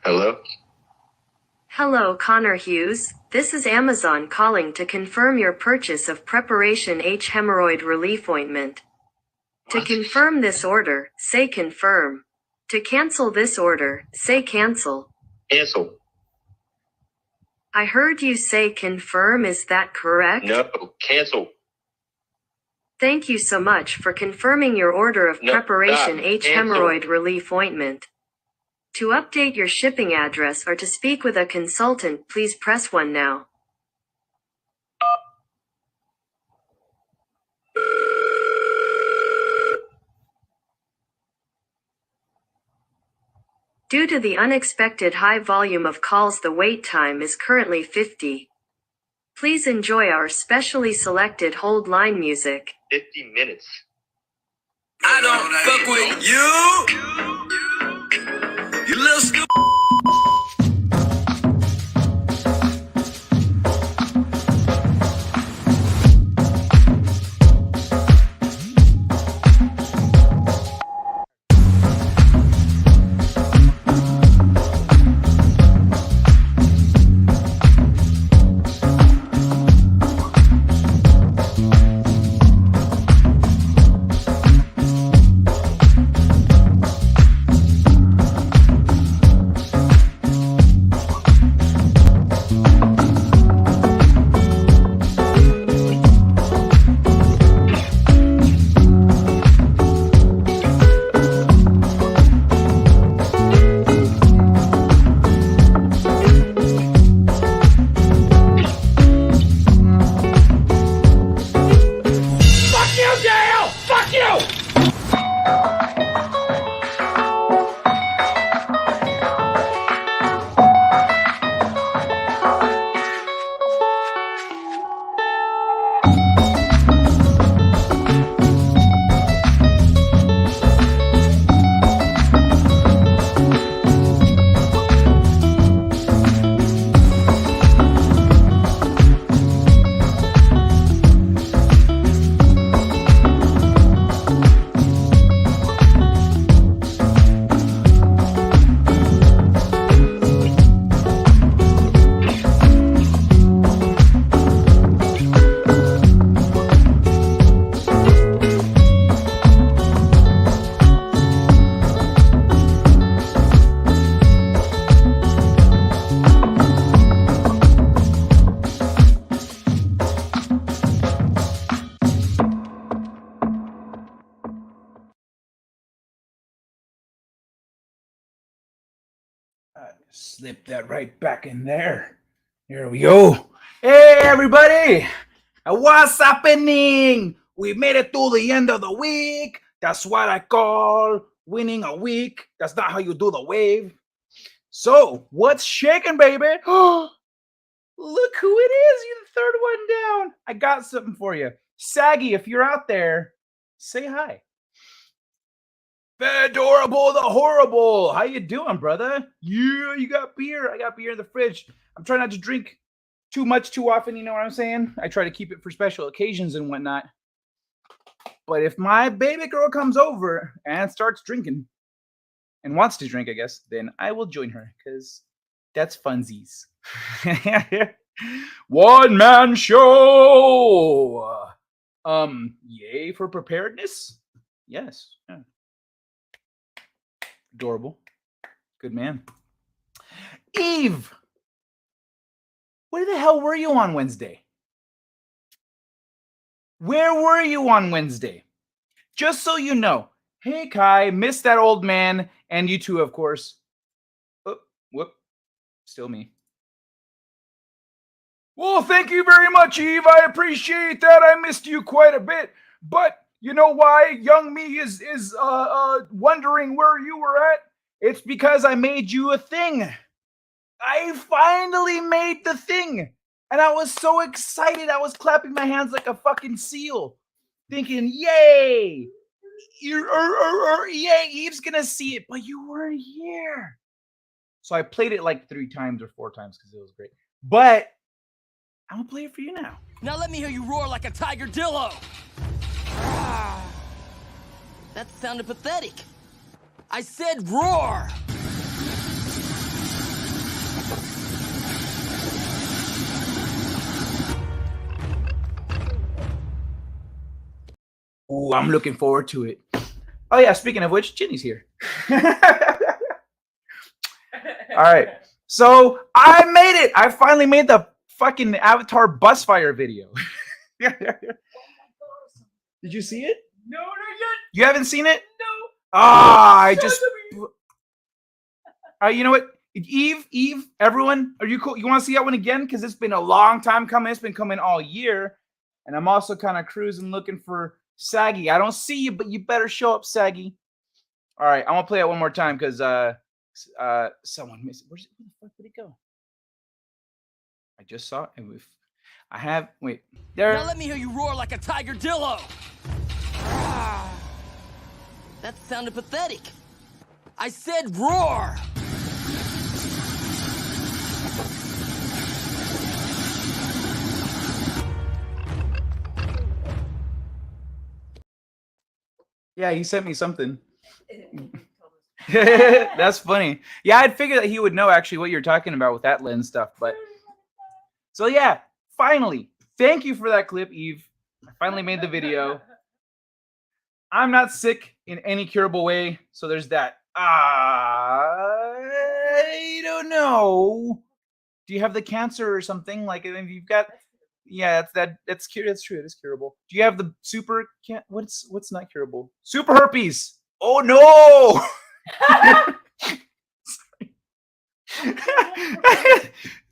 Hello? Hello, Connor Hughes. This is Amazon calling to confirm your purchase of Preparation H Hemorrhoid Relief Ointment. To confirm this order, say confirm. To cancel this order, say cancel. Cancel. I heard you say confirm, is that correct? No, cancel. Thank you so much for confirming your order of Preparation H Hemorrhoid Relief Ointment. To update your shipping address or to speak with a consultant, please press 1 now. Due to the unexpected high volume of calls, the wait time is currently 50. Please enjoy our specially selected hold line music. 50 minutes. I don't fuck with you. You little stupid. Slip that right back in there. Here we go. Hey, everybody. What's happening? We made it to the end of the week. That's what I call winning a week. That's not how you do the wave. So, what's shaking, baby? Look who it is. You're the third one down. I got something for you. Saggy, if you're out there, say hi. Adorable the horrible. How you doing, brother? Yeah, you got beer. I got beer in the fridge. I'm trying not to drink too much too often, you know what I'm saying? I try to keep it for special occasions and whatnot. But if my baby girl comes over and starts drinking and wants to drink, I guess, then I will join her because that's funsies. One man show. Yay for preparedness? Yes. Yeah. Adorable. Good man. Eve, where the hell were you on Wednesday? Where were you on Wednesday? Just so you know. Hey, Kai, missed that old man. And you too, of course. Oh, whoop. Still me. Well, thank you very much, Eve. I appreciate that. I missed you quite a bit. But you know why young me is wondering where you were at? It's because I made you a thing. I finally made the thing. And I was so excited. I was clapping my hands like a fucking seal. Thinking, yay. Yay, Eve's going to see it. But you weren't here. So I played it like 3 times or 4 times because it was great. But I'm going to play it for you now. Now let me hear you roar like a tiger dillo. That sounded pathetic. I said roar. Ooh, I'm looking forward to it. Oh yeah, speaking of which, Ginny's here. All right. So I made it. I finally made the fucking Avatar bus fire video. Did you see it? No, not yet. You haven't seen it? No. Ah, I just. You know what? Eve, everyone, are you cool? You want to see that one again? Because it's been a long time coming. It's been coming all year. And I'm also kind of cruising looking for Saggy. I don't see you, but you better show up, Saggy. All right, I'm going to play it one more time because someone missed it. Where the fuck did it go? I just saw it. I have, wait. There. Now let me hear you roar like a tiger dillo. That sounded pathetic. I said roar. Yeah, he sent me something. That's funny. Yeah, I'd figure that he would know actually what you're talking about with that lens stuff. But so yeah, finally, thank you for that clip, Eve. I finally made the video. I'm not sick in any curable way, so there's that. I don't know. Do you have the cancer or something? Like if you've got, yeah, that's true. It is curable. Do you have the super? What's not curable? Super herpes. Oh no!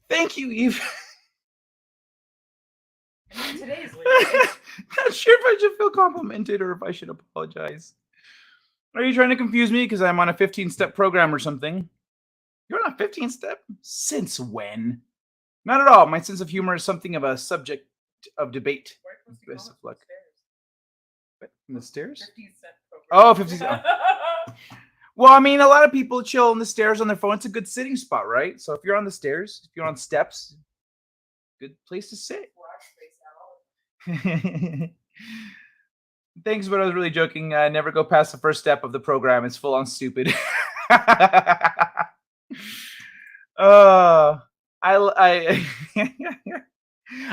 Thank you, Eve. Today's Not sure if I should feel complimented or if I should apologize. Are you trying to confuse me because I'm on a 15-step program or something? You're on a 15-step? Since when? Not at all. My sense of humor is something of a subject of debate. Best of luck. What, in the stairs? 15-step program. Oh, 50 cents. Well, I mean, a lot of people chill on the stairs on their phone. It's a good sitting spot, right? So if you're on the stairs, if you're on steps, good place to sit. Thanks, but I was really joking. Never go past the first step of the program. It's full on stupid. I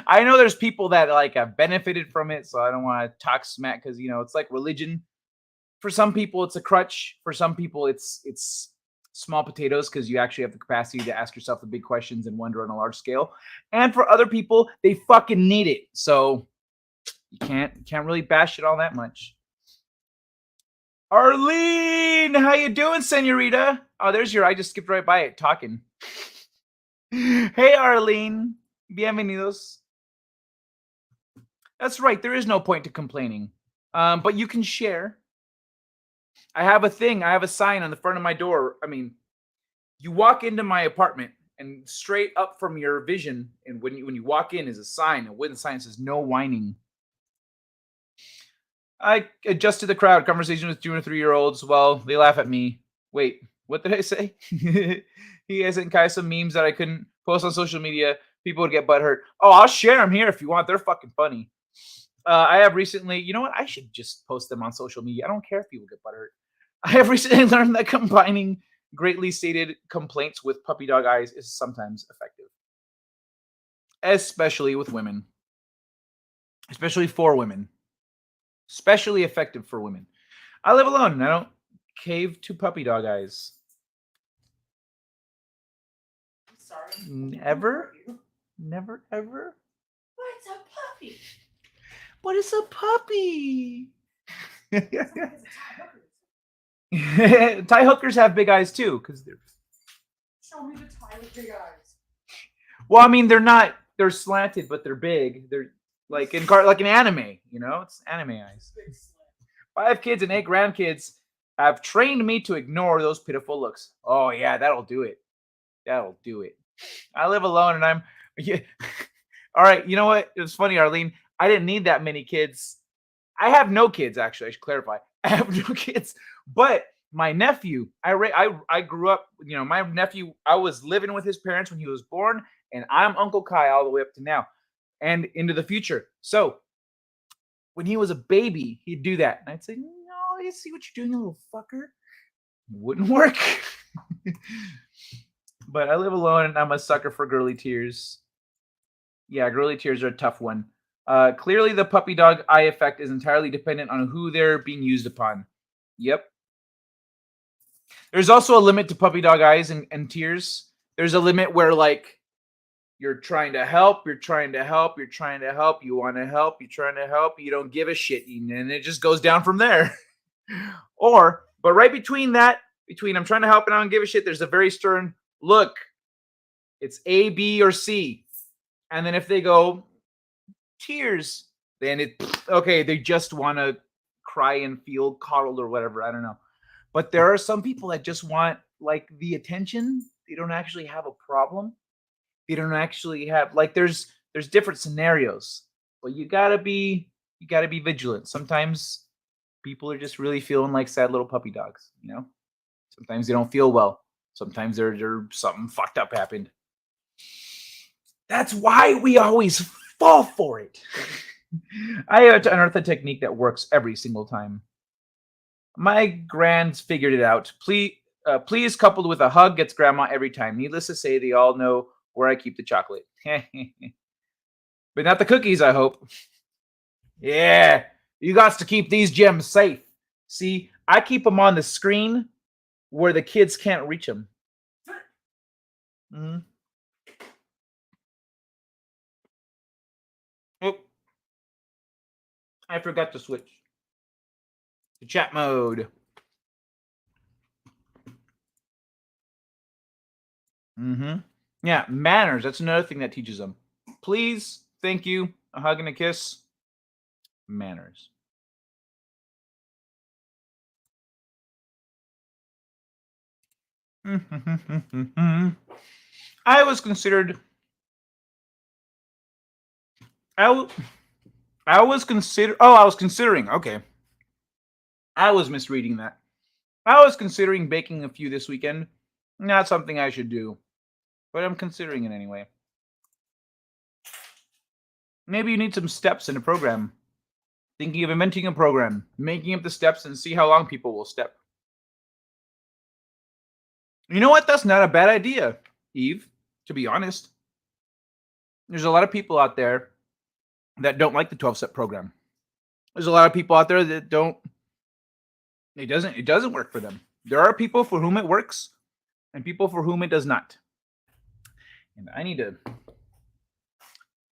I know there's people that like have benefited from it, so I don't want to talk smack because it's like religion. For some people, it's a crutch. For some people, it's small potatoes because you actually have the capacity to ask yourself the big questions and wonder on a large scale. And for other people, they fucking need it. So you can't really bash it all that much. Arlene, how you doing, senorita? Oh, there's I just skipped right by it talking. Hey, Arlene. Bienvenidos. That's right. There is no point to complaining. But you can share. I have a thing. I have a sign on the front of my door. I mean, you walk into my apartment and straight up from your vision, and when you walk in is a sign, a wooden sign that says no whining. I adjusted the crowd. Conversation with 2 and 3-year-olds. Well, they laugh at me. Wait, what did I say? He hasn't kind of some memes that I couldn't post on social media. People would get butthurt. Oh, I'll share them here if you want. They're fucking funny. I have recently, you know what? I should just post them on social media. I don't care if people get butthurt. I have recently learned that combining greatly stated complaints with puppy dog eyes is sometimes effective. Especially with women. Especially for women. Especially effective for women. I live alone and I don't cave to puppy dog eyes. I'm sorry. Never? Never, ever? What's a puppy? What is a puppy? Tie hookers have big eyes too, because they're. Show me the tie with big eyes. Well, I mean, they're slanted, but they're big. They're like in anime, it's anime eyes. 5 kids and 8 grandkids have trained me to ignore those pitiful looks. Oh yeah, that'll do it. That'll do it. I live alone and I'm. Yeah. All right, you know what? It's funny, Arlene. I didn't need that many kids. I have no kids, actually. I should clarify. I have no kids. But my nephew, I grew up, my nephew, I was living with his parents when he was born, and I'm Uncle Kai all the way up to now and into the future. So when he was a baby, he'd do that. And I'd say, no, you see what you're doing, you little fucker? It wouldn't work. But I live alone, and I'm a sucker for girly tears. Yeah, girly tears are a tough one. Clearly, the puppy dog eye effect is entirely dependent on who they're being used upon. Yep. There's also a limit to puppy dog eyes and tears. There's a limit where, like, you're trying to help, you want to help, you're trying to help, you don't give a shit, and it just goes down from there. But right between I'm trying to help and I don't give a shit, there's a very stern look. It's A, B, or C. And then if they go tears, then they just want to cry and feel coddled or whatever. I don't know. But there are some people that just want, like, the attention. They don't actually have a problem. They don't actually have, like, there's different scenarios. But you gotta be vigilant. Sometimes people are just really feeling like sad little puppy dogs, you know? Sometimes they don't feel well. Sometimes they're something fucked up happened. That's why we always fall for it. I unearthed a technique that works every single time. My grands figured it out. Please, coupled with a hug, gets grandma every time. Needless to say, they all know where I keep the chocolate. But not the cookies, I hope. Yeah, you got to keep these gems safe. See, I keep them on the screen where the kids can't reach them. Mm-hmm. Oh, I forgot to switch to chat mode. Yeah, manners. That's another thing that teaches them. Please, thank you, a hug and a kiss. Manners. I was considering. Okay. I was misreading that. I was considering baking a few this weekend. Not something I should do, but I'm considering it anyway. Maybe you need some steps in a program. Thinking of inventing a program, making up the steps, and see how long people will step. You know what? That's not a bad idea, Eve, to be honest. There's a lot of people out there that don't like the 12-step program. There's a lot of people out there that don't. It doesn't work for them. There are people for whom it works and people for whom it does not. And I need to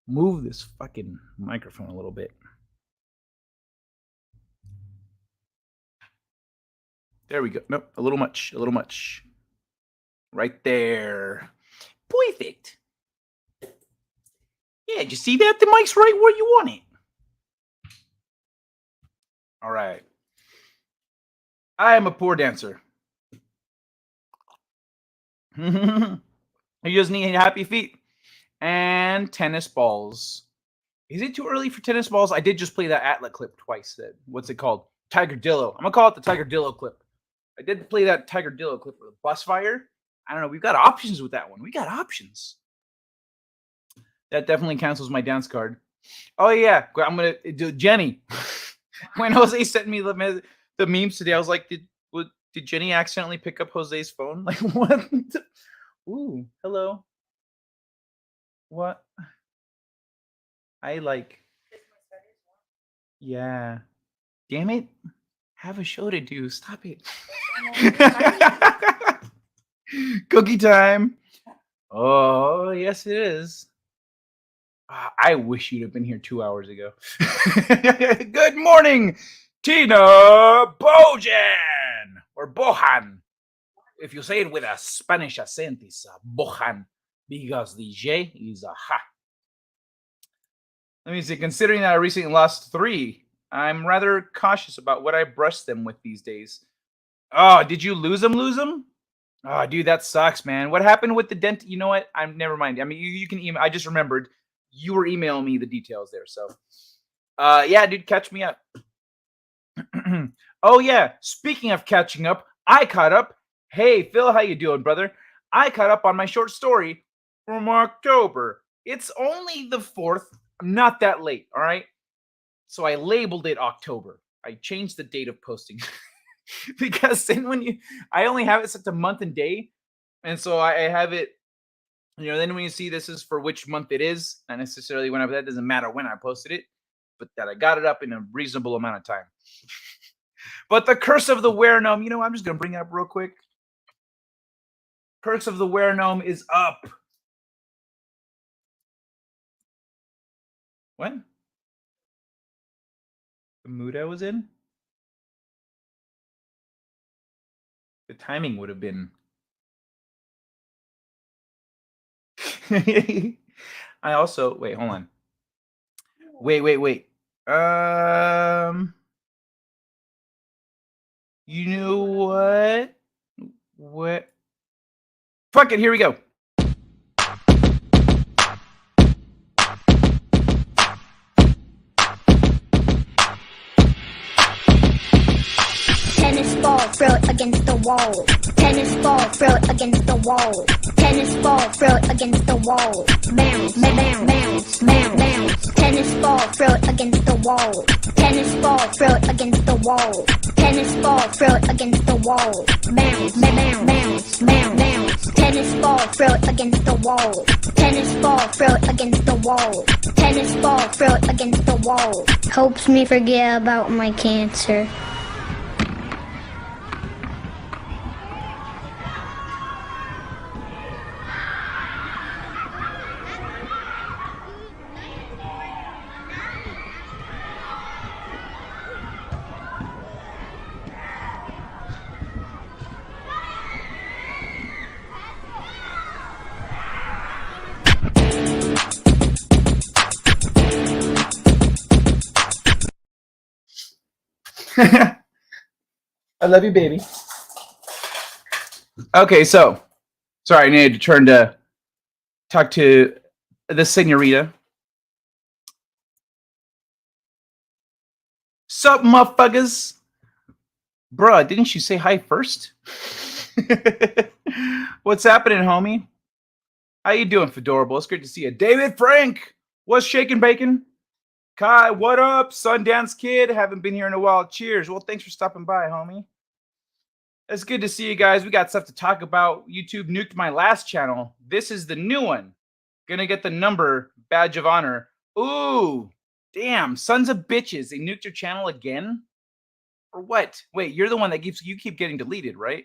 move this fucking microphone a little bit. There we go. Nope, a little much. Right there. Perfect. Yeah, did you see that? The mic's right where you want it. All right. I am a poor dancer. You just need happy feet and tennis balls. Is it too early for tennis balls? I did just play that Atlas clip twice. What's it called? Tigerdillo. I'm going to call it the Tigerdillo clip. I did play that Tigerdillo clip with a bus fire. I don't know. We've got options with that one. We got options. That definitely cancels my dance card. Oh, yeah. I'm going to do Jenny. When Jose sent me the memes today, I was like, did Jenny accidentally pick up Jose's phone? Like, what? Ooh, hello. What? I like. Yeah. Damn it. Have a show to do. Stop it. Cookie time. Oh, yes, it is. I wish you'd have been here 2 hours ago. Good morning, Tina Bojan. Or Bohan. If you say it with a Spanish accent, it's Bohan. Because the J is a ha. Let me see. Considering that I recently lost 3, I'm rather cautious about what I brush them with these days. Oh, did you lose them? Oh, dude, that sucks, man. What happened with the dent? You know what? Never mind. I mean, you can email. I just remembered you were emailing me the details there. So, yeah, dude, catch me up. Oh, yeah. Speaking of catching up, I caught up. Hey, Phil, how you doing, brother? I caught up on my short story from October. It's only the 4th. I'm not that late, all right? So I labeled it October. I changed the date of posting. Because then I only have it set to month and day. And so I have it You know, then when you see this is for which month it is, not necessarily when that doesn't matter when I posted it, but that I got it up in a reasonable amount of time. But the Curse of the Were Gnome, you know, I'm just gonna bring it up real quick. Curse of the Were Gnome is up. What? The mood I was in? The timing would have been. I also wait, hold on. Wait. You know what? What? Fuck it, here we go. Tennis ball, throw it against the wall. Tennis ball, throw it against the wall. Tennis ball, throw it against the wall. Bounce, bounce, bounce, bounce, bounce. Tennis ball, throw it against the wall. Tennis ball, throw it against the wall. Tennis ball, throw it against the wall. Bounce, bounce, bounce, bounce, bounce. Tennis ball, throw it against the wall. Tennis ball, throw it against the wall. Tennis ball, throw it against the wall. Helps me forget about my cancer. I love you, baby. Okay, so sorry, I needed to turn to talk to the senorita. Sup, motherfuckers? Bruh, didn't you say hi first? What's happening, homie? How you doing, Fedorable? It's great to see you. David Frank, what's shaking, bacon? Kai, what up? Sundance Kid, haven't been here in a while. Cheers. Well, thanks for stopping by, homie. It's good to see you guys. We got stuff to talk about. YouTube nuked my last channel. This is the new one. Gonna get the number badge of honor. Ooh, damn, sons of bitches. They nuked your channel again? Or what? Wait, you're the one that you keep getting deleted, right?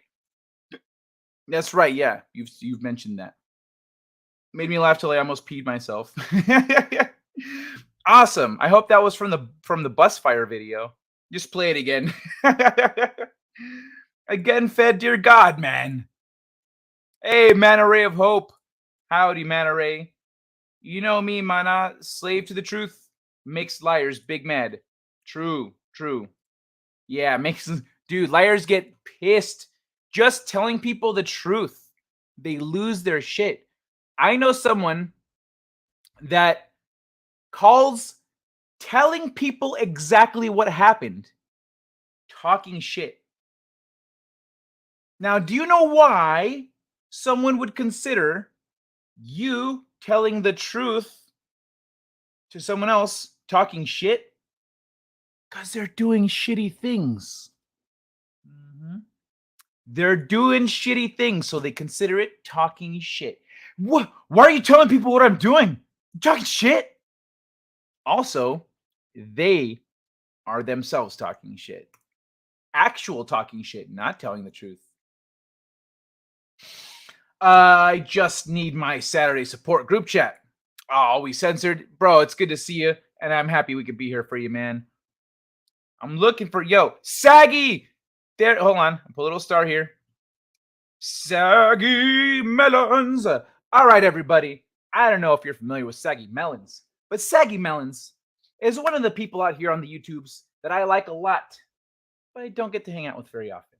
That's right. Yeah, you've mentioned that. Made me laugh till I almost peed myself. Awesome. I hope that was from the bus fire video. Just play it again. Again, fed, dear God, man. Hey, Manta Ray of Hope. Howdy, Manta Ray. You know me, mana. Slave to the truth makes liars big mad. True. Yeah, dude, liars get pissed just telling people the truth. They lose their shit. I know someone that calls telling people exactly what happened talking shit. Now, do you know why someone would consider you telling the truth to someone else talking shit? Because they're doing shitty things. They're doing shitty things, so they consider it talking shit. What? Why are you telling people what I'm doing? I'm talking shit. Also, they are themselves talking shit. Actual talking shit, not telling the truth. I just need my Saturday support group chat. Oh, we censored. Bro, it's good to see you, and I'm happy we could be here for you, man. I'm looking for, Saggy! There, hold on. I'll put a little star here. Saggy Melons. All right, everybody. I don't know if you're familiar with Saggy Melons, but Saggy Melons is one of the people out here on the YouTubes that I like a lot, but I don't get to hang out with very often.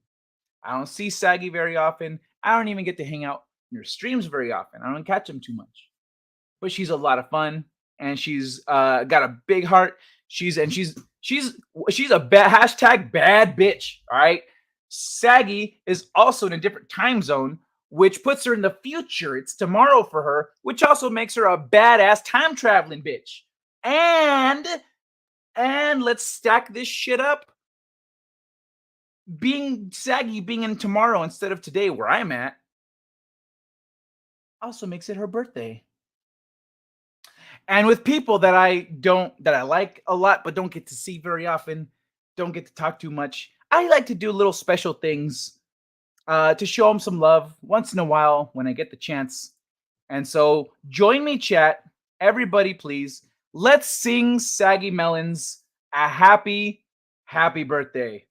I don't see Saggy very often. I don't even get to hang out in her streams very often. I don't catch them too much. But she's a lot of fun, and she's got a big heart. She's a hashtag bad bitch. All right. Saggy is also in a different time zone, which puts her in the future. It's tomorrow for her, which also makes her a badass time traveling bitch. And let's stack this shit up. Saggy being in tomorrow instead of today, where I'm at, also makes it her birthday. And with people that I like a lot, but don't get to see very often, don't get to talk too much, I like to do little special things to show them some love once in a while when I get the chance. And so join me, chat. Everybody, please. Let's sing Saggy Melons a happy birthday.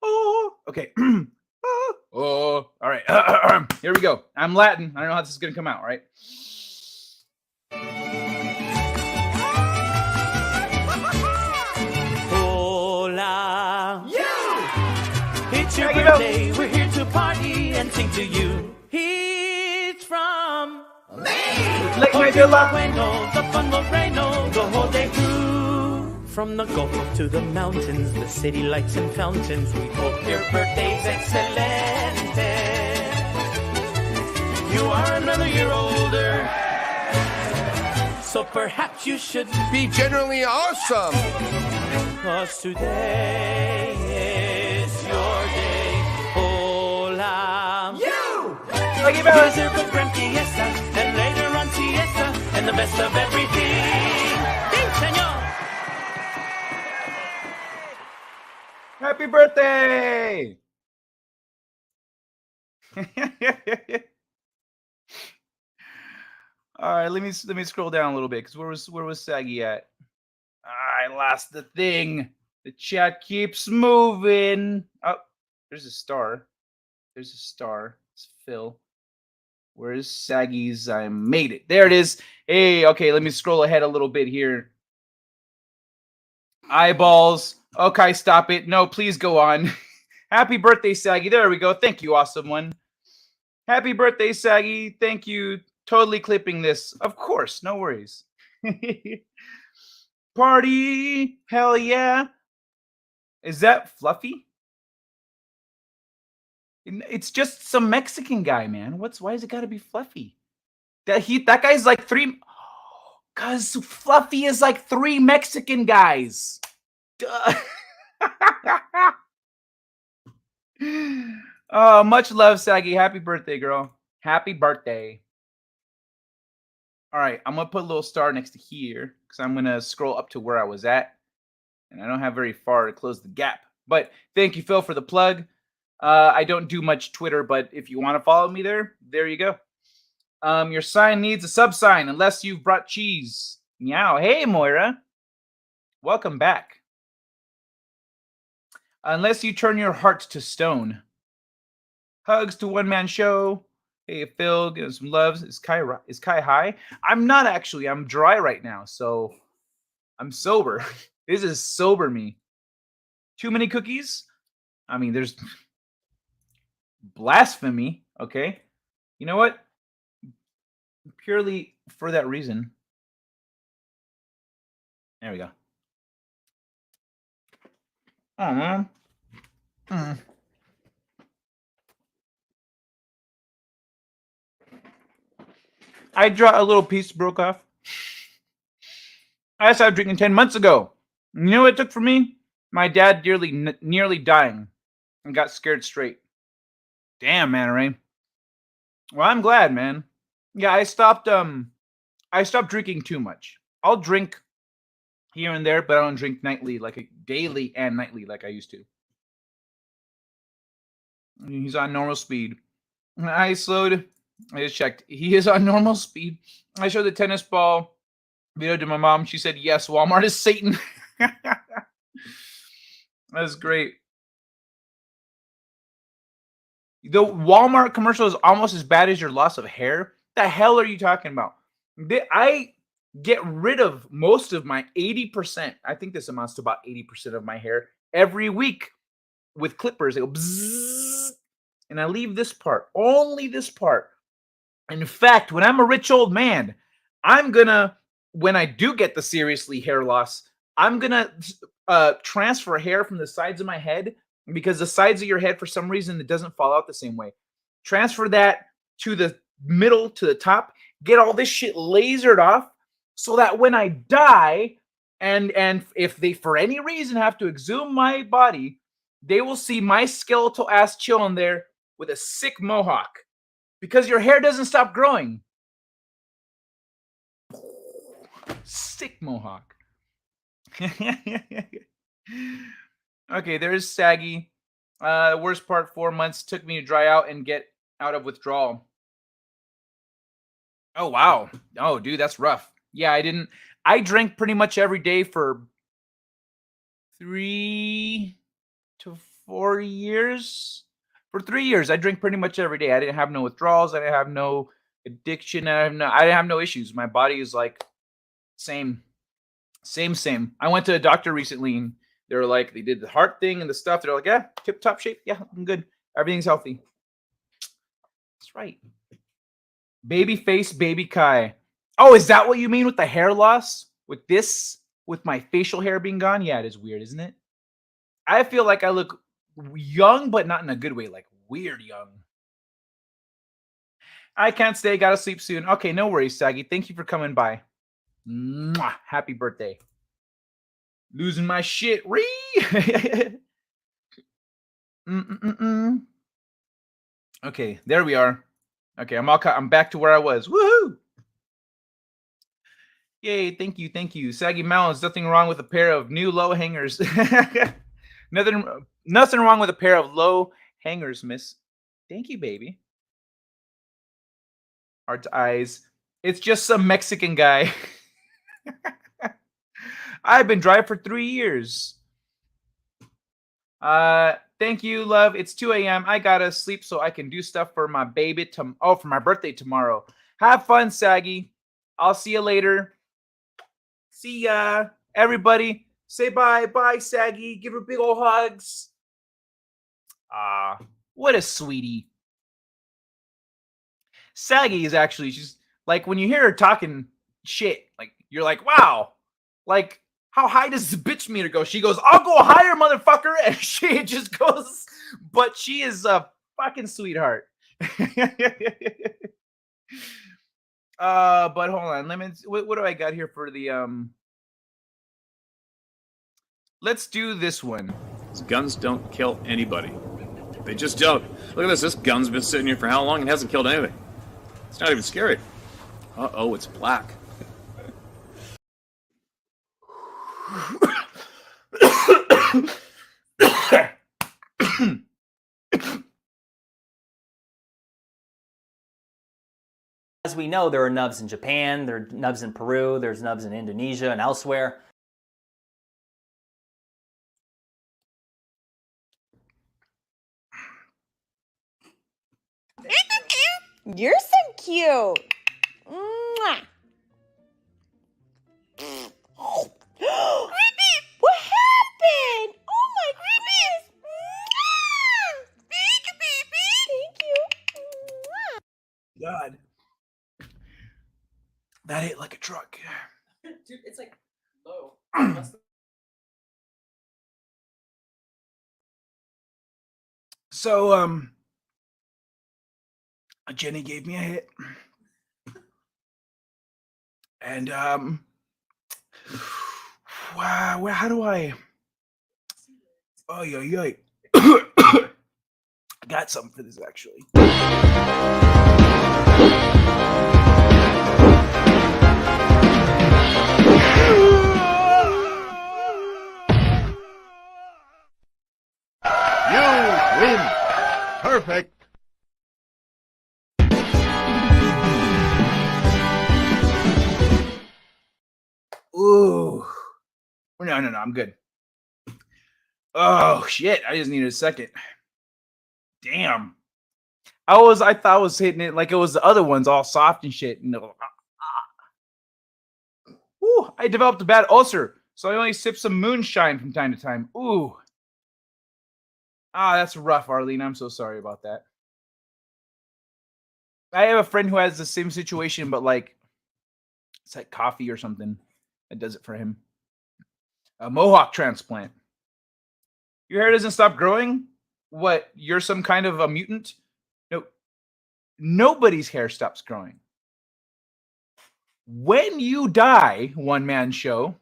Oh, okay. Oh, all right. Here we go. I'm Latin. I don't know how this is going to come out, right? Hola. It's your Check it out. birthday. We're here to party and sing to you. He's from Like my Dilla. Bueno, the fun will reign the whole day through. From the Gulf to the mountains, the city lights and fountains, we hope your birthday's excelente. You are another year older, so perhaps you should Be generally awesome. Cause today is your day. Hola. Like You deserve a grand fiesta, and later on siesta, and the best of everything. Sí, señor. Happy birthday! All right, let me scroll down a little bit because where was Saggy at? I lost the thing. The chat keeps moving. Oh, there's a star. There's a star. It's Phil. Where's Saggy's? I made it. There it is. Hey, okay, let me scroll ahead a little bit here. Eyeballs. Okay, stop it. No, please go on. Happy birthday, Saggy. There we go. Thank you, awesome one. Happy birthday, Saggy. Thank you. Totally clipping this. Of course. No worries. Party. Hell yeah. Is that Fluffy? It's just some Mexican guy, man. Why is it got to be Fluffy? That guy's like three. Cause Fluffy is like three Mexican guys. Duh. Oh, much love, Saggy. Happy birthday, girl. Happy birthday. All right, I'm gonna put a little star next to here because I'm gonna scroll up to where I was at, and I don't have very far to close the gap. But thank you, Phil, for the plug. I don't do much Twitter, but if you want to follow me there you go. Your sign needs a sub sign unless you've brought cheese. Meow. Hey, Moira. Welcome back. Unless you turn your heart to stone. Hugs to One Man Show. Hey, Phil, give us some loves. Is Kai high? I'm not actually. I'm dry right now, so I'm sober. This is sober me. Too many cookies? I mean, there's blasphemy. Okay. You know what? Purely for that reason. There we go. Oh, man. I draw a little piece broke off. I started drinking 10 months ago. You know what it took for me? My dad nearly dying and got scared straight. Damn, man, Ray. Well, I'm glad, man. Yeah, I stopped drinking too much. I'll drink here and there, but I don't drink nightly, daily and nightly like I used to. He's on normal speed. I just checked. He is on normal speed. I showed the tennis ball video to my mom. She said, yes, Walmart is Satan. That's great. The Walmart commercial is almost as bad as your loss of hair. The hell are you talking about? I get rid of most of my 80%. I think this amounts to about 80% of my hair every week with clippers. They go bzzz, and I leave this part, only this part. In fact, when I'm a rich old man, when I do get the seriously hair loss, I'm gonna transfer hair from the sides of my head, because the sides of your head, for some reason, it doesn't fall out the same way. Transfer that to the middle, to the top, get all this shit lasered off, so that when I die, and if they for any reason have to exhume my body, they will see my skeletal ass chilling there with a sick mohawk because your hair doesn't stop growing. Sick mohawk. Okay, there's Saggy. The worst part, 4 months took me to dry out and get out of withdrawal. Oh, wow. Oh, dude, that's rough. Yeah, I drank pretty much every day for 3 to 4 years. For 3 years, I drink pretty much every day. I didn't have no withdrawals. I didn't have no addiction. I didn't have no issues. My body is like same. I went to a doctor recently and they were like, they did the heart thing and the stuff. They're like, yeah, tip top shape. Yeah, I'm good. Everything's healthy. That's right. Baby face, baby Kai. Oh, is that what you mean with the hair loss? With this? With my facial hair being gone? Yeah, it is weird, isn't it? I feel like I look young, but not in a good way, like weird young. I can't stay, gotta sleep soon. Okay, no worries, Saggy. Thank you for coming by. Mwah, happy birthday. Losing my shit, Okay, there we are. Okay, I'm back to where I was. Woohoo! Yay, thank you. Saggy Mountains, nothing wrong with a pair of new low hangers. Nothing wrong with a pair of low hangers, miss. Thank you, baby. Heart to eyes. It's just some Mexican guy. I've been dry for 3 years. Thank you, love. It's 2 a.m. I gotta sleep so I can do stuff for my baby for my birthday tomorrow. Have fun, Saggy. I'll see you later. See ya, everybody. Say bye, bye, Saggy. Give her big old hugs. What a sweetie. Saggy is actually, she's like, when you hear her talking shit, like you're like, wow, like how high does the bitch meter go? She goes, I'll go higher, motherfucker, and she just goes, but she is a fucking sweetheart. But hold on, what do I got here for the let's do this one. Guns don't kill anybody. They just don't. Look at this. This gun's been sitting here for how long and hasn't killed anything. It's not even scary. Uh-oh, it's black. As we know, there are nubs in Japan, there are nubs in Peru, there's nubs in Indonesia and elsewhere. You're so cute. Mwah. What happened? Oh my goodness. Thank you. God. That hit like a truck. Dude, it's like low. So, Jenny gave me a hit. And, wow, how do I? Oh, yeah. I got something for this, actually. You win. Perfect. Ooh. No, I'm good. Oh, shit. I just needed a second. Damn. I thought I was hitting it like it was the other ones, all soft and shit. Ooh, I developed a bad ulcer, so I only sip some moonshine from time to time. Ooh. That's rough, Arlene. I'm so sorry about that. I have a friend who has the same situation, but like, it's like coffee or something that does it for him. A mohawk transplant. Your hair doesn't stop growing? What, you're some kind of a mutant? No. Nobody's hair stops growing. When you die, one man show,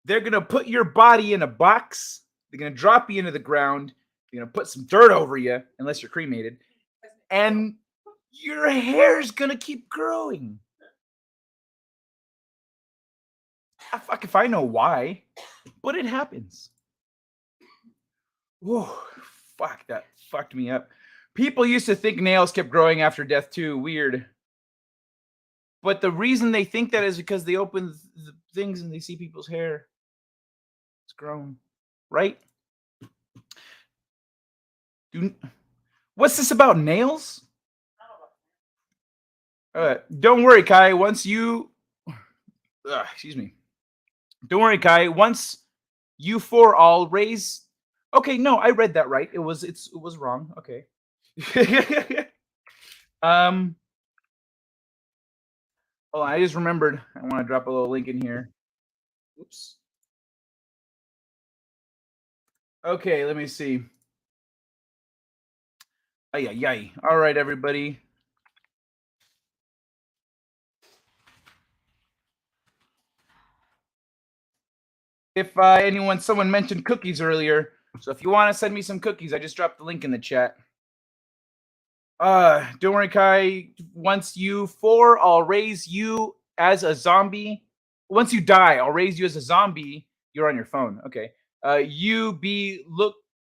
they're going to put your body in a box. They're going to drop you into the ground. put some dirt over you, unless you're cremated, and your hair's gonna keep growing. Fuck if I know why, but it happens. Whoa, fuck, that fucked me up. People used to think nails kept growing after death too. Weird. But the reason they think that is because they open the things and they see people's hair. It's grown, right? What's this about, nails? Don't worry, Kai. Once you... excuse me. Don't worry, Kai. Once you for all raise... Okay, no, I read that right. It was wrong. Okay. Hold on, I just remembered. I want to drop a little link in here. Oops. Okay, let me see. Ay, ay, ay. All right, everybody. If someone mentioned cookies earlier, so if you want to send me some cookies, I just dropped the link in the chat. Don't worry, Kai. Once you four, I'll raise you as a zombie. Once you die, I'll raise you as a zombie. You're on your phone. Okay. You be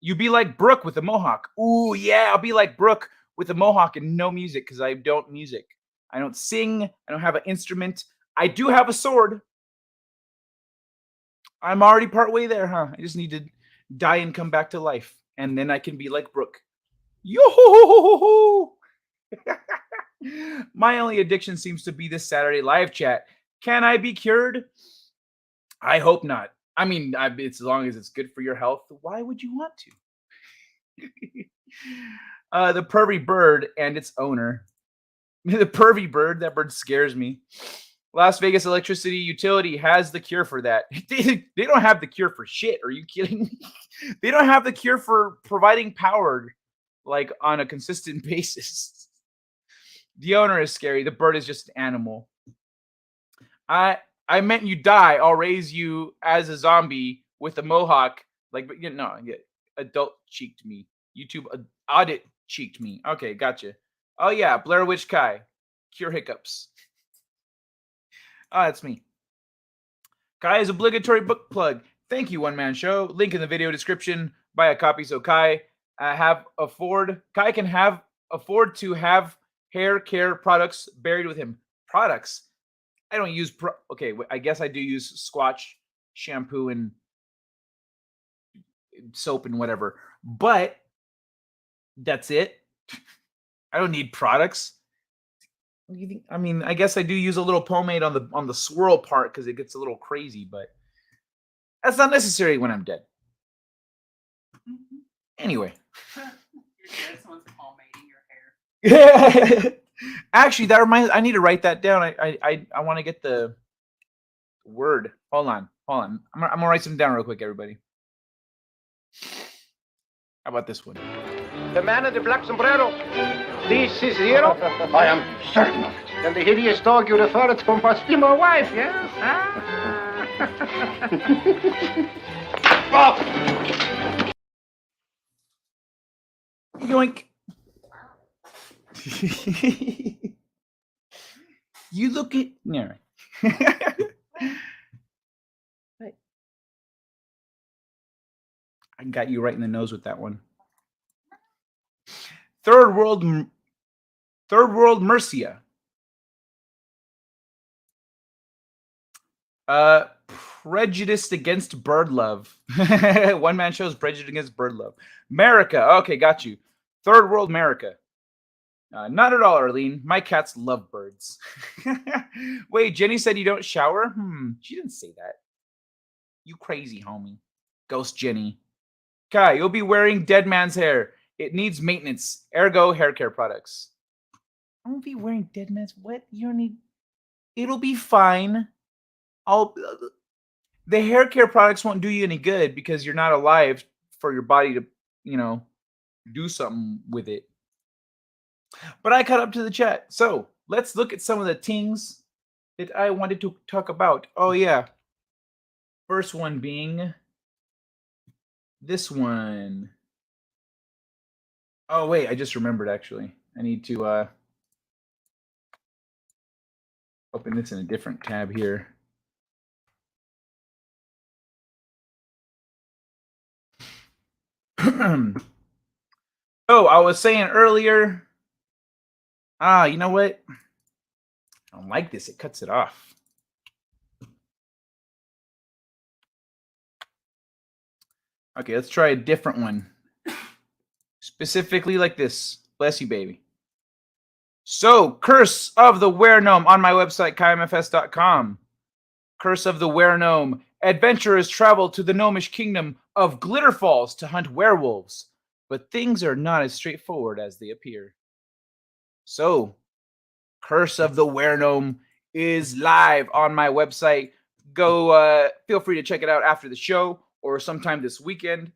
like Brooke with a mohawk. Ooh, yeah, I'll be like Brooke with a mohawk and no music because I don't music. I don't sing. I don't have an instrument. I do have a sword. I'm already partway there, huh? I just need to die and come back to life, and then I can be like Brooke. Yo! My only addiction seems to be this Saturday live chat. Can I be cured? I hope not. I mean, it's as long as it's good for your health. Why would you want to? The pervy bird and its owner. The pervy bird. That bird scares me. Las Vegas Electricity Utility has the cure for that. They don't have the cure for shit. Are you kidding me? They don't have the cure for providing power like on a consistent basis. The owner is scary. The bird is just an animal. I meant you die. I'll raise you as a zombie with a mohawk. Like, adult cheeked me. YouTube audit cheeked me. Okay, gotcha. Oh yeah, Blair Witch Kai. Cure hiccups. Oh, that's me. Kai's obligatory book plug. Thank you, One Man Show. Link in the video description. Buy a copy so Kai can afford to have hair care products buried with him. Products? I don't use okay, I guess I do use Squatch shampoo and soap and whatever. But that's it. I don't need products. What do you think? I mean, I guess I do use a little pomade on the swirl part because it gets a little crazy, but that's not necessary when I'm dead. Anyway. You're dead, someone's pomading your hair. Actually, that reminds. I need to write that down. I want to get the word. Hold on. I'm gonna write some down real quick, everybody. How about this one? The man in the black sombrero. This is Zero? I am certain of it. Then the hideous dog you refer to must be my wife, yes? Yoink. You look at... No. I got you right in the nose with that one. Third world Mercia. Prejudiced against bird love. One Man Show's prejudiced against bird love. America. Okay, got you. Third world America. Not at all, Arlene. My cats love birds. Wait, Jenny said you don't shower? She didn't say that. You crazy, homie. Ghost Jenny. Kai, you'll be wearing dead man's hair. It needs maintenance. Ergo, hair care products. I won't be wearing dead man's... What? You don't need... It'll be fine. The hair care products won't do you any good because you're not alive for your body to, do something with it. But I caught up to the chat. So let's look at some of the things that I wanted to talk about. Oh, yeah. First one being this one. Oh wait, I just remembered actually. I need to open this in a different tab here. Oh, I was saying earlier. You know what? I don't like this. It cuts it off. Okay, let's try a different one. Specifically like this. Bless you, baby. So, Curse of the Were-Gnome on my website, M.F.S.com. Curse of the Were-Gnome. Adventurers travel to the gnomish kingdom of Glitter Falls to hunt werewolves, but things are not as straightforward as they appear. So, Curse of the Were-Gnome is live on my website. Go, feel free to check it out after the show or sometime this weekend.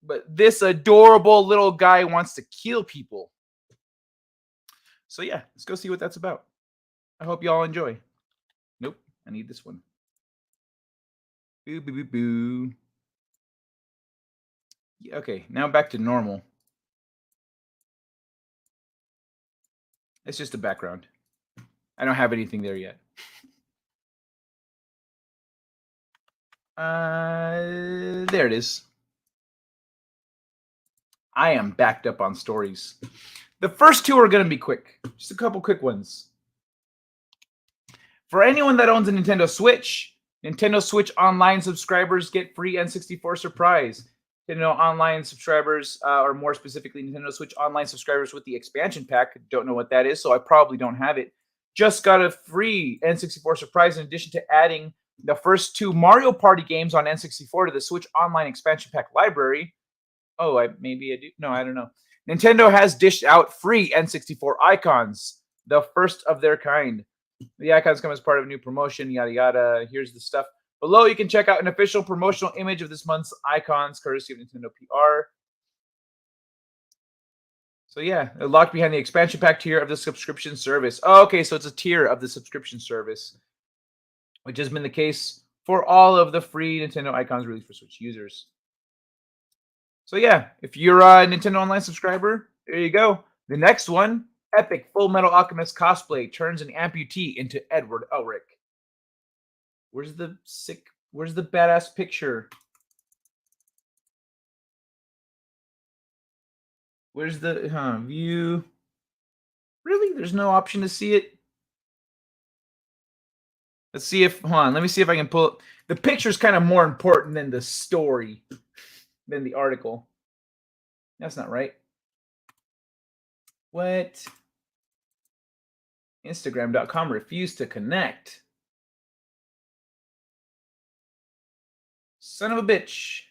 But this adorable little guy wants to kill people. So yeah, let's go see what that's about. I hope y'all enjoy. Nope, I need this one. Boo, boo, boo, boo. Yeah, okay, now back to normal. It's just a background. I don't have anything there yet. There it is. I am backed up on stories. The first two are going to be quick. Just a couple quick ones. For anyone that owns a Nintendo Switch Online subscribers get free N64 surprise. Nintendo Online subscribers, or more specifically, Nintendo Switch Online subscribers with the expansion pack, don't know what that is, so I probably don't have it, just got a free N64 surprise in addition to adding the first two Mario Party games on N64 to the Switch Online expansion pack library. Oh, maybe I do. No, I don't know. Nintendo has dished out free N64 icons, the first of their kind. The icons come as part of a new promotion, yada yada. Here's the stuff. Below, you can check out an official promotional image of this month's icons, courtesy of Nintendo PR. So yeah, locked behind the expansion pack tier of the subscription service. Oh, okay, so it's a tier of the subscription service, which has been the case for all of the free Nintendo icons released for Switch users. So yeah, if you're a Nintendo Online subscriber, there you go. The next one, epic Fullmetal Alchemist cosplay turns an amputee into Edward Elric. Where's the badass picture? Where's the view? Really? There's no option to see it? Let's see if, hold on, let me see if I can pull it. The picture's kind of more important than the story, than the article. That's not right. What? Instagram.com refused to connect. Son of a bitch.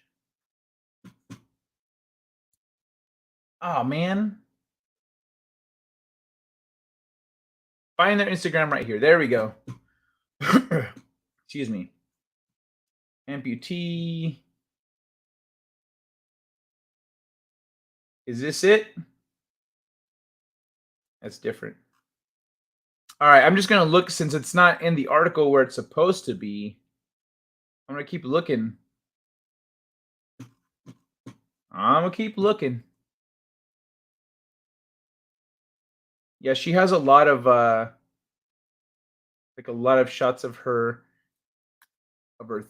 Oh, man. Find their Instagram right here. There we go. Excuse me. Amputee. Is this it? That's different. All right, I'm just going to look since it's not in the article where it's supposed to be. I'm going to keep looking. Yeah, she has a lot of like a lot of shots of her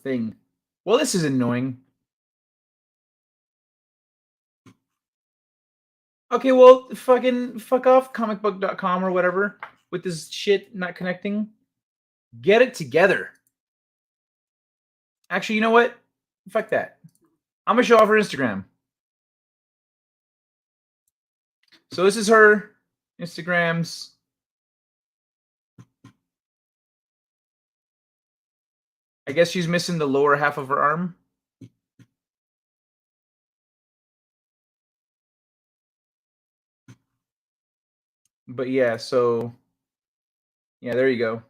thing. Well, this is annoying. Okay, well, fuck off comicbook.com or whatever with this shit not connecting. Get it together. Actually, you know what? Fuck that. I'm gonna show off her Instagram. So this is her Instagrams. I guess she's missing the lower half of her arm. But yeah, so yeah, there you go.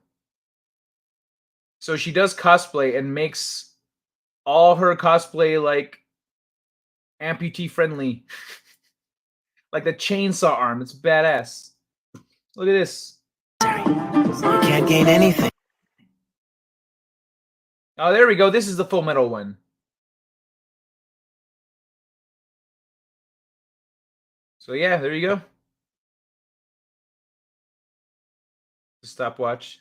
So she does cosplay and makes all her cosplay like amputee friendly. Like the chainsaw arm. It's badass. Look at this. You can't gain anything. Oh, there we go. This is the Fullmetal one. So yeah, there you go. The stopwatch.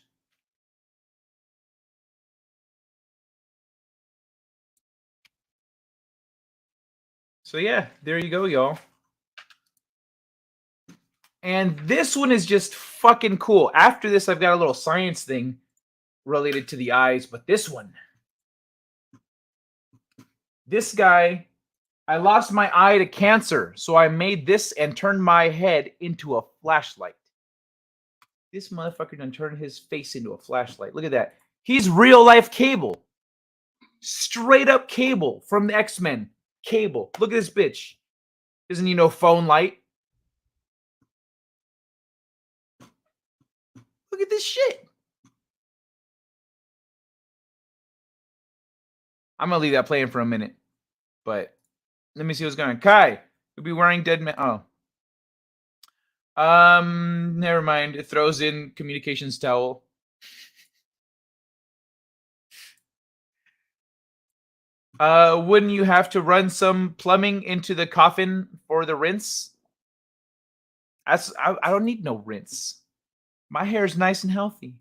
So yeah, there you go, y'all. And this one is just fucking cool. After this, I've got a little science thing related to the eyes, but this one. This guy, I lost my eye to cancer, so I made this and turned my head into a flashlight. This motherfucker done turned his face into a flashlight. Look at that. He's real life Cable. Straight up Cable from the X-Men. Cable. Look at this bitch. Doesn't he know phone light? Look at this shit. I'm gonna leave that playing for a minute, but let me see what's going on. Kai, you'll be wearing Dead Man. Oh, never mind. It throws in communications towel. Wouldn't you have to run some plumbing into the coffin for the rinse? I don't need no rinse. My hair is nice and healthy.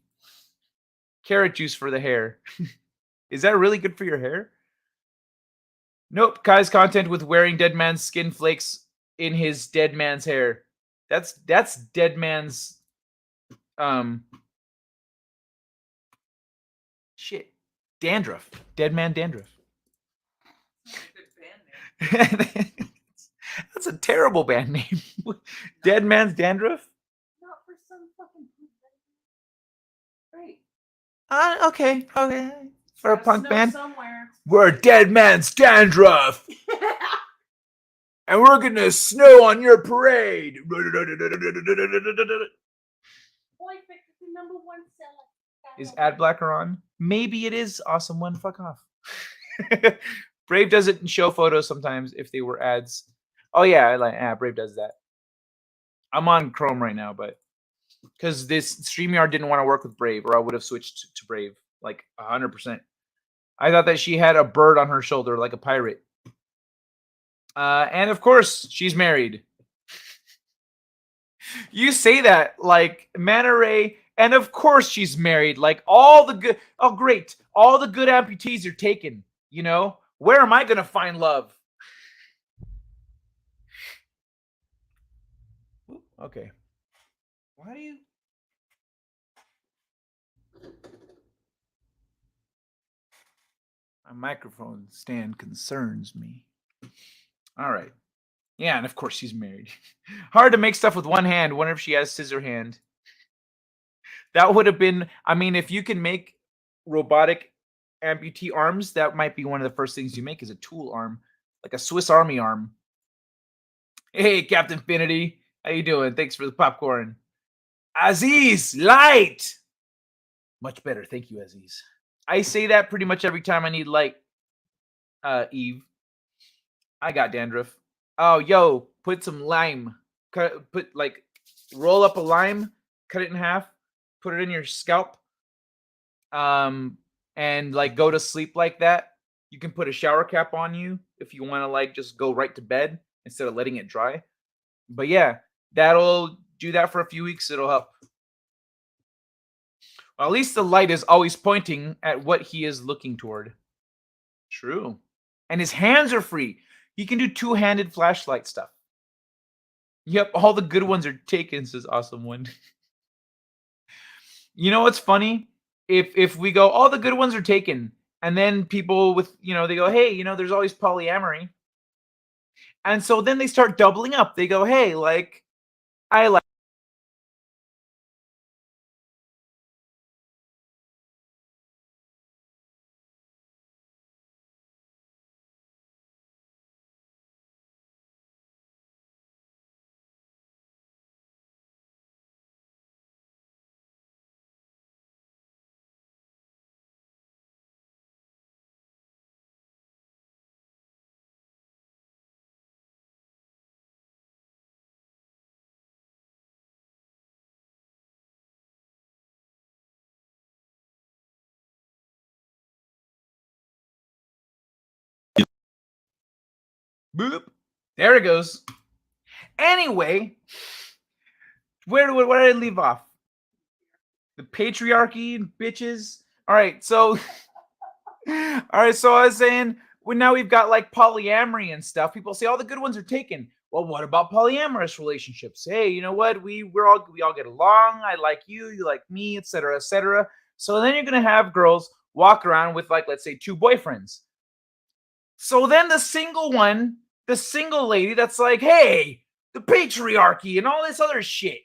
Carrot juice for the hair. Is that really good for your hair? Nope. Kai's content with wearing dead man's skin flakes in his dead man's hair. That's dead man's shit. Dandruff. Dead man dandruff. That's a terrible band name. Dead man's dandruff? Not for some fucking great. Okay. For a punk band? Somewhere. We're Dead Man's Dandruff. And we're gonna snow on your parade. Boy, number one seller. Is Ad Blacker on? Maybe it is. Awesome one. Fuck off. Brave does it in show photos sometimes if they were ads. Oh yeah, Brave does that. I'm on Chrome right now, but because this StreamYard didn't want to work with Brave, or I would have switched to Brave like 100%. I thought that she had a bird on her shoulder like a pirate. And of course, she's married. You say that like Manta Ray, and of course she's married. Like all the good, oh great, all the good amputees are taken. You know, where am I gonna find love? Okay. Why do you? My microphone stand concerns me. All right. Yeah, and of course she's married. Hard to make stuff with one hand. Wonder if she has scissor hand. That would have been, I mean, if you can make robotic amputee arms, that might be one of the first things you make is a tool arm, like a Swiss Army arm. Hey, Captain Finity. How you doing? Thanks for the popcorn. Aziz, light. Much better. Thank you, Aziz. I say that pretty much every time I need light, Eve. I got dandruff. Oh, yo, put some lime. Roll up a lime, cut it in half, put it in your scalp, and like go to sleep like that. You can put a shower cap on you if you want to like just go right to bed instead of letting it dry. But yeah, that'll do that for a few weeks. It'll help. Well, at least the light is always pointing at what he is looking toward. True. And his hands are free. He can do two-handed flashlight stuff. Yep, all the good ones are taken, says Awesome One. You know what's funny? If we go, all the good ones are taken, and then people with, they go, hey, there's always polyamory. And so then they start doubling up. They go, hey, like, I like. Boop. There it goes. Anyway, where did I leave off? The patriarchy and bitches. All right, so I was saying, well, now we've got like polyamory and stuff. People say all the good ones are taken. Well, what about polyamorous relationships? Hey, you know what? We all get along. I like you, you like me, etc., etc. So then you're gonna have girls walk around with, like, let's say 2 boyfriends. So then the single lady that's like, hey, the patriarchy and all this other shit.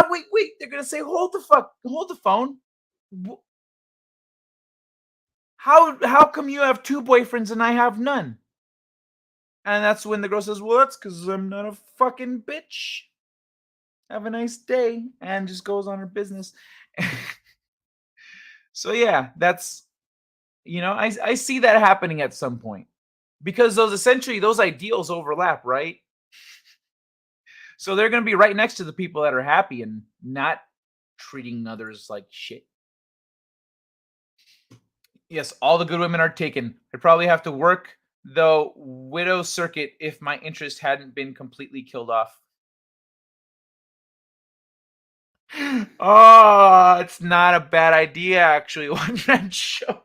Wait, they're gonna say, hold the phone. How come you have 2 boyfriends and I have none? And that's when the girl says, well, that's because I'm not a fucking bitch. Have a nice day. And just goes on her business. So yeah, that's, I see that happening at some point. Because those ideals overlap, right? So they're going to be right next to the people that are happy and not treating others like shit. Yes, all the good women are taken. I'd probably have to work the widow circuit if my interest hadn't been completely killed off. Oh, it's not a bad idea, actually. One man show.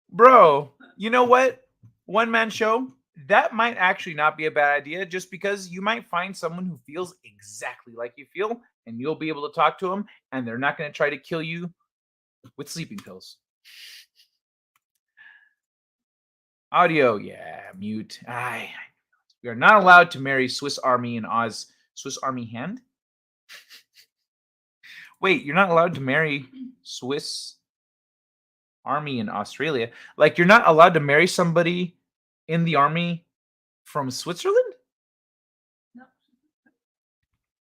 Bro, you know what? One man show, that might actually not be a bad idea, just because you might find someone who feels exactly like you feel, and you'll be able to talk to them, and they're not going to try to kill you with sleeping pills. Audio, yeah, mute. We are not allowed to marry Swiss Army in Oz. Swiss Army hand? Wait, you're not allowed to marry Swiss Army in Australia? Like, you're not allowed to marry somebody in the army from Switzerland? No.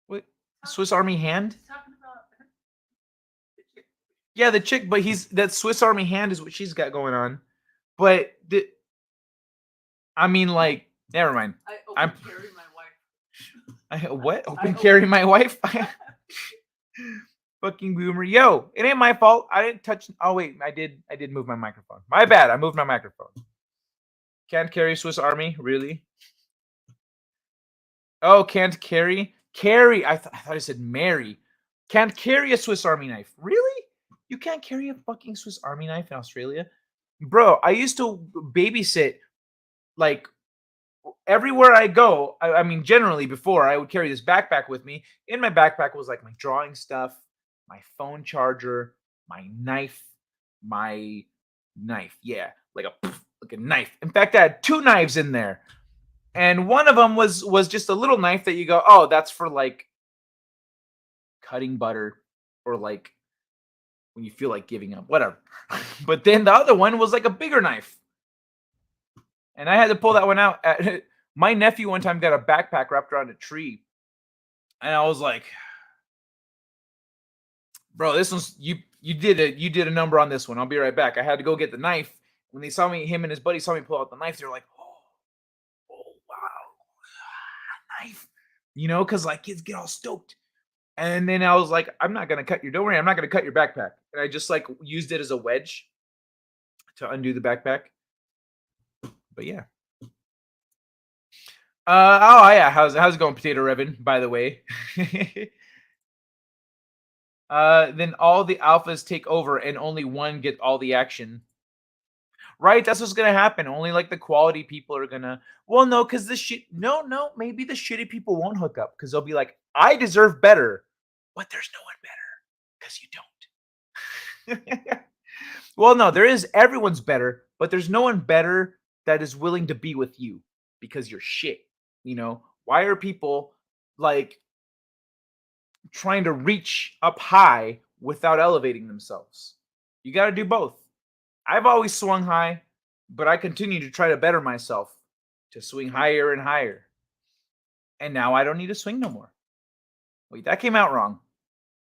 Wait, Swiss Army hand? Yeah, the chick, but that Swiss Army hand is what she's got going on. But I mean, like, never mind. I carry my wife. What? Carry my wife? Fucking boomer. Yo, it ain't my fault. I didn't touch. Oh, wait. I did move my microphone. My bad. I moved my microphone. Can't carry Swiss Army? Really? Oh, can't carry? Carry. I thought I said marry. Can't carry a Swiss Army knife. Really? You can't carry a fucking Swiss Army knife in Australia? Bro, I used to babysit, like, everywhere I go. I mean, generally before, I would carry this backpack with me. In my backpack was like my drawing stuff, my phone charger, my knife. Yeah, like a knife. In fact, I had 2 knives in there, and one of them was just a little knife that you go, oh, that's for like cutting butter, or like when you feel like giving up, whatever. But then the other one was like a bigger knife. And I had to pull that one out. My nephew one time got a backpack wrapped around a tree. And I was like, bro, this one's you did a number on this one. I'll be right back. I had to go get the knife. When they saw me, him and his buddy saw me pull out the knife, they were like, oh wow, knife. Because like kids get all stoked. And then I was like, don't worry, I'm not gonna cut your backpack. And I just like used it as a wedge to undo the backpack. But yeah. Yeah. How's it going, Potato Revan? By the way. Then all the alphas take over and only one get all the action. Right? That's what's gonna happen. Only like the quality people are gonna. Well, no, because maybe the shitty people won't hook up because they'll be like, I deserve better, but there's no one better because you don't. Well, no, there is. Everyone's better, but there's no one better that is willing to be with you because you're shit. Why are people like trying to reach up high without elevating themselves? You got to do both. I've always swung high, but I continue to try to better myself to swing higher and higher. And now I don't need to swing no more. Wait, that came out wrong.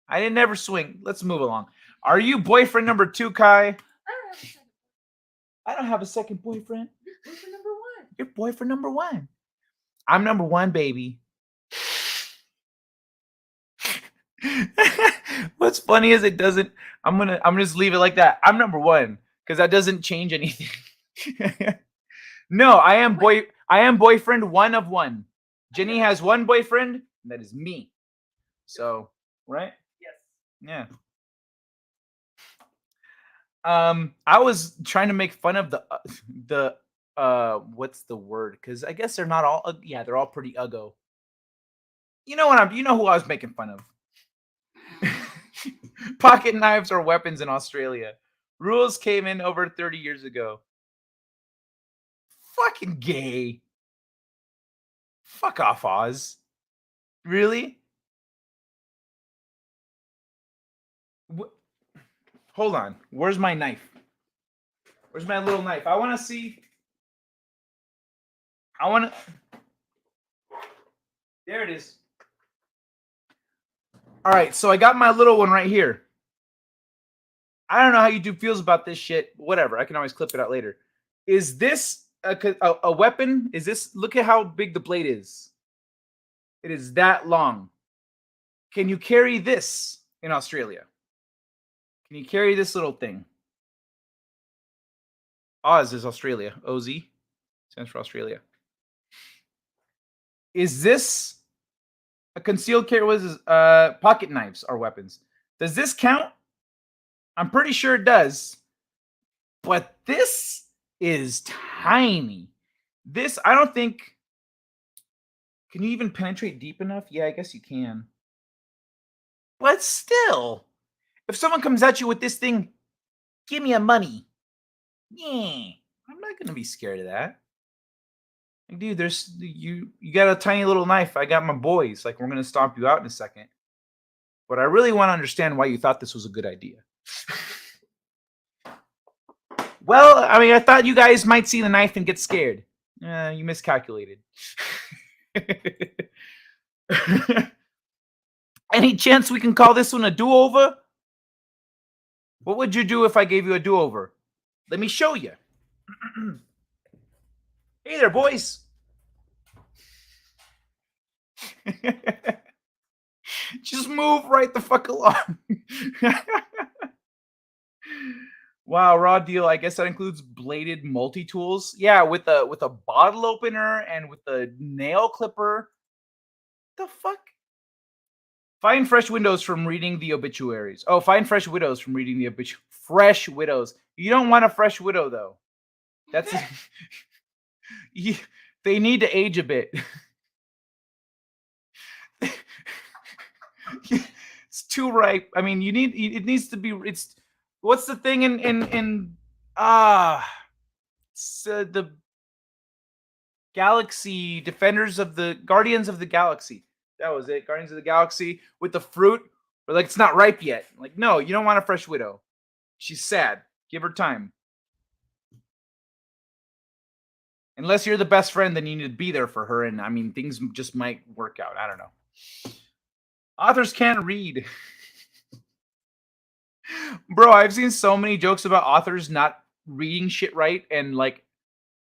I didn't ever swing. Let's move along. Are you boyfriend number 2, Kai? I don't have a second boyfriend. You're boyfriend number 1. You're boyfriend number 1. I'm number 1, baby. What's funny is it doesn't. I'm gonna just leave it like that. I'm number 1 because that doesn't change anything. No, I am boyfriend one of one. Jenny has one boyfriend, and that is me. So, right? Yes. Yeah. I was trying to make fun of the what's the word? Because I guess they're not all yeah, they're all pretty uggo. You know who I was making fun of. Pocket knives are weapons in Australia. Rules came in over 30 years ago. Fucking gay. Fuck off, Oz. Really? Hold on. Where's my knife? Where's my little knife? I want to see. There it is. All right, so I got my little one right here. I don't know how YouTube feels about this shit. Whatever. I can always clip it out later. Is this a weapon? Is this? Look at how big the blade is. It is that long. Can you carry this in Australia? Can you carry this little thing? Oz is Australia. OZ stands for Australia. Is this a concealed carry? Pocket knives are weapons. Does this count? I'm pretty sure it does. But this is tiny. This, I don't think. Can you even penetrate deep enough? Yeah, I guess you can. But still, if someone comes at you with this thing, give me a money. Yeah, I'm not gonna be scared of that. Like, dude, there's you got a tiny little knife. I got my boys. Like, we're gonna stomp you out in a second. But I really want to understand why you thought this was a good idea. Well, I mean, I thought you guys might see the knife and get scared. You miscalculated. Any chance we can call this one a do-over? What would you do if I gave you a do-over? Let me show you. Hey there, boys. Just move right the fuck along. Wow, raw deal. I guess that includes bladed multi-tools. Yeah, with a bottle opener and with a nail clipper. The fuck? Find fresh windows from reading the obituaries. Oh, find fresh widows from reading the obituaries. Fresh widows. You don't want a fresh widow, though. That's they need to age a bit. It's too ripe. I mean, it needs to be. It's what's the thing in the Galaxy Defenders of the Guardians of the Galaxy. That was it. Guardians of the Galaxy with the fruit. But like, it's not ripe yet. Like, no, you don't want a fresh widow. She's sad. Give her time. Unless you're the best friend, then you need to be there for her. And I mean, things just might work out. I don't know. Authors can't read. Bro, I've seen so many jokes about authors not reading shit right and like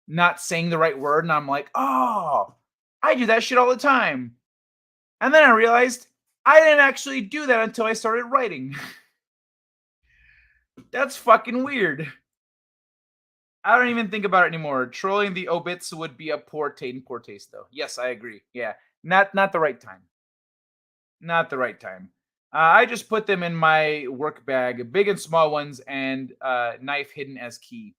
not saying the right word. And I'm like, oh, I do that shit all the time. And then I realized I didn't actually do that until I started writing. That's fucking weird. I don't even think about it anymore. Trolling the obits would be a poor taste, though. Yes, I agree. Yeah, not the right time. Not the right time. I just put them in my work bag, big and small ones, and knife hidden as key.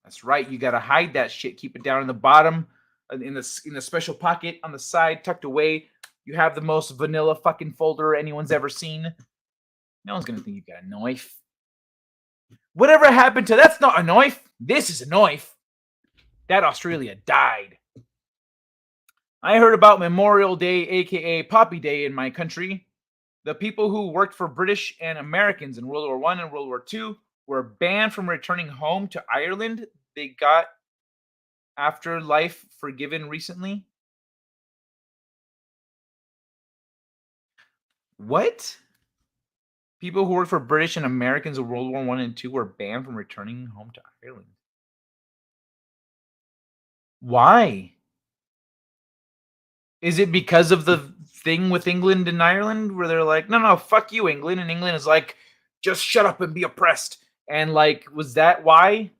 That's right. You gotta hide that shit. Keep it down in the bottom, in the special pocket on the side, tucked away. You have the most vanilla fucking folder anyone's ever seen. No one's gonna think you got a knife. Whatever happened to that's not a knife. This is a knife. That Australia died. I heard about Memorial Day, aka Poppy Day, in my country. The people who worked for British and Americans in World War I and World War II were banned from returning home to Ireland. They got afterlife forgiven recently. What? People who worked for British and Americans in World War I and II were banned from returning home to Ireland. Why? Is it because of the thing with England and Ireland where they're like, no, fuck you, England. And England is like, just shut up and be oppressed. And like, was that why?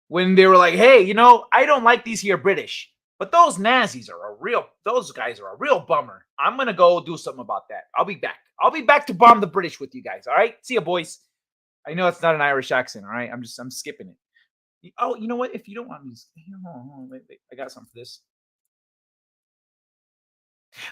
When they were like, hey, you know, I don't like these here British, but those Nazis are those guys are a real bummer. I'm going to go do something about that. I'll be back. I'll be back to bomb the British with you guys. All right. See ya, boys. I know it's not an Irish accent. All right. I'm skipping it. Oh, you know what? If you don't want me to, hold on, wait, I got something for this.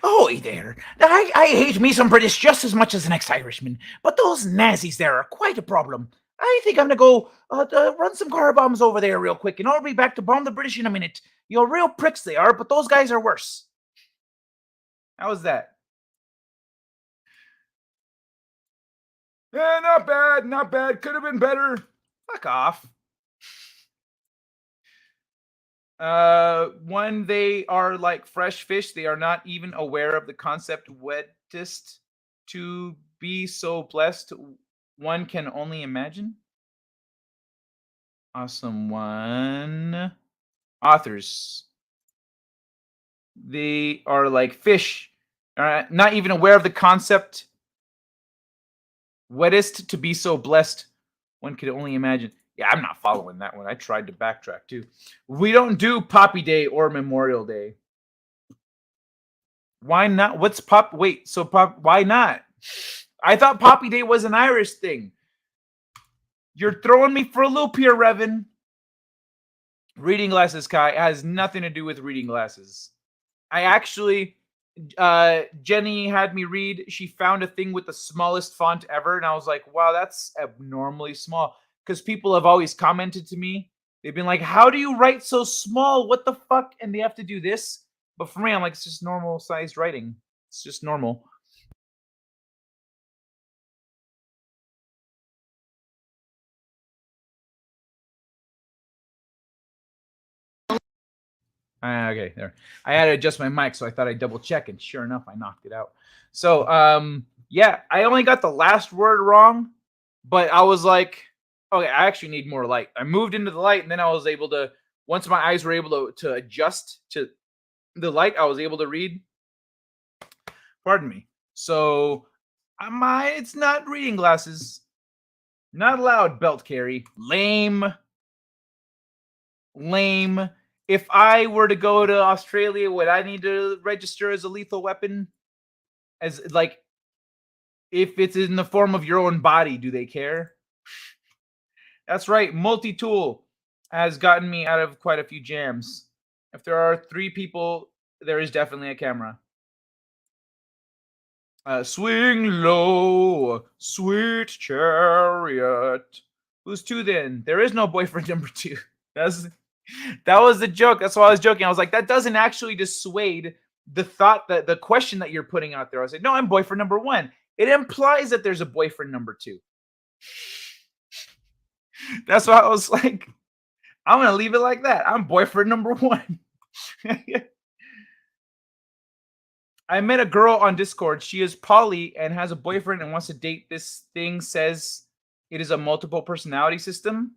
Oh, there. I hate me some British just as much as the next Irishman, but those Nazis there are quite a problem. I think I'm going to go run some car bombs over there real quick, and I'll be back to bomb the British in a minute. You're real pricks they are, but those guys are worse. How was that? Yeah, not bad, not bad. Could have been better. Fuck off. When they are like fresh fish, they are not even aware of the concept wettest to be so blessed. One can only imagine. Awesome one. Authors. They are like fish, not even aware of the concept wettest to be so blessed. One could only imagine. Yeah, I'm not following that one. I tried to backtrack too. We don't do Poppy Day or Memorial Day. Why not? What's Pop? Wait, so why not? I thought Poppy Day was an Irish thing. You're throwing me for a loop here, Revan. Reading glasses, Kai, has nothing to do with reading glasses. I actually, Jenny had me read. She found a thing with the smallest font ever, and I was like, wow, that's abnormally small. Because people have always commented to me. They've been like, how do you write so small? What the fuck? And they have to do this. But for me, I'm like, it's just normal sized writing. It's just normal. Okay, there. I had to adjust my mic, so I thought I'd double check, and sure enough, I knocked it out. So, yeah, I only got the last word wrong, but I was like, okay, I actually need more light. I moved into the light, and then I was able to, once my eyes were able to adjust to the light, I was able to read. Pardon me. So, it's not reading glasses. Not allowed, belt carry. Lame. If I were to go to Australia, would I need to register as a lethal weapon? As like, if it's in the form of your own body, do they care? That's right. Multi-tool has gotten me out of quite a few jams. If there are 3 people, there is definitely a camera. Swing low, sweet chariot. Who's 2 then? There is no boyfriend number 2. That was the joke. That's why I was joking. I was like, that doesn't actually dissuade the thought that the question that you're putting out there. I was like, no, I'm boyfriend number 1. It implies that there's a boyfriend number 2. That's why I was like, I'm going to leave it like that. I'm boyfriend number 1. I met a girl on Discord. She is poly and has a boyfriend and wants to date. This thing says it is a multiple personality system.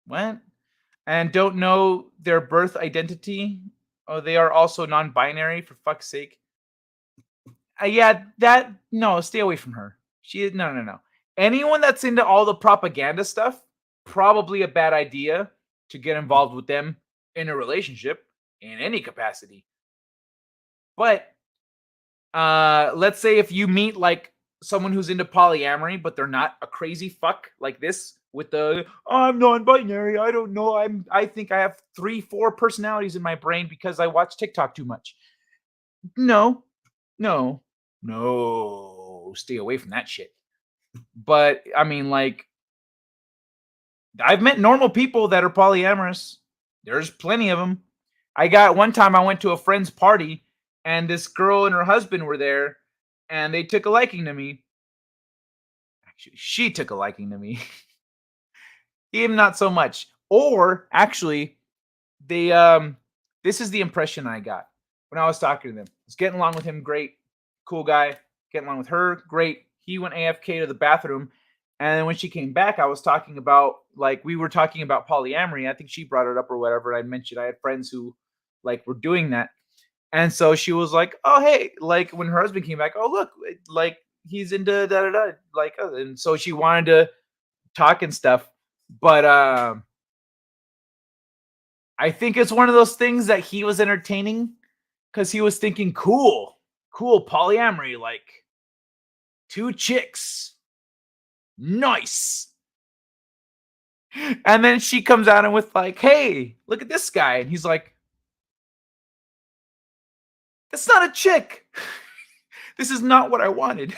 What? And don't know their birth identity. Oh, they are also non-binary, for fuck's sake. No, stay away from her. No. Anyone that's into all the propaganda stuff, probably a bad idea to get involved with them in a relationship in any capacity. But let's say if you meet like someone who's into polyamory, but they're not a crazy fuck like this with the I'm non-binary, I don't know, I think I have 3-4 personalities in my brain because I watch TikTok too much. No, stay away from that shit. But I mean, like, I've met normal people that are polyamorous. There's plenty of them. One time I went to a friend's party and this girl and her husband were there and they took a liking to me. Actually, she took a liking to me. Him not so much. Or actually, they this is the impression I got when I was talking to them. I was getting along with him, great, cool guy. Getting along with her, great. He went AFK to the bathroom. And then when she came back, I was talking about, like, we were talking about polyamory. I think she brought it up or whatever. I mentioned I had friends who, like, were doing that. And so she was like, oh, hey, like, when her husband came back, oh, look, like, he's into da da da like, and so she wanted to talk and stuff, but I think it's one of those things that he was entertaining because he was thinking cool polyamory, like 2 chicks, nice. And then she comes at him with like, hey, look at this guy, and he's like, that's not a chick. This is not what I wanted.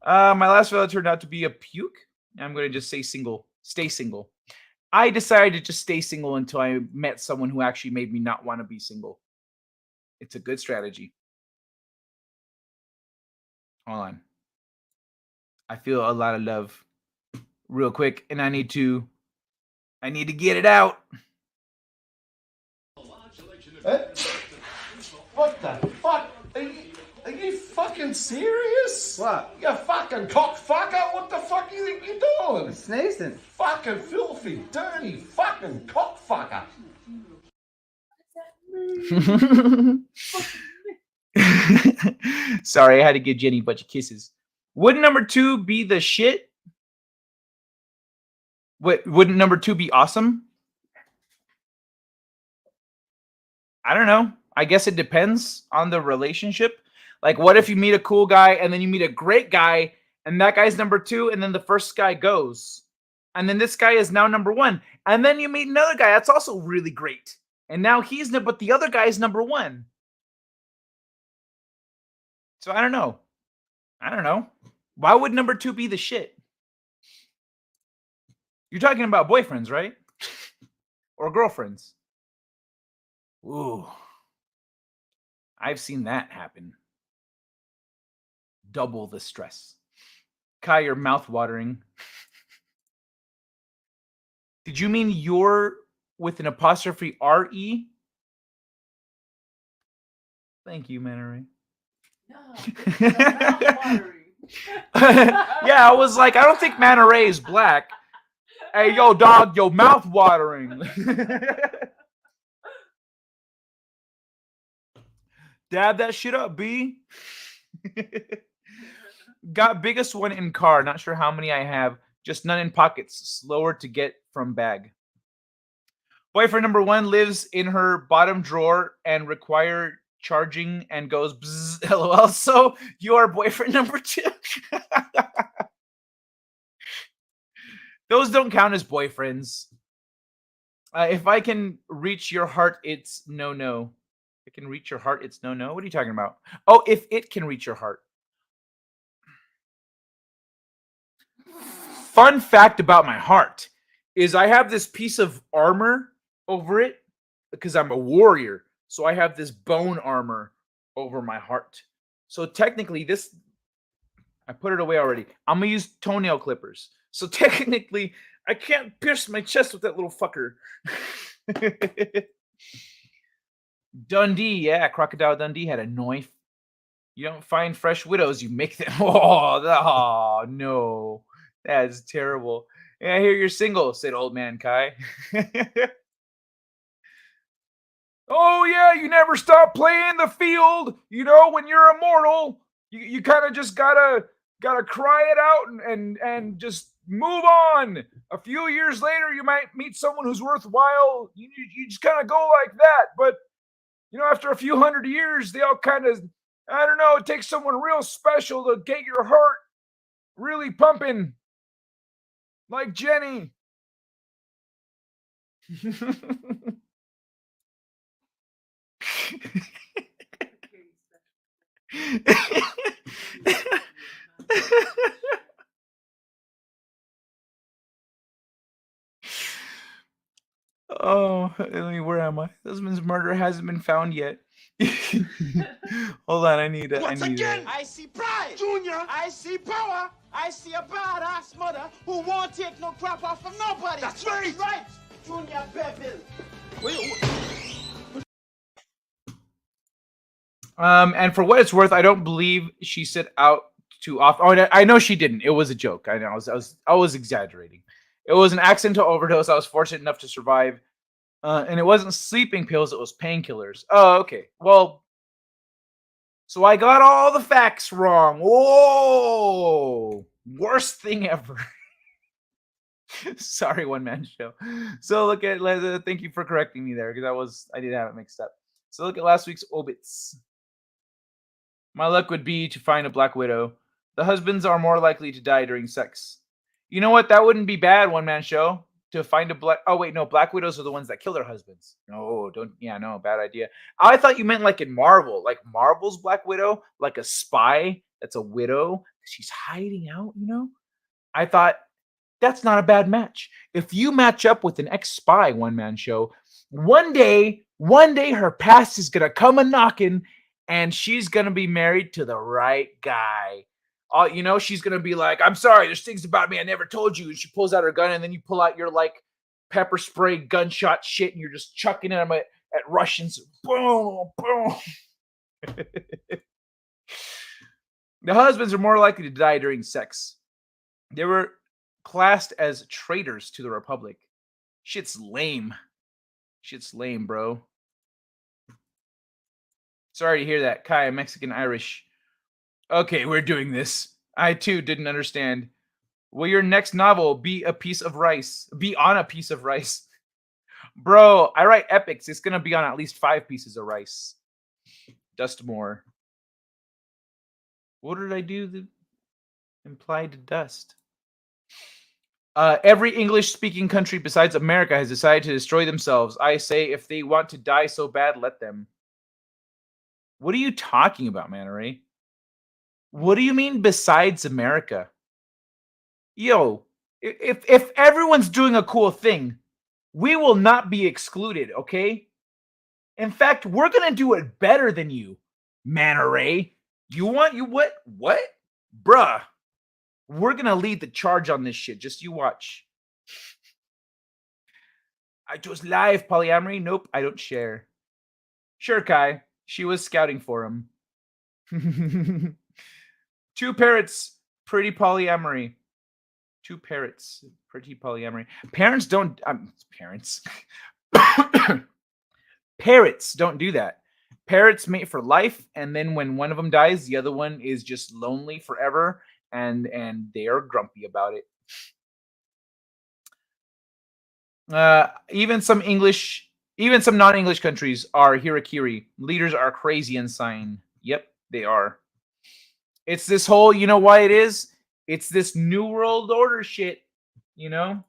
My last fella turned out to be a puke. I'm going to just say single. Stay single. I decided to just stay single until I met someone who actually made me not want to be single. It's a good strategy. Hold on. I feel a lot of love real quick, and I need to get it out. What the fuck? Are you fucking serious? What? You fucking cockfucker? What the fuck do you think you're doing? I'm sneezing. Fucking filthy, dirty, fucking cockfucker. Sorry, I had to give Jenny a bunch of kisses. Wouldn't number 2 be the shit? Wouldn't number 2 be awesome? I don't know. I guess it depends on the relationship. Like, what if you meet a cool guy and then you meet a great guy and that guy's number 2 and then the first guy goes. And then this guy is now number 1. And then you meet another guy that's also really great. And now but the other guy is number 1. So I don't know. Why would number 2 be the shit? You're talking about boyfriends, right? Or girlfriends? Ooh. I've seen that happen. Double the stress. Kai, you're mouth-watering. Did you mean you're with an apostrophe R-E? Thank you, Mannery. Yeah, I was like, I don't think Manta Ray is black. Hey, yo, dog, yo, mouth watering. Dab that shit up, B. Got biggest one in car. Not sure how many I have. Just none in pockets. Slower to get from bag. Boyfriend number 1 lives in her bottom drawer and require charging and goes bzz, LOL. So you are boyfriend number 2. Those don't count as boyfriends. If I can reach your heart, it's no. If it can reach your heart, it's no. What are you talking about? Oh, if it can reach your heart. Fun fact about my heart is I have this piece of armor over it because I'm a warrior. So I have this bone armor over my heart. So technically this, I put it away already. I'm going to use toenail clippers. So technically I can't pierce my chest with that little fucker. Dundee. Yeah, Crocodile Dundee had a knife. You don't find fresh widows, you make them. Oh no. That's terrible. Yeah, I hear you're single, said old man Kai. Oh yeah, you never stop playing the field. You know, when you're immortal, you kind of just gotta cry it out and just move on. A few years later, you might meet someone who's worthwhile. You just kind of go like that. But you know, after a few hundred years, they all kind of, I don't know, it takes someone real special to get your heart really pumping, like Jenny. Oh, where am I? Husband's murder hasn't been found yet. Hold on, I need it. I see pride, Junior. I see power. I see a badass mother who won't take no crap off of nobody. That's right. Right, Junior Bevel. And for what it's worth, I don't believe she said out too often. Oh, I know she didn't. It was a joke. I know. I was exaggerating. It was an accidental overdose. I was fortunate enough to survive. And it wasn't sleeping pills. It was painkillers. Oh, okay. Well, So I got all the facts wrong. Whoa! Worst thing ever. Sorry, one man show. So look at. Thank you for correcting me there because I did have it mixed up. So look at last week's obits. My luck would be to find a Black Widow. The husbands are more likely to die during sex. You know what? That wouldn't be bad, one man show. To find a black. Oh wait, no. Black Widows are the ones that kill their husbands. No, don't. Yeah, no, bad idea. I thought you meant like in Marvel, like Marvel's Black Widow, like a spy that's a widow. She's hiding out. You know. I thought that's not a bad match. If you match up with an ex-spy, one man show, one day her past is gonna come a knocking, and she's gonna be married to the right guy. You know, she's gonna be like, "I'm sorry, there's things about me I never told you." And she pulls out her gun, and then you pull out your like pepper spray gunshot shit, and you're just chucking them at Russians. Boom, boom. The husbands are more likely to die during sex. They were classed as traitors to the Republic. Shit's lame. Shit's lame, bro. Sorry to hear that, Kai, Mexican Irish. Okay, we're doing this. I too didn't understand. Will your next novel be a piece of rice? Be on a piece of rice? Bro, I write epics. It's gonna be on at least 5 pieces of rice. Dust more. What did I do that implied to dust? Every English-speaking country besides America has decided to destroy themselves. I say if they want to die so bad, let them. What are you talking about, Manta Ray? What do you mean besides America? Yo, if everyone's doing a cool thing, we will not be excluded, okay? In fact, we're going to do it better than you, Manta Ray. What? Bruh. We're going to lead the charge on this shit. Just you watch. I chose live polyamory. Nope, I don't share. Sure, Kai. She was scouting for him. 2 parrots. Pretty polyamory. 2 parrots. Pretty polyamory. Parents don't... parents. Parrots don't do that. Parrots mate for life, and then when one of them dies, the other one is just lonely forever. And they are grumpy about it. Even some non-English countries are Hirakiri. Leaders are crazy and sign. Yep, they are. It's this whole, you know why it is? It's this New World Order shit. You know?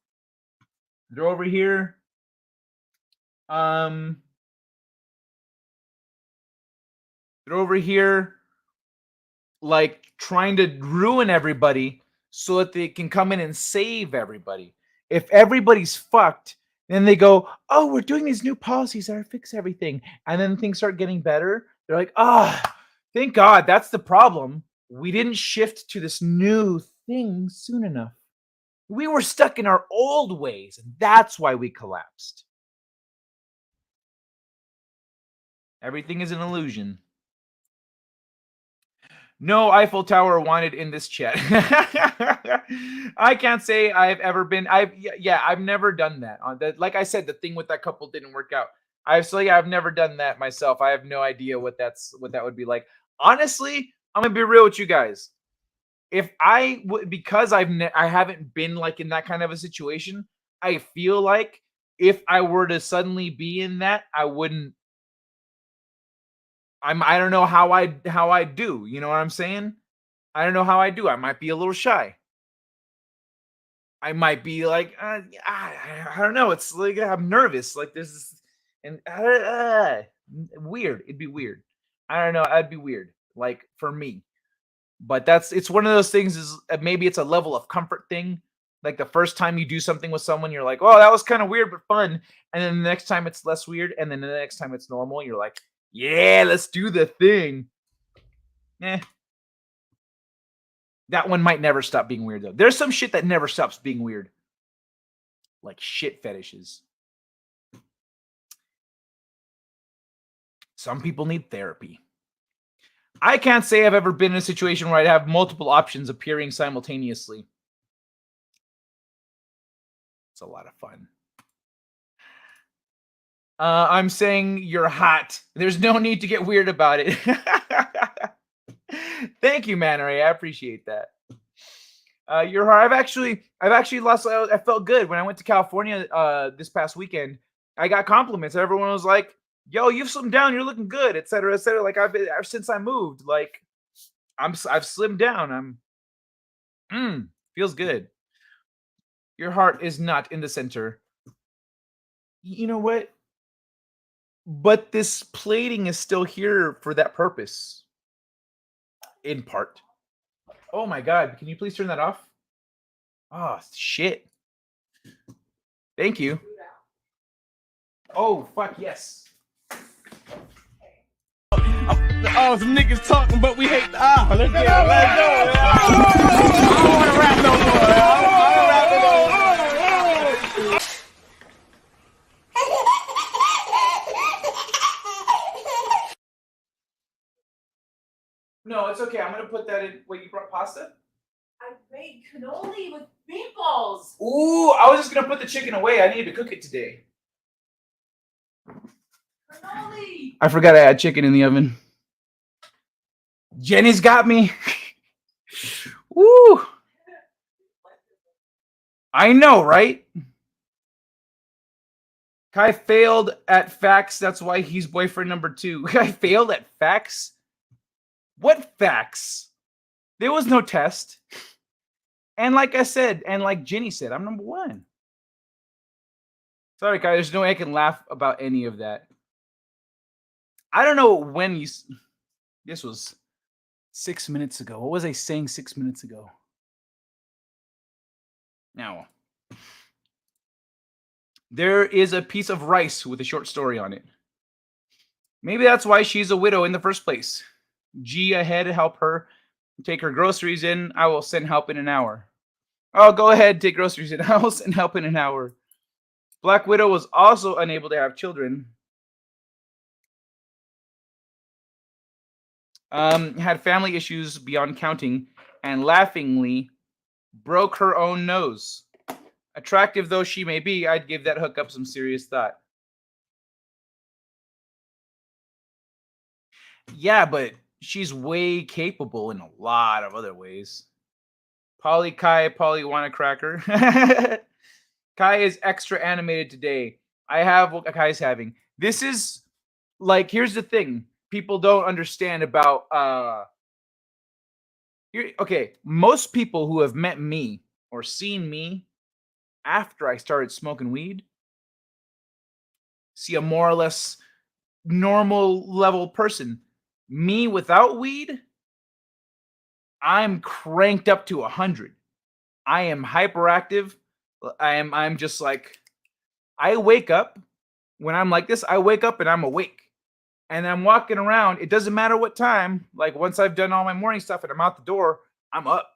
They're over here. They're over here like trying to ruin everybody so that they can come in and save everybody. If everybody's fucked, then they go, "Oh, we're doing these new policies that fix everything." And then things start getting better. They're like, thank God, that's the problem. We didn't shift to this new thing soon enough. We were stuck in our old ways, and that's why we collapsed. Everything is an illusion. No Eiffel Tower wanted in this chat. I can't say I've ever been. I've never done that. Like I said, the thing with that couple didn't work out. I've never done that myself. I have no idea what that would be like. Honestly, I'm gonna be real with you guys. If because I haven't been like in that kind of a situation, I feel like if I were to suddenly be in that, I wouldn't. I don't know how I do. You know what I'm saying? I don't know how I do. I might be a little shy. I might be like, I don't know. It's like I'm nervous. Like this is, and weird. It'd be weird. I don't know. That'd be weird. Like for me, but it's one of those things. Is maybe it's a level of comfort thing. Like the first time you do something with someone, you're like, oh, that was kind of weird but fun, and then the next time it's less weird, and then the next time it's normal. You're like, yeah, let's do the thing. That one might never stop being weird, though. There's some shit that never stops being weird. Like shit fetishes. Some people need therapy. I can't say I've ever been in a situation where I'd have multiple options appearing simultaneously. It's a lot of fun. I'm saying you're hot. There's no need to get weird about it. Thank you, Mannery. I appreciate that. Your heart. I've actually lost. I felt good when I went to California this past weekend. I got compliments. Everyone was like, "Yo, you've slimmed down. You're looking good," etc., etc. Like I've been ever since I moved. Like I've slimmed down. Feels good. Your heart is not in the center. You know what? But this plating is still here for that purpose. In part. Oh my god, can you please turn that off? Oh shit. Thank you. Oh fuck yes. Oh, some niggas talking, but we hate the let's get it. Let's go. I don't want to rap no more. I don't rap no more. No, it's okay. I'm gonna put that in. Wait, you brought pasta? I made cannoli with meatballs. Ooh, I was just gonna put the chicken away. I needed to cook it today. Cannoli. I forgot I had chicken in the oven. Jenny's got me. Woo! I know, right? Kai failed at facts. That's why he's boyfriend number 2. Kai failed at facts? What facts? There was no test. And like I said, and like Jenny said, I'm number 1. Sorry, Kai. There's no way I can laugh about any of that. I don't know when you... This was 6 minutes ago. What was I saying 6 minutes ago? Now, there is a piece of rice with a short story on it. Maybe that's why she's a widow in the first place. G ahead, help her take her groceries in. I will send help in an hour. Oh, go ahead, take groceries in. I will send help in an hour. Black Widow was also unable to have children. Had family issues beyond counting, and laughingly broke her own nose. Attractive though she may be, I'd give that hookup some serious thought. Yeah, but she's way capable in a lot of other ways. Polly Kai, Polly Wanna Cracker. Kai is extra animated today. I have what Kai's having. This is like, here's the thing. People don't understand about okay, most people who have met me or seen me after I started smoking weed see a more or less normal level person. Me without weed, I'm cranked up to 100. I am hyperactive. I'm just like, I wake up when I'm like this, I wake up and I'm awake. And I'm walking around. It doesn't matter what time. Like once I've done all my morning stuff and I'm out the door, I'm up.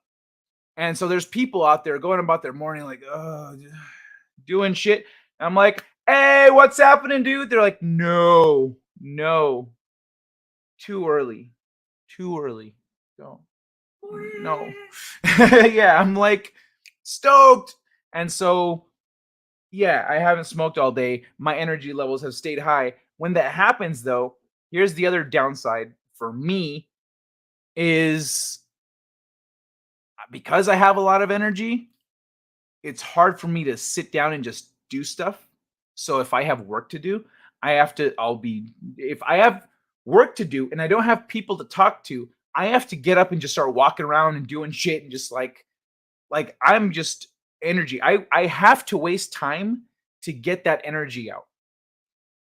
And so there's people out there going about their morning like, doing shit. And I'm like, hey, what's happening, dude? They're like, no, too early. Don't. No. Yeah, I'm like stoked. And so, yeah, I haven't smoked all day. My energy levels have stayed high. When that happens, though, here's the other downside for me is because I have a lot of energy, it's hard for me to sit down and just do stuff. So if I have work to do, if I have work to do and I don't have people to talk to, I have to get up and just start walking around and doing shit and just like I'm just energy. I have to waste time to get that energy out.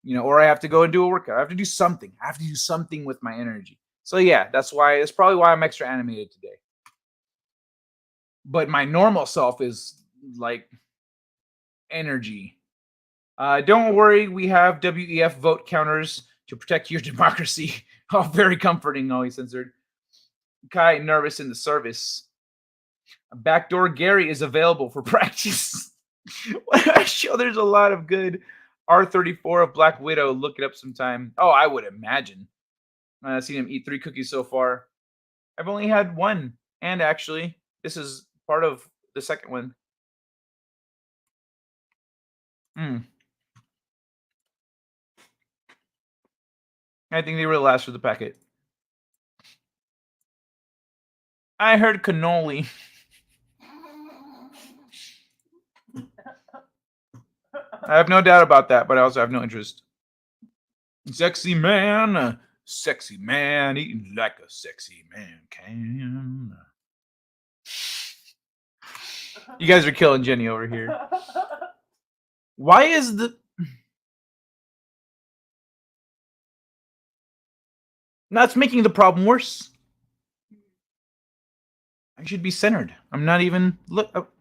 Or I have to go and do a workout. I have to do something. I have to do something with my energy. So yeah, that's probably why I'm extra animated today. But my normal self is like energy. Don't worry, we have WEF vote counters to protect your democracy. Oh, very comforting. Always censored. Kai nervous in the service. Backdoor Gary is available for practice. I show there's a lot of good R34 of Black Widow. Look it up sometime. Oh, I would imagine. I've seen him eat 3 cookies so far. I've only had 1. And actually, this is part of the second one. I think they were the last for the packet. I heard cannoli. I have no doubt about that, but I also have no interest. Sexy man eating like a sexy man can. You guys are killing Jenny over here. Why is the... That's making the problem worse. I should be centered. I'm not even... Look.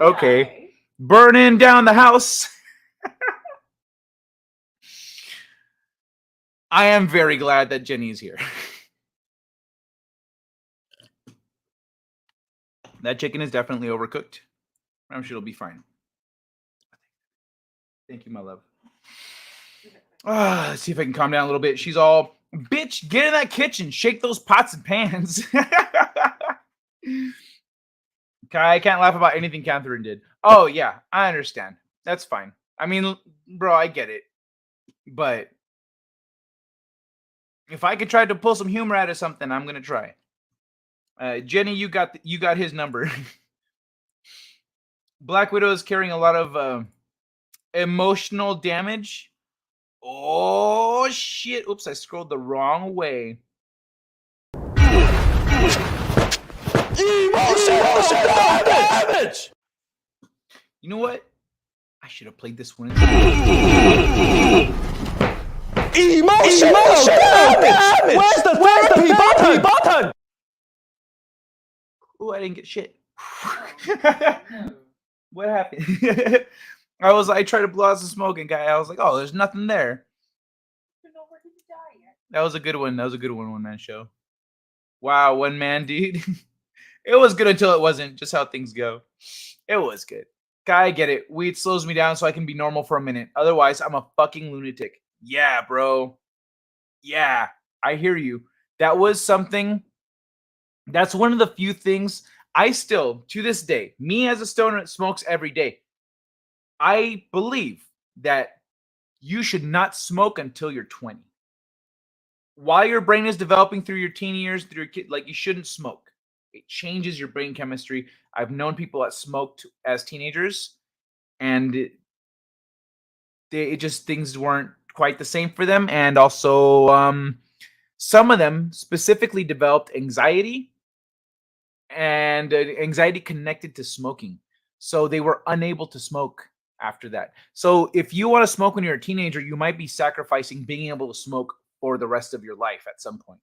Okay. Burning down the house. I am very glad that Jenny is here. That chicken is definitely overcooked. I'm sure it'll be fine. Thank you, my love. Let's see if I can calm down a little bit. She's all, bitch, get in that kitchen. Shake those pots and pans. I can't laugh about anything Catherine did. Oh, yeah, I understand. That's fine. I mean, bro, I get it. But if I could try to pull some humor out of something, I'm going to try. Jenny, you got his number. Black Widow is carrying a lot of emotional damage. Oh, shit. Oops, I scrolled the wrong way. Emotional damage! You know what? I should have played this one. Emotional damage! Where's the therapy button? Oh, I didn't get shit. What happened? I tried to blow out some smoke and I was like, oh, there's nothing there. That was a good one. That was a good one man show. Wow, one man, dude. It was good until it wasn't. Just how things go. It was good. I get it. Weed slows me down so I can be normal for a minute. Otherwise, I'm a fucking lunatic. Yeah, bro. Yeah, I hear you. That was something. That's one of the few things I still, to this day, me as a stoner that smokes every day, I believe that you should not smoke until you're 20. While your brain is developing through your teen years, through your kid, like you shouldn't smoke. It changes your brain chemistry. I've known people that smoked as teenagers, and it just things weren't quite the same for them. And also, some of them specifically developed anxiety, and anxiety connected to smoking, so they were unable to smoke after that. So if you want to smoke when you're a teenager, you might be sacrificing being able to smoke for the rest of your life at some point.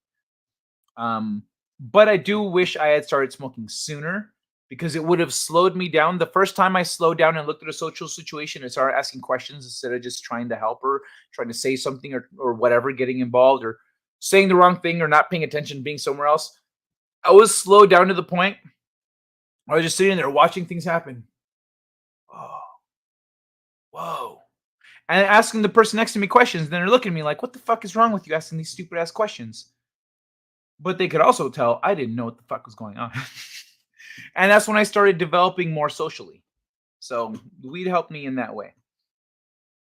But I do wish I had started smoking sooner, because it would have slowed me down. The first time I slowed down and looked at a social situation and started asking questions instead of just trying to help her, trying to say something or whatever, getting involved or saying the wrong thing or not paying attention, being somewhere else, I was slowed down to the point where I was just sitting there watching things happen. Whoa. And asking the person next to me questions. Then they're looking at me like, what the fuck is wrong with you asking these stupid ass questions? But they could also tell I didn't know what the fuck was going on. And that's when I started developing more socially. So weed helped me in that way.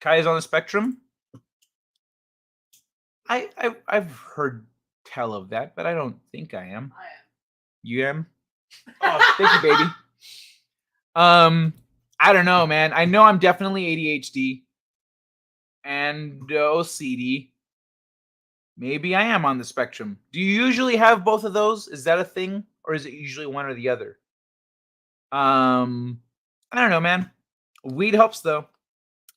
Kai is on the spectrum. I've heard tell of that, but I don't think I am. I am. You am? Oh, thank you, baby. I don't know, man. I know I'm definitely ADHD and OCD. Maybe I am on the spectrum. Do you usually have both of those? Is that a thing? Or is it usually one or the other? I don't know, man. Weed helps, though.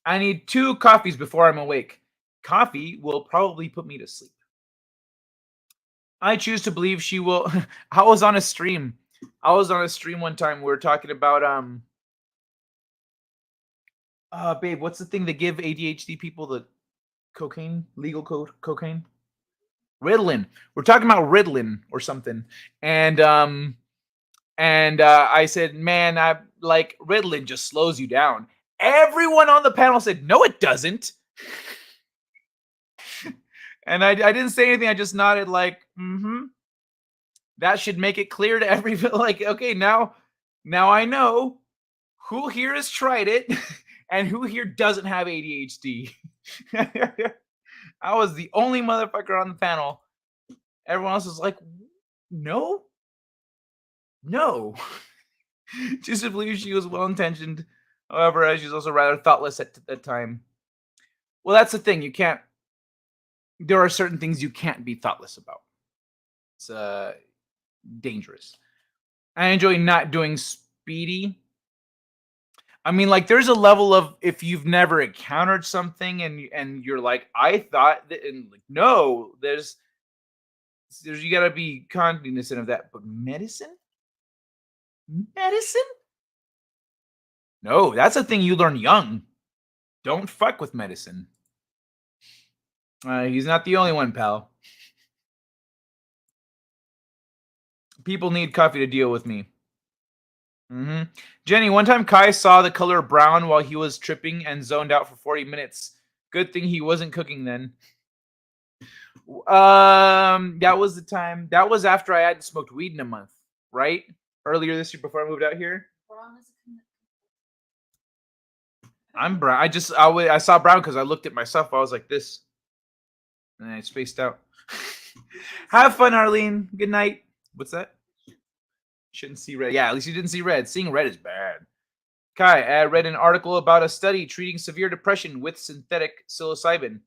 I need 2 coffees before I'm awake. Coffee will probably put me to sleep. I choose to believe she will. I was on a stream. One time. We were talking about, babe, what's the thing they give ADHD people? The cocaine? Legal cocaine? Ritalin. We're talking about Ritalin or something. And I said, man, I like Ritalin just slows you down. Everyone on the panel said, no, it doesn't. And I didn't say anything. I just nodded like, that should make it clear to everybody. Like, okay, now I know who here has tried it And who here doesn't have ADHD? I was the only motherfucker on the panel. Everyone else was like, no. Just to believe she was well-intentioned. However, she's also rather thoughtless at that time. Well, that's the thing. There are certain things you can't be thoughtless about. It's dangerous. I enjoy not doing speedy. I mean, like, there's a level of if you've never encountered something and you're like, I thought that, and like, no, there's you gotta be cognizant of that. But medicine? No, that's a thing you learn young. Don't fuck with medicine. He's not the only one, pal. People need coffee to deal with me. Jenny, one time Kai saw the color brown while he was tripping and zoned out for 40 minutes. Good thing he wasn't cooking then. That was the time. That was after I hadn't smoked weed in a month, right? Earlier this year before I moved out here. I'm brown. I saw brown because I looked at myself. I was like this. And I spaced out. Have fun, Arlene. Good night. What's that? Shouldn't see red. Yeah, at least you didn't see red. Seeing red is bad. Kai, I read an article about a study treating severe depression with synthetic psilocybin.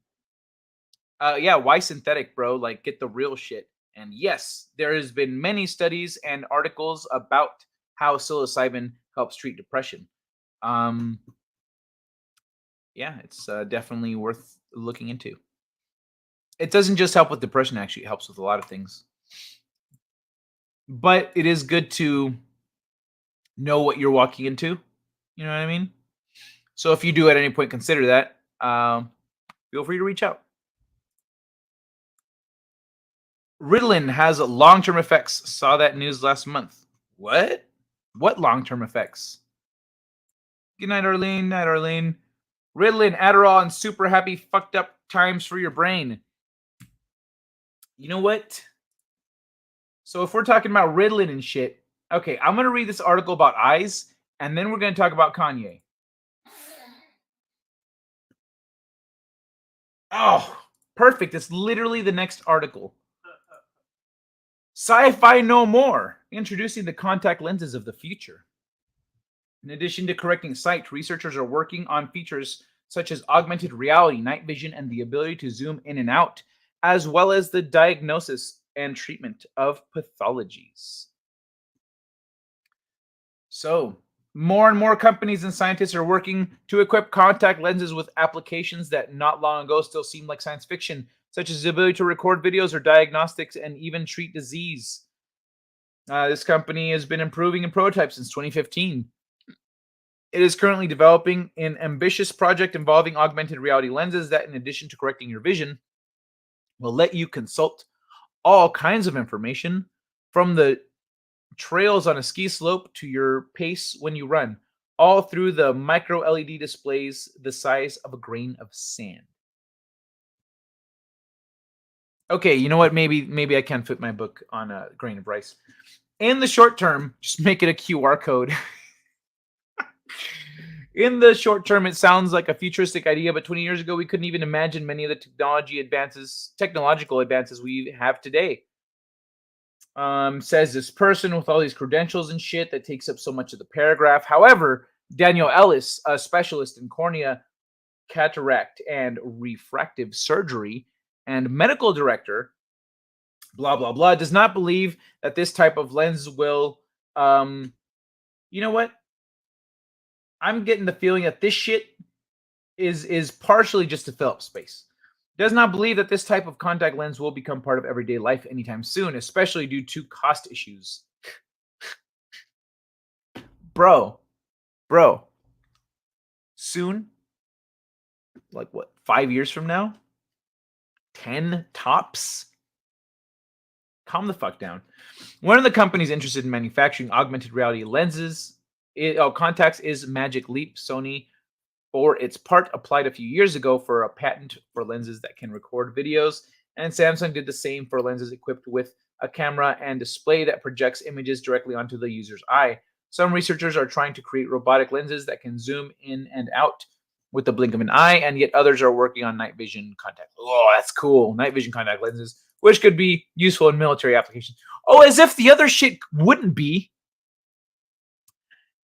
Yeah, why synthetic, bro? Like, get the real shit. And yes, there has been many studies and articles about how psilocybin helps treat depression. Yeah, it's definitely worth looking into. It doesn't just help with depression, actually. It helps with a lot of things. But it is good to know what you're walking into. You know what I mean? So if you do at any point consider that, feel free to reach out. Ritalin has long-term effects. Saw that news last month. What? What long-term effects? Good night, Arlene. Night, Arlene. Ritalin, Adderall, and super happy fucked up times for your brain. You know what? So if we're talking about Ritalin and shit, okay, I'm going to read this article about eyes, and then we're going to talk about Kanye. Oh, perfect. It's literally the next article. Sci-fi no more. Introducing the contact lenses of the future. In addition to correcting sight, researchers are working on features such as augmented reality, night vision, and the ability to zoom in and out, as well as the diagnosis and treatment of pathologies. So, more and more companies and scientists are working to equip contact lenses with applications that not long ago still seemed like science fiction, such as the ability to record videos or diagnostics and even treat disease. This company has been improving in prototypes since 2015. It is currently developing an ambitious project involving augmented reality lenses that, in addition to correcting your vision, will let you consult all kinds of information from the trails on a ski slope to your pace when you run, all through the micro LED displays the size of a grain of sand. Okay, you know what? Maybe I can fit my book on a grain of rice. In the short term, just make it a QR code. In the short term, it sounds like a futuristic idea, but 20 years ago, we couldn't even imagine many of the technological advances we have today. Says this person with all these credentials and shit that takes up so much of the paragraph. However, Daniel Ellis, a specialist in cornea, cataract, and refractive surgery, and medical director, blah, blah, blah, does not believe that this type of lens will, you know what? I'm getting the feeling that this shit is partially just to fill up space. Does not believe that this type of contact lens will become part of everyday life anytime soon, especially due to cost issues. Bro. Soon? Like what, 5 years from now? 10 tops? Calm the fuck down. One of the companies interested in manufacturing augmented reality lenses, contacts, is Magic Leap. Sony, for its part, applied a few years ago for a patent for lenses that can record videos, and Samsung did the same for lenses equipped with a camera and display that projects images directly onto the user's eye. Some researchers are trying to create robotic lenses that can zoom in and out with the blink of an eye, and yet others are working on night vision contact. Oh, that's cool. Night vision contact lenses, which could be useful in military applications. Oh, as if the other shit wouldn't be.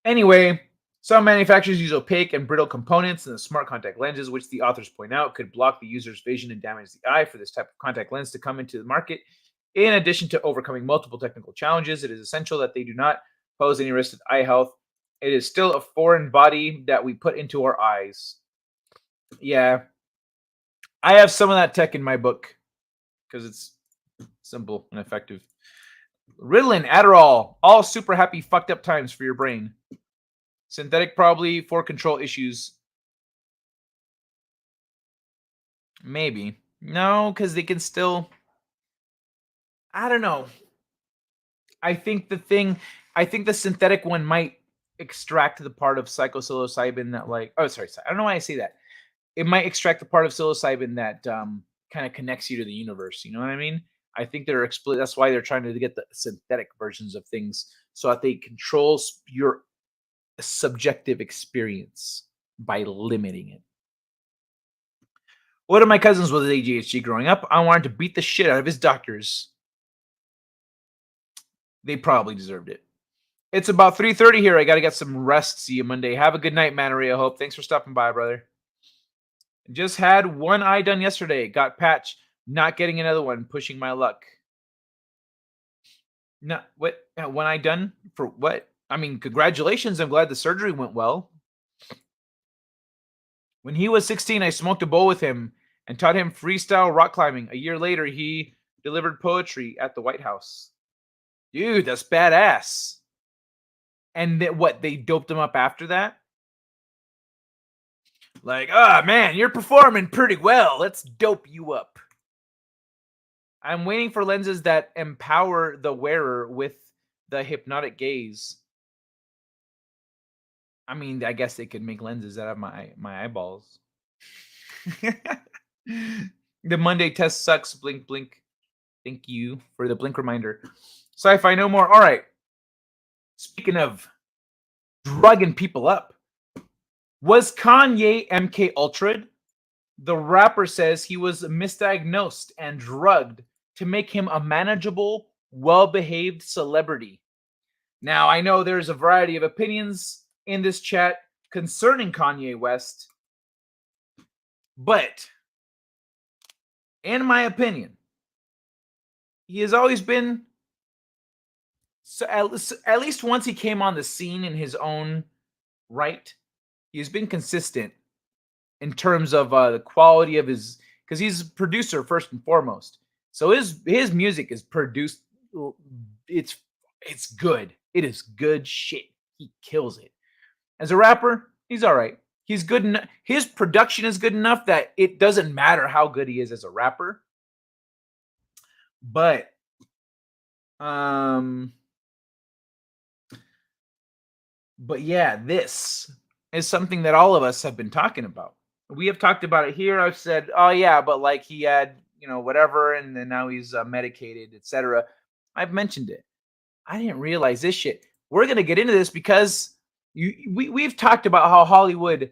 Anyway, some manufacturers use opaque and brittle components in the smart contact lenses, which the authors point out could block the user's vision and damage the eye. For this type of contact lens to come into the market, in addition to overcoming multiple technical challenges, it is essential that they do not pose any risk to eye health. It is still a foreign body that we put into our eyes. Yeah. I have some of that tech in my book because it's simple and effective. Ritalin, Adderall, all super happy fucked up times for your brain. Synthetic probably for control issues. Maybe. No, because they can still... I don't know. I think the synthetic one might extract the part of psilocybin that I don't know why I say that. It might extract the part of psilocybin that kind of connects you to the universe. You know what I mean? I think that's why they're trying to get the synthetic versions of things so that they control your subjective experience by limiting it. One of my cousins with ADHD growing up, I wanted to beat the shit out of his doctors. They probably deserved it. It's about 3:30 here. I got to get some rest. See you Monday. Have a good night, Manoreo Hope. Thanks for stopping by, brother. Just had one eye done yesterday. Got patch. Not getting another one. Pushing my luck. No, what? One eye done? For what? I mean, congratulations. I'm glad the surgery went well. When he was 16, I smoked a bowl with him and taught him freestyle rock climbing. A year later, he delivered poetry at the White House. Dude, that's badass. And they doped him up after that? Like, man, you're performing pretty well. Let's dope you up. I'm waiting for lenses that empower the wearer with the hypnotic gaze. I mean, I guess they could make lenses out of my eyeballs. The Monday test sucks. Blink, blink. Thank you for the blink reminder. Sci-fi no more. All right. Speaking of drugging people up, was Kanye MK Ultra'd? The rapper says he was misdiagnosed and drugged to make him a manageable, well-behaved celebrity. Now, I know there's a variety of opinions in this chat concerning Kanye West, but in my opinion, he has always been, so at least once he came on the scene in his own right, he's been consistent in terms of the quality of his, because he's a producer first and foremost. So his music is produced. It's good. It is good shit. He kills it. As a rapper, he's all right. He's good enough. His production is good enough that it doesn't matter how good he is as a rapper. But yeah, this is something that all of us have been talking about. We have talked about it here. I've said, oh yeah, but like he had, whatever, and then now he's medicated, etc. I've mentioned it. I didn't realize this shit. We're gonna get into this because we've talked about how Hollywood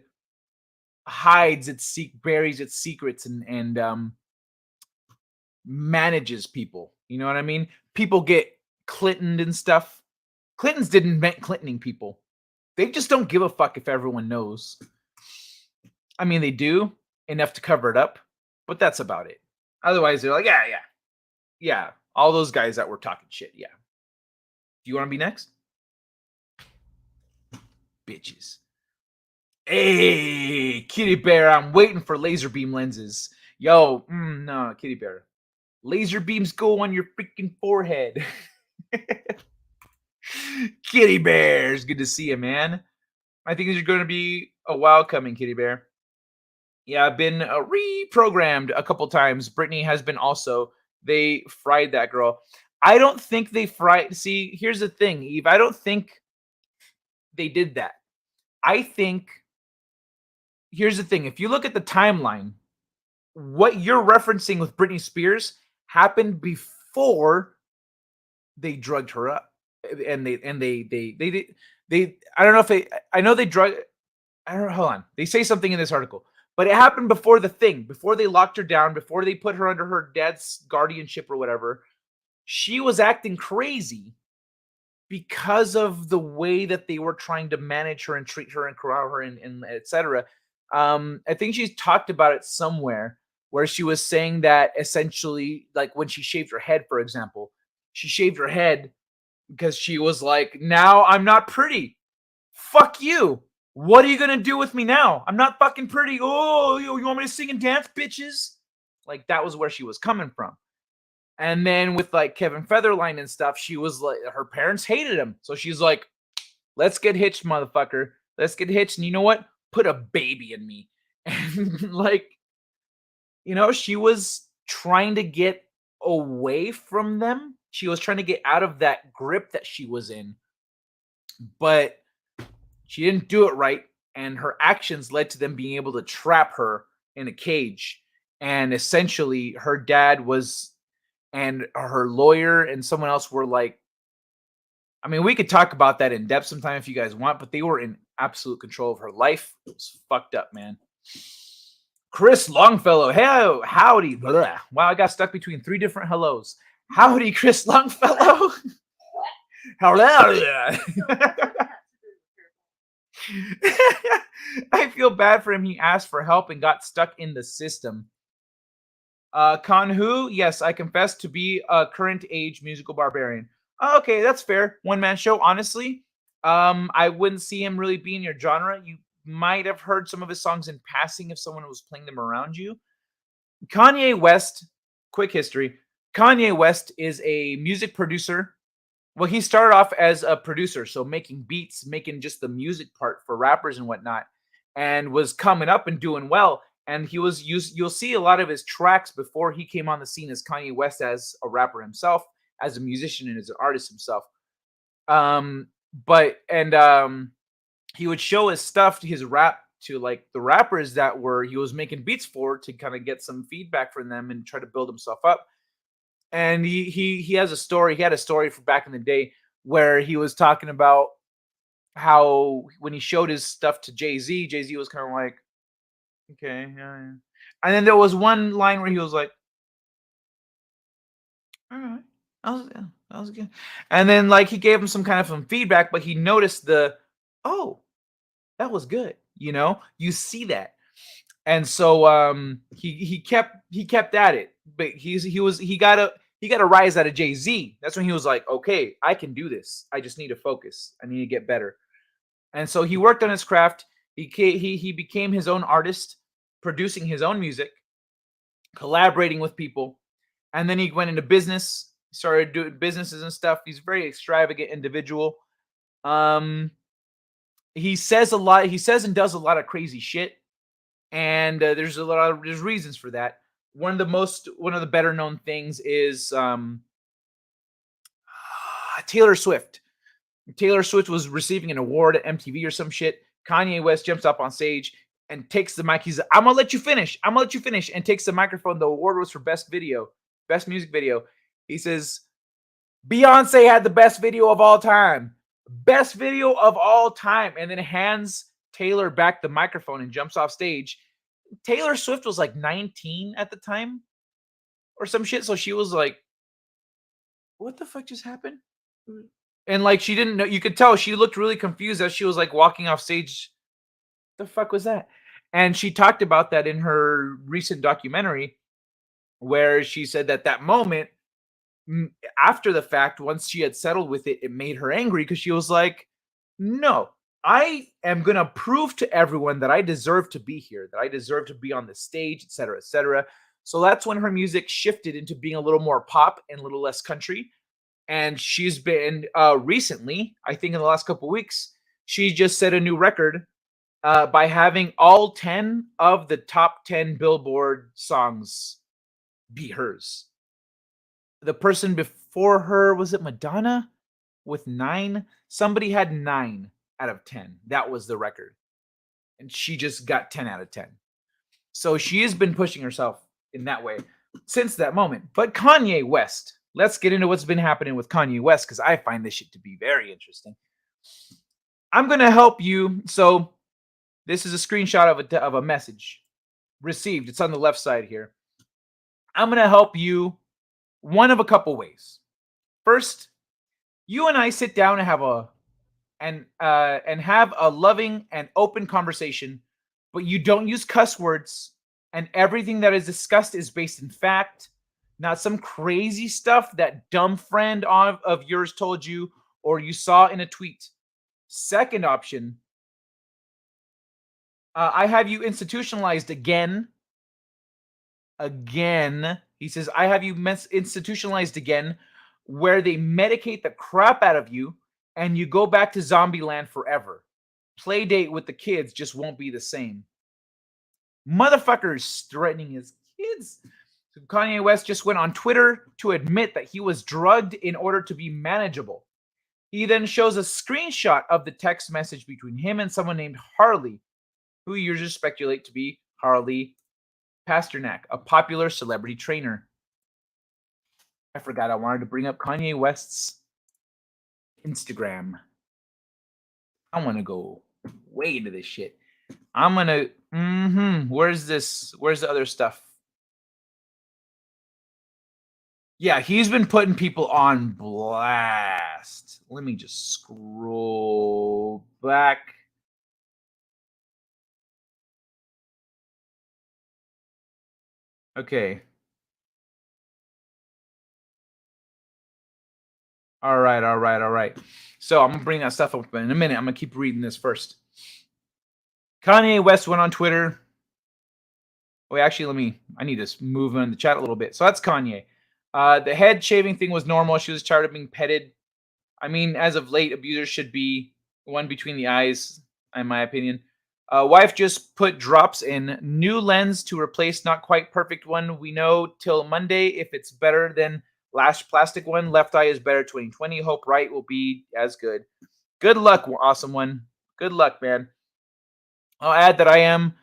hides buries its secrets and manages people. You know what I mean? People get Clintoned and stuff. Clintons didn't invent Clintoning people. They just don't give a fuck if everyone knows. I mean, they do enough to cover it up, but that's about it. Otherwise, they're like, yeah. All those guys that were talking shit, yeah. Do you want to be next? Bitches. Hey, Kitty Bear, I'm waiting for laser beam lenses. Yo, no, Kitty Bear. Laser beams go on your freaking forehead. Kitty Bears, good to see you, man. I think these are going to be a while coming, Kitty Bear. Yeah, I've been reprogrammed a couple times. Brittany has been also. They fried that girl. I don't think they fried. See, here's the thing, Eve. I don't think they did that. I think, here's the thing. If you look at the timeline, what you're referencing with Britney Spears happened before they drugged her up. And they did. I don't know if I know they drug. I don't know. Hold on. They say something in this article, but it happened before the thing, before they locked her down, before they put her under her dad's guardianship or whatever. She was acting crazy because of the way that they were trying to manage her and treat her and corral her and etc. I think she's talked about it somewhere where she was saying that essentially, like when she shaved her head, for example, she shaved her head because she was like, now I'm not pretty. Fuck you. What are you gonna do with me now? I'm not fucking pretty. Oh, you want me to sing and dance, bitches? Like that was where she was coming from. And then with like Kevin Featherline and stuff, she was like, her parents hated him. So she's like, let's get hitched, motherfucker. Let's get hitched. And you know what? Put a baby in me. And like, you know, she was trying to get away from them. She was trying to get out of that grip that she was in. But she didn't do it right. And her actions led to them being able to trap her in a cage. And essentially, her dad was, and her lawyer and someone else were like, I mean, we could talk about that in depth sometime if you guys want, but they were in absolute control of her life. It was fucked up, man. Chris Longfellow. Hey, howdy. Blah. Wow, I got stuck between 3 different hellos. Howdy, Chris Longfellow. Hello. I feel bad for him. He asked for help and got stuck in the system. Conhu, yes, I confess to be a current age musical barbarian. Okay, that's fair. One man show. Honestly, I wouldn't see him really be in your genre. You might have heard some of his songs in passing if someone was playing them around you. Kanye West, quick history. Kanye West is a music producer. Well, he started off as a producer, so making beats, making just the music part for rappers and whatnot, and was coming up and doing well. And he was you'll see a lot of his tracks before he came on the scene as Kanye West, as a rapper himself, as a musician, and as an artist himself. He would show his stuff, his rap, to like the rappers that were he was making beats for, to kind of get some feedback from them and try to build himself up. And he has a story. He had a story from back in the day where he was talking about how when he showed his stuff to Jay-Z, Jay-Z was kind of like, okay, yeah. And then there was one line where he was like, all right, that was good. And then like he gave him some kind of some feedback, but he noticed that was good. You know, you see that. And so he kept at it, but he got a rise out of Jay-Z. That's when he was like, okay, I can do this. I just need to focus. I need to get better. And so he worked on his craft. He became his own artist, producing his own music, collaborating with people. And then he went into business, started doing businesses and stuff. He's a very extravagant individual. He says a lot. He says and does a lot of crazy shit. And there's reasons for that. One of the better known things is Taylor Swift. Taylor Swift was receiving an award at MTV or some shit. Kanye West jumps up on stage and takes the mic. He's like, I'm gonna let you finish, and takes the microphone. The award was for best music video. He says, Beyonce had the best video of all time. Best video of all time. And then hands Taylor back the microphone and jumps off stage. Taylor Swift was like 19 at the time or some shit. So she was like, what the fuck just happened? And like, she didn't know. You could tell she looked really confused as she was like walking off stage. The fuck was that? And she talked about that in her recent documentary, where she said that moment after the fact, once she had settled with it, it made her angry because she was like, no, I am going to prove to everyone that I deserve to be here, that I deserve to be on the stage, etc., etc. So that's when her music shifted into being a little more pop and a little less country. And she's been recently, I think in the last couple of weeks, she just set a new record by having all 10 of the top 10 Billboard songs be hers. The person before her, was it Madonna with 9? Somebody had 9 out of 10. That was the record. And she just got 10 out of 10. So she has been pushing herself in that way since that moment. But Kanye West, let's get into what's been happening with Kanye West, because I find this shit to be very interesting. I'm going to help you. So this is a screenshot of a message received. It's on the left side here. I'm going to help you one of a couple ways. First, you and I sit down and have a loving and open conversation, but you don't use cuss words, and everything that is discussed is based in fact, not some crazy stuff that dumb friend of yours told you or you saw in a tweet. Second option, I have you institutionalized again. He says, I have you institutionalized again, where they medicate the crap out of you and you go back to zombie land forever. Play date with the kids just won't be the same. Motherfuckers threatening his kids. So Kanye West just went on Twitter to admit that he was drugged in order to be manageable. He then shows a screenshot of the text message between him and someone named Harley, who users speculate to be Harley Pasternak, a popular celebrity trainer. I forgot I wanted to bring up Kanye West's Instagram. I want to go way into this shit. I'm going to... Where's this? Where's the other stuff? Yeah, he's been putting people on blast. Let me just scroll back. Okay. All right. So I'm going to bring that stuff up in a minute. I'm going to keep reading this first. Kanye West went on Twitter. Wait, actually, I need to move in the chat a little bit. So that's Kanye. The head shaving thing was normal. She was tired of being petted. I mean, as of late, abusers should be one between the eyes, in my opinion. Wife just put drops in. New lens to replace not quite perfect one. We know till Monday if it's better than last plastic one. Left eye is better 2020. Hope right will be as good. Good luck, awesome one. Good luck, man. I'll add that I am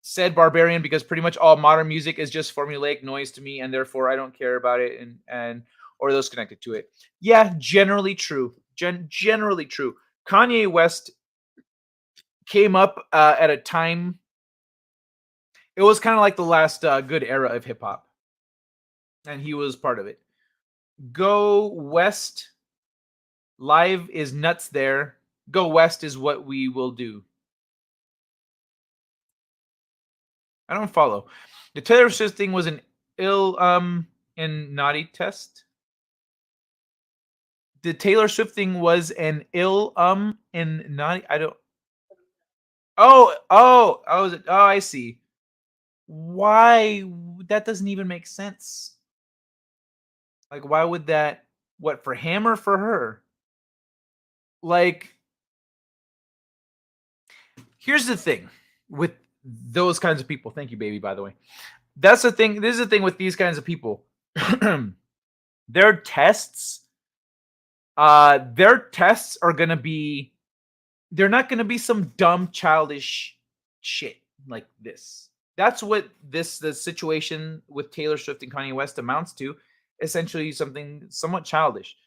said barbarian because pretty much all modern music is just formulaic noise to me, and therefore I don't care about it and or those connected to it. Yeah, generally true. Generally true. Kanye West came up at a time. It was kind of like the last good era of hip hop, and he was part of it. Go West. Live is nuts there. Go West is what we will do. I don't follow. The Taylor Swift thing was an and naughty test. The Taylor Swift thing was an and naughty. I don't. Oh, I see. Why? That doesn't even make sense. Like, why would that? What, for him or for her? Like, here's the thing with those kinds of people. Thank you, baby, by the way. That's the thing. This is the thing with these kinds of people. Their tests are going to be, they're not going to be some dumb, childish shit like this. That's what the situation with Taylor Swift and Kanye West amounts to. Essentially something somewhat childish.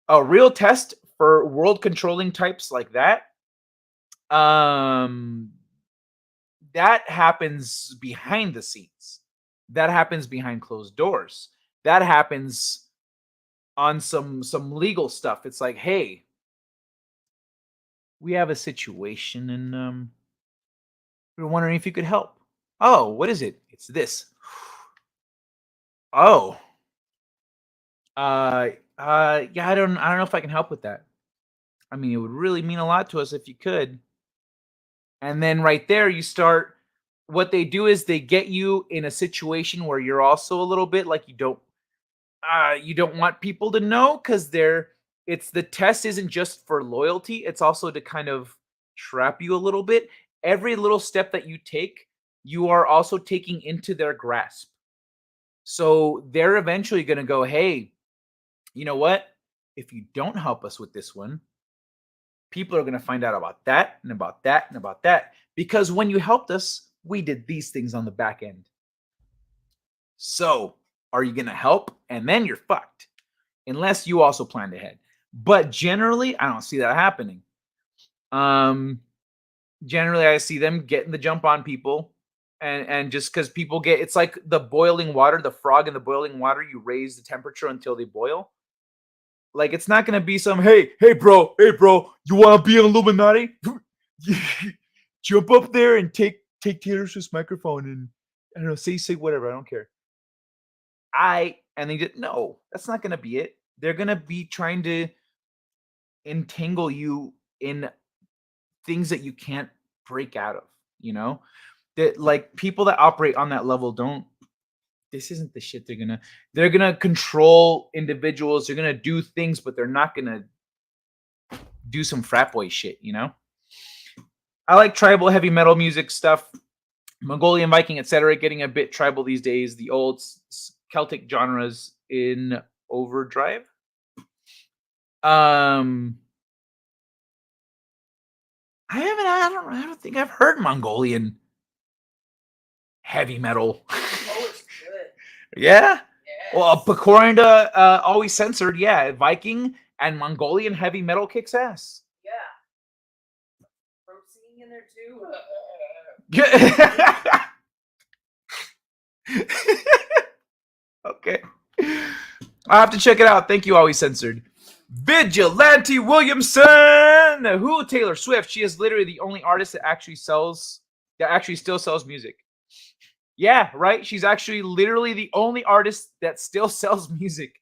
A real test for world controlling types like that, that happens behind the scenes. That happens behind closed doors. That happens on some legal stuff. It's like, hey, we have a situation and we're wondering if you could help. Oh, what is it? It's this. Oh. Yeah, I don't know if I can help with that. I mean, it would really mean a lot to us if you could. And then right there, you start. What they do is they get you in a situation where you're also a little bit like you don't want people to know, because it's the test isn't just for loyalty. It's also to kind of trap you a little bit. Every little step that you take, you are also taking into their grasp. So they're eventually going to go, hey, you know what? If you don't help us with this one, people are going to find out about that and about that and about that. Because when you helped us, we did these things on the back end. So are you going to help? And then you're fucked. Unless you also planned ahead. But generally, I don't see that happening. Generally, I see them getting the jump on people, and just because people get, it's like the boiling water, the frog in the boiling water. You raise the temperature until they boil. Like, it's not gonna be some, hey bro, you want to be an Illuminati? Jump up there and take Taylor Swift's microphone and, I don't know, say whatever. I don't care. And they just, no, that's not gonna be it. They're gonna be trying to entangle you in things that you can't break out of. You know, that, like, people that operate on that level don't. This isn't the shit they're gonna control individuals. They're gonna do things, but they're not gonna do some frat boy shit, you know? I like tribal heavy metal music stuff, Mongolian, Viking, etc. Getting a bit tribal these days. The old Celtic genres in overdrive. I don't think I've heard Mongolian heavy metal. Oh, it's good. Yeah. Yes. Well, according to Always Censored, yeah, Viking and Mongolian heavy metal kicks ass. Yeah. From singing in there too. Okay. I have to check it out. Thank you, Always Censored. Vigilante Williamson. Who? Taylor Swift. She is literally the only artist that actually still sells music. Yeah, right? She's actually literally the only artist that still sells music.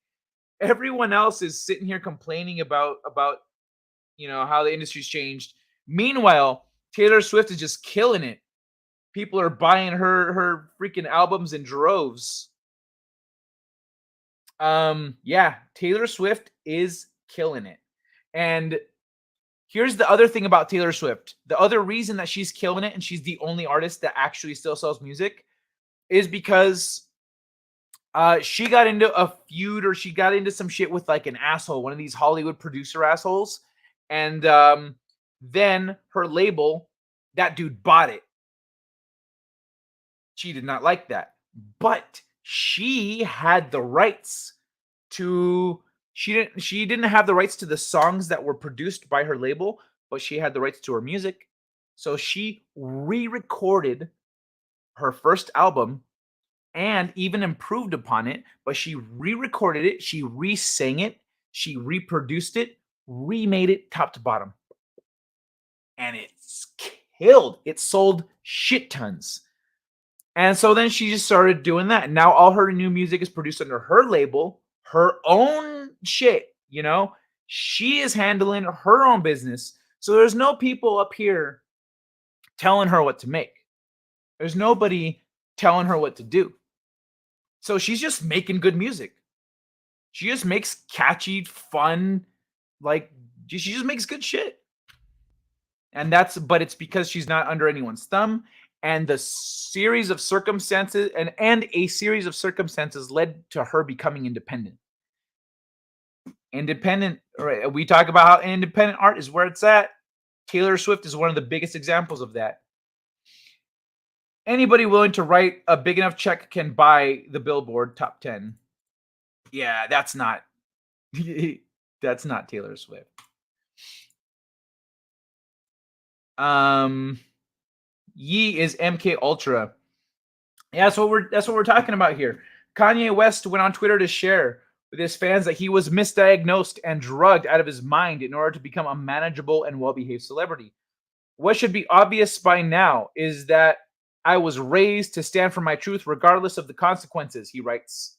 Everyone else is sitting here complaining about how the industry's changed. Meanwhile, Taylor Swift is just killing it. People are buying her freaking albums in droves. Yeah, Taylor Swift is killing it. And here's the other thing about Taylor Swift. The other reason that she's killing it and she's the only artist that actually still sells music is because she got into a feud, or she got into some shit with like an asshole, one of these Hollywood producer assholes. And then her label, that dude bought it. She did not like that. But she had the rights to, she didn't have the rights to the songs that were produced by her label, but she had the rights to her music. So she re-recorded her first album and even improved upon it, but she re-recorded it, she re-sang it, she reproduced it, remade it top to bottom. And it's killed. It sold shit tons. And so then she just started doing that. And now all her new music is produced under her label, her own shit, you know? She is handling her own business. So there's no people up here telling her what to make. There's nobody telling her what to do. So she's just making good music. She just makes catchy, fun, like, she just makes good shit. And but it's because she's not under anyone's thumb. And the series of circumstances and a series of circumstances led to her becoming independent. Independent, right? We talk about how independent art is where it's at. Taylor Swift is one of the biggest examples of that. Anybody willing to write a big enough check can buy the Billboard Top 10. Yeah, that's not Taylor Swift. Yee is MK Ultra. Yeah, that's what we're talking about here. Kanye West went on Twitter to share with his fans that he was misdiagnosed and drugged out of his mind in order to become a manageable and well-behaved celebrity. What should be obvious by now is that I was raised to stand for my truth regardless of the consequences, he writes.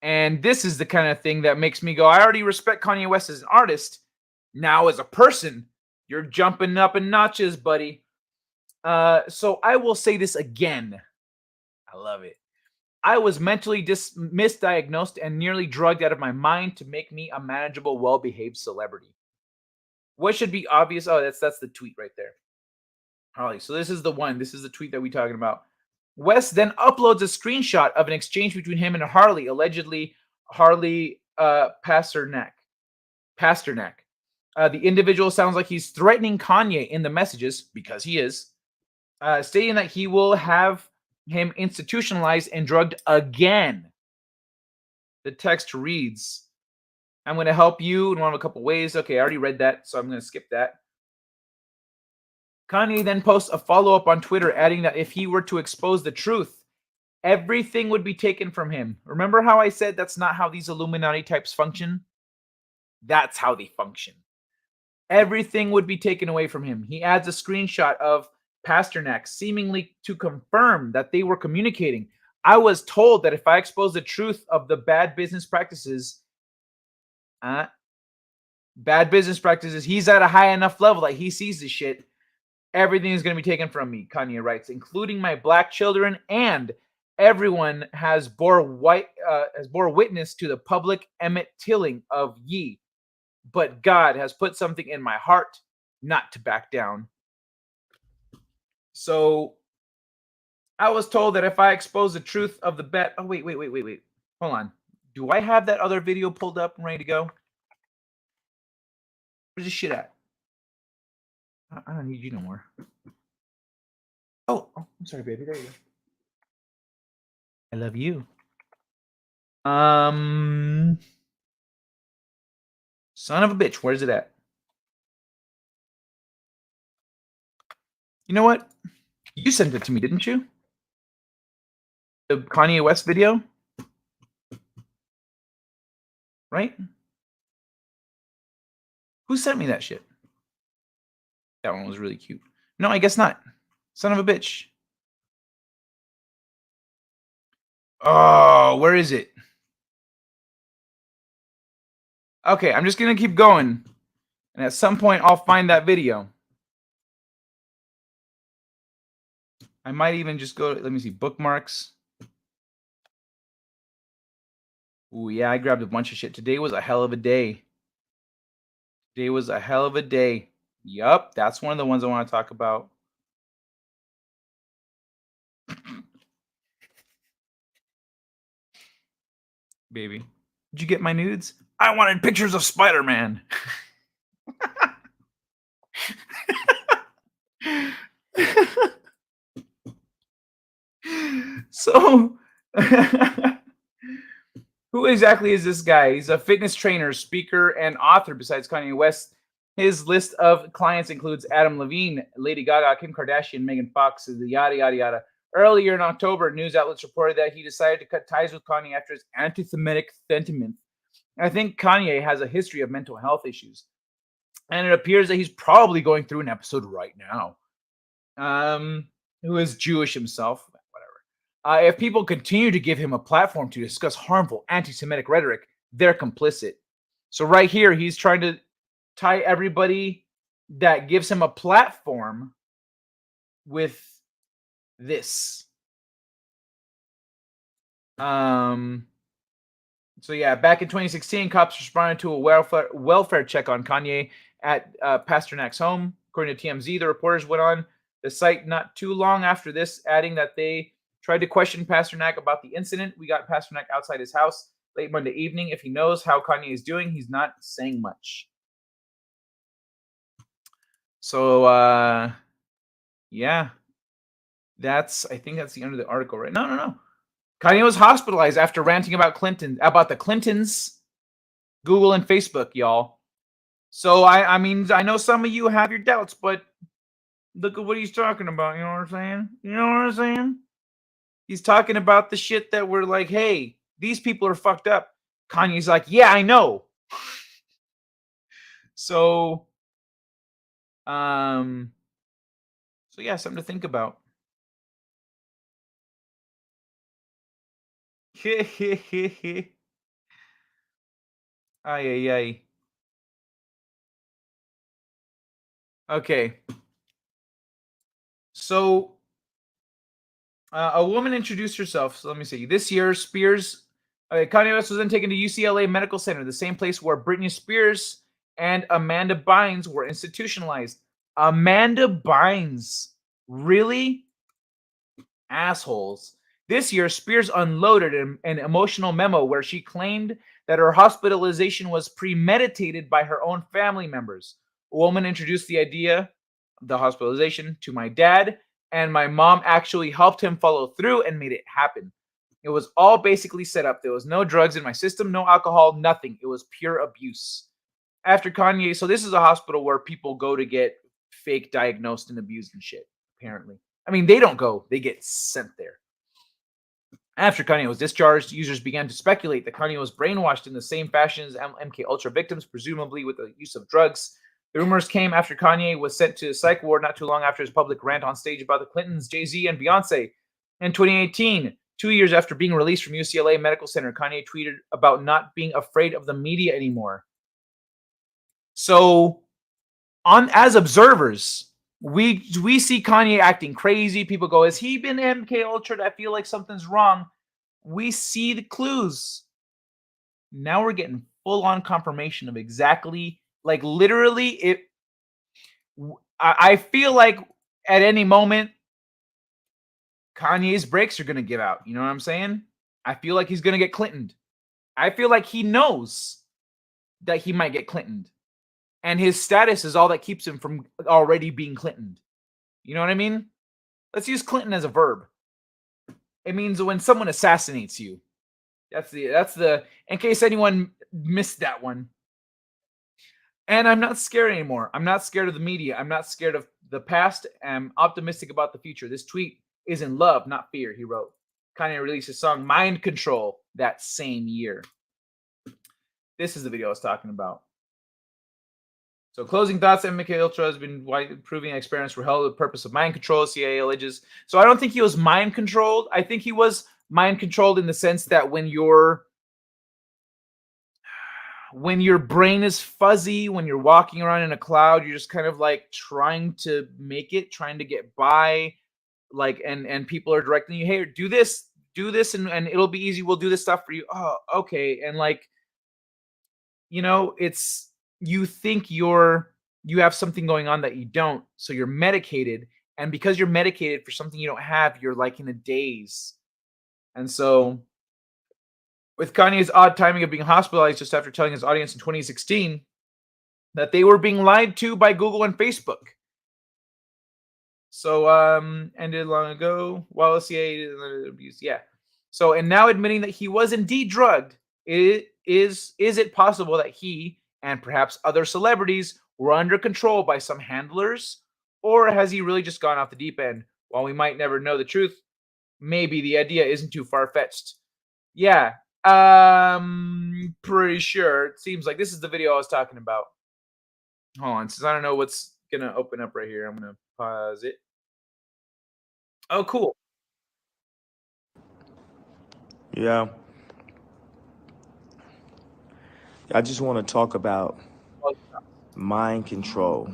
And this is the kind of thing that makes me go, I already respect Kanye West as an artist. Now as a person, you're jumping up in notches, buddy. So I will say this again. I love it. I was mentally misdiagnosed and nearly drugged out of my mind to make me a manageable, well-behaved celebrity. What should be obvious? Oh, that's the tweet right there. All right, so this is the one. This is the tweet that we're talking about. West then uploads a screenshot of an exchange between him and Harley, allegedly Harley Pasternak. The individual sounds like he's threatening Kanye in the messages, because he is, stating that he will have him institutionalized and drugged again. The text reads, I'm going to help you in one of a couple ways. Okay, I already read that, so I'm going to skip that. Kanye then posts a follow-up on Twitter, adding that if he were to expose the truth, everything would be taken from him. Remember how I said that's not how these Illuminati types function? That's how they function. Everything would be taken away from him. He adds a screenshot of Pasternak seemingly to confirm that they were communicating. I was told that if I expose the truth of the bad business practices, he's at a high enough level that he sees this shit. Everything is going to be taken from me, Kanye writes, including my black children, and everyone has bore witness to the public Emmett Tilling of Ye. But God has put something in my heart not to back down. So I was told that if I expose the truth of the bet... Oh, wait. Hold on. Do I have that other video pulled up and ready to go? Where's this shit at? I don't need you no more. Oh, I'm sorry, baby. There you go. I love you. Son of a bitch. Where's it at? You know what? You sent it to me, didn't you? The Kanye West video? Right? Who sent me that shit? That one was really cute. No, I guess not. Son of a bitch. Oh, where is it? Okay, I'm just going to keep going. And at some point, I'll find that video. I might even just go, let me see, bookmarks. Ooh, yeah, I grabbed a bunch of shit. Today was a hell of a day. Today was a hell of a day. Yup, that's one of the ones I want to talk about. Baby, did you get my nudes? I wanted pictures of Spider-Man. So, who exactly is this guy? He's a fitness trainer, speaker, and author besides Kanye West. His list of clients includes Adam Levine, Lady Gaga, Kim Kardashian, Megan Fox, yada, yada, yada. Earlier in October, news outlets reported that he decided to cut ties with Kanye after his anti-Semitic sentiment. I think Kanye has a history of mental health issues, and it appears that he's probably going through an episode right now. Who is Jewish himself, whatever. If people continue to give him a platform to discuss harmful anti-Semitic rhetoric, they're complicit. So right here, he's trying to tie everybody that gives him a platform with this. So yeah, back in 2016, cops responded to a welfare check on Kanye at Pasternak's home. According to TMZ, the reporters went on the site not too long after this, adding that they tried to question Pasternak about the incident. We got Pasternak outside his house late Monday evening. If he knows how Kanye is doing, he's not saying much. So, yeah, I think that's the end of the article, right? No. Kanye was hospitalized after ranting about the Clintons, Google and Facebook, y'all. So I mean, I know some of you have your doubts, but look at what he's talking about. You know what I'm saying? You know what I'm saying? He's talking about the shit that we're like, hey, these people are fucked up. Kanye's like, yeah, I know. So yeah, something to think about. Ay, ay, ay. Okay. So, a woman introduced herself. So let me see. This year, Kanye West was then taken to UCLA Medical Center, the same place where Britney Spears and Amanda Bynes were institutionalized. Amanda Bynes. Really? Assholes. This year, Spears unloaded an emotional memo where she claimed that her hospitalization was premeditated by her own family members. A woman introduced the idea of the hospitalization to my dad, and my mom actually helped him follow through and made it happen. It was all basically set up. There was no drugs in my system, no alcohol, nothing. It was pure abuse. After Kanye, so this is a hospital where people go to get fake diagnosed and abused and shit, apparently. I mean, they don't go, they get sent there. After Kanye was discharged, users began to speculate that Kanye was brainwashed in the same fashion as MK Ultra victims, presumably with the use of drugs. The rumors came after Kanye was sent to a psych ward not too long after his public rant on stage about the Clintons, Jay-Z, and Beyonce. In 2018, 2 years after being released from UCLA Medical Center, Kanye tweeted about not being afraid of the media anymore. So, as observers, we see Kanye acting crazy. People go, "Has he been MK Ultra? I feel like something's wrong." We see the clues. Now we're getting full-on confirmation of exactly, like literally, it. I feel like at any moment, Kanye's brakes are gonna give out. You know what I'm saying? I feel like he's gonna get Clintoned. I feel like he knows that he might get Clintoned. And his status is all that keeps him from already being Clintoned. You know what I mean? Let's use Clinton as a verb. It means when someone assassinates you. That's the in case anyone missed that one. And I'm not scared anymore. I'm not scared of the media. I'm not scared of the past. I'm optimistic about the future. This tweet is in love, not fear, he wrote. Kanye released his song Mind Control that same year. This is the video I was talking about. So closing thoughts, MK Ultra has been proving experiments for held the purpose of mind control, CIA alleges. So I don't think he was mind controlled. I think he was mind controlled in the sense that when your brain is fuzzy, when you're walking around in a cloud, you're just kind of like trying to make it, trying to get by, like, and people are directing you, hey, do this, and it'll be easy. We'll do this stuff for you. Oh, okay. And like, you know, it's, you think you have something going on that you don't, so you're medicated, and because you're medicated for something you don't have, you're like in a daze. And so with Kanye's odd timing of being hospitalized just after telling his audience in 2016 that they were being lied to by Google and Facebook. So ended long ago while CIA abuse, yeah. So, and now admitting that he was indeed drugged, is it possible that he and perhaps other celebrities were under control by some handlers? Or has he really just gone off the deep end? While we might never know the truth, maybe the idea isn't too far-fetched. Yeah, pretty sure. It seems like this is the video I was talking about. Hold on, since I don't know what's going to open up right here, I'm going to pause it. Oh, cool. Yeah. I just want to talk about mind control.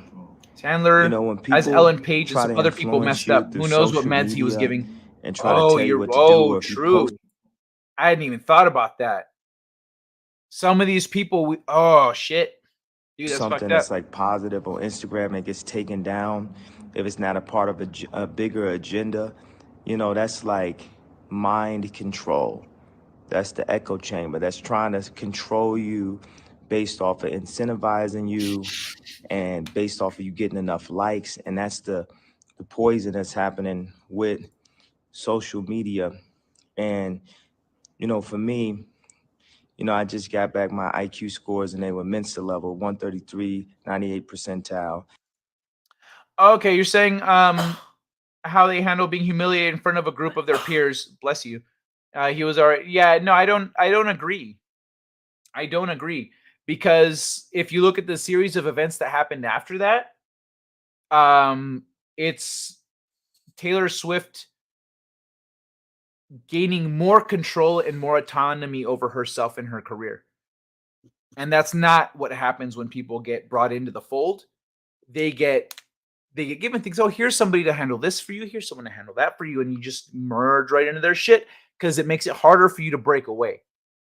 Chandler, you know, when people as Ellen Page and try some to other people influence messed you up. through Who knows what social meds he was media giving? and try to tell you what to do, or if you true. post I hadn't even thought about that. Some of these people, oh shit, dude, that's something fucked that's up. like positive on Instagram, it gets taken down if it's not a part of a bigger agenda. You know, that's like mind control. That's the echo chamber that's trying to control you based off of incentivizing you and based off of you getting enough likes. And that's the poison that's happening with social media. And, you know, for me, you know, I just got back my IQ scores and they were Mensa level 133, 98 percentile. Okay, you're saying how they handle being humiliated in front of a group of their peers. Bless you. He was alright. Yeah, no, I don't agree. I don't agree, because if you look at the series of events that happened after that, it's Taylor Swift gaining more control and more autonomy over herself and her career. And that's not what happens when people get brought into the fold. They get given things. Oh, here's somebody to handle this for you. Here's someone to handle that for you. And you just merge right into their shit, because it makes it harder for you to break away.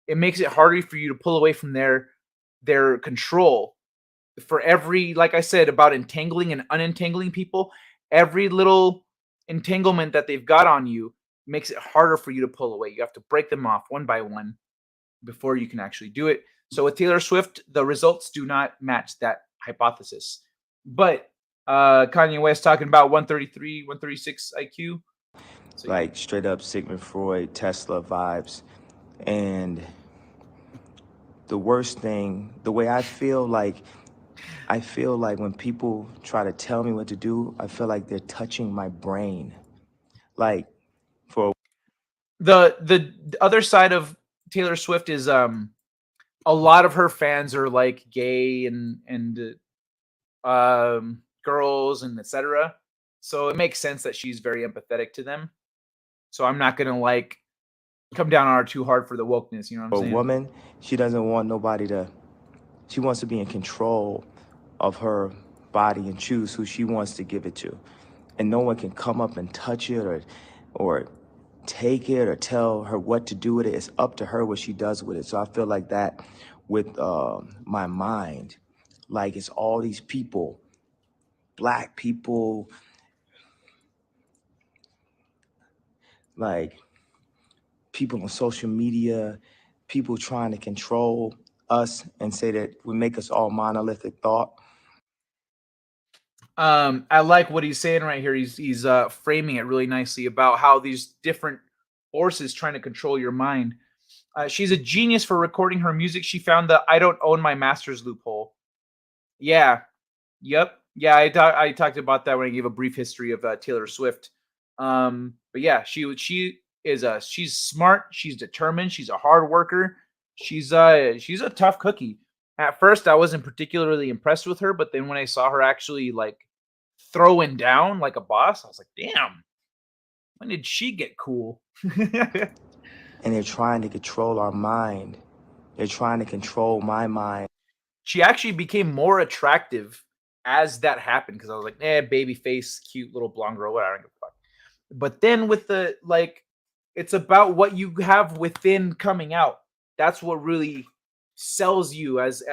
It makes it harder for you to pull away from their control. For every, like I said, about entangling and unentangling people, every little entanglement that they've got on you makes it harder for you to pull away. You have to break them off one by one before you can actually do it. So with Taylor Swift, the results do not match that hypothesis. But Kanye West talking about 133, 136 IQ. like straight up Sigmund Freud, Tesla vibes. And the worst thing, the way I feel like when people try to tell me what to do, I feel like they're touching my brain. Like for the other side of Taylor Swift is a lot of her fans are like gay and girls and etc. So it makes sense that she's very empathetic to them. So I'm not gonna like come down on her too hard for the wokeness. You know what I'm saying? a woman, she doesn't want nobody to. She wants to be in control of her body and choose who she wants to give it to, and no one can come up and touch it or take it or tell her what to do with it. It's up to her what she does with it. So I feel like that with my mind, like it's all these people, black people, like people on social media, people trying to control us and say that we make us all monolithic thought. I like what he's saying right here. He's framing it really nicely about how these different forces trying to control your mind. She's a genius for recording her music. She found the "I don't own my masters" loophole. Yeah, yep, yeah. I talked about that when I gave a brief history of Taylor Swift. But yeah, she's smart. She's determined. She's a hard worker. She's a tough cookie. At first, I wasn't particularly impressed with her, but then when I saw her actually like throwing down like a boss, I was like, damn, when did she get cool? And they're trying to control our mind. They're trying to control my mind. She actually became more attractive as that happened because I was like, baby face, cute little blonde girl, whatever. I don't give a fuck. But then with the like, it's about what you have within coming out. That's what really sells you as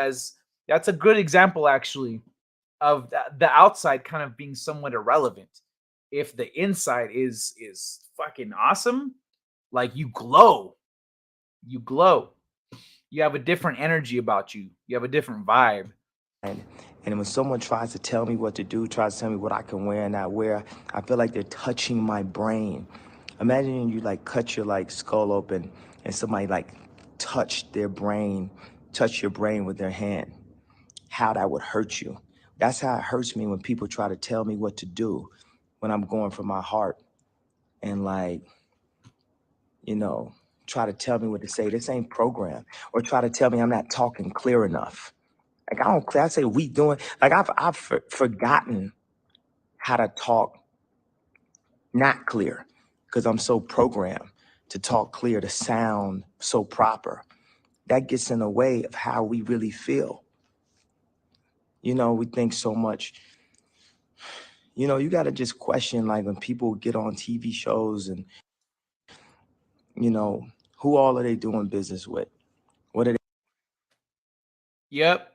that's a good example actually of the outside kind of being somewhat irrelevant. If the inside is fucking awesome, like you glow. You glow. You have a different energy about you. You have a different vibe. And when someone tries to tell me what to do, tries to tell me what I can wear and not wear, I feel like they're touching my brain. Imagine you like cut your like skull open and somebody like touch your brain with their hand. How that would hurt you. That's how it hurts me when people try to tell me what to do when I'm going from my heart and like, you know, try to tell me what to say. This ain't program. Or try to tell me I'm not talking clear enough. Like I don't clear. I say we doing. Like I've forgotten how to talk not clear because I'm so programmed to talk clear, to sound so proper. That gets in the way of how we really feel. You know, we think so much. You know, you got to just question like when people get on TV shows and, you know, who all are they doing business with? What are they? Yep.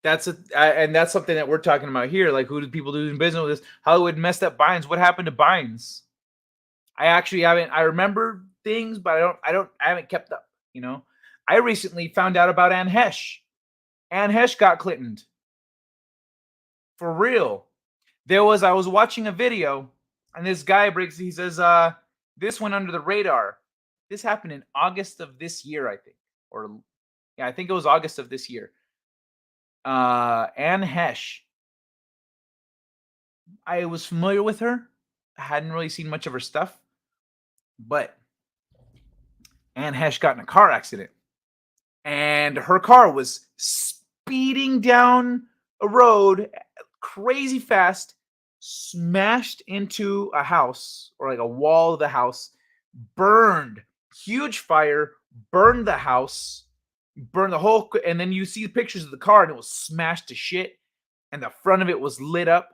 And that's something that we're talking about here. Like, who do people do business with? This Hollywood messed up Bynes. What happened to Bynes? I actually haven't. I remember things, but I haven't kept up. You know, I recently found out about Anne Hesh. Anne Hesh got Clintoned. For real. I was watching a video, and this guy he says, this went under the radar. This happened in August of this year, I think. I think it was August of this year. Anne Hesh. I was familiar with her. I hadn't really seen much of her stuff. But Anne Hesh got in a car accident. And her car was speeding down a road crazy fast, smashed into a house or like a wall of the house, burned, huge fire, burned the house, burned the whole, and then you see the pictures of the car and it was smashed to shit and the front of it was lit up.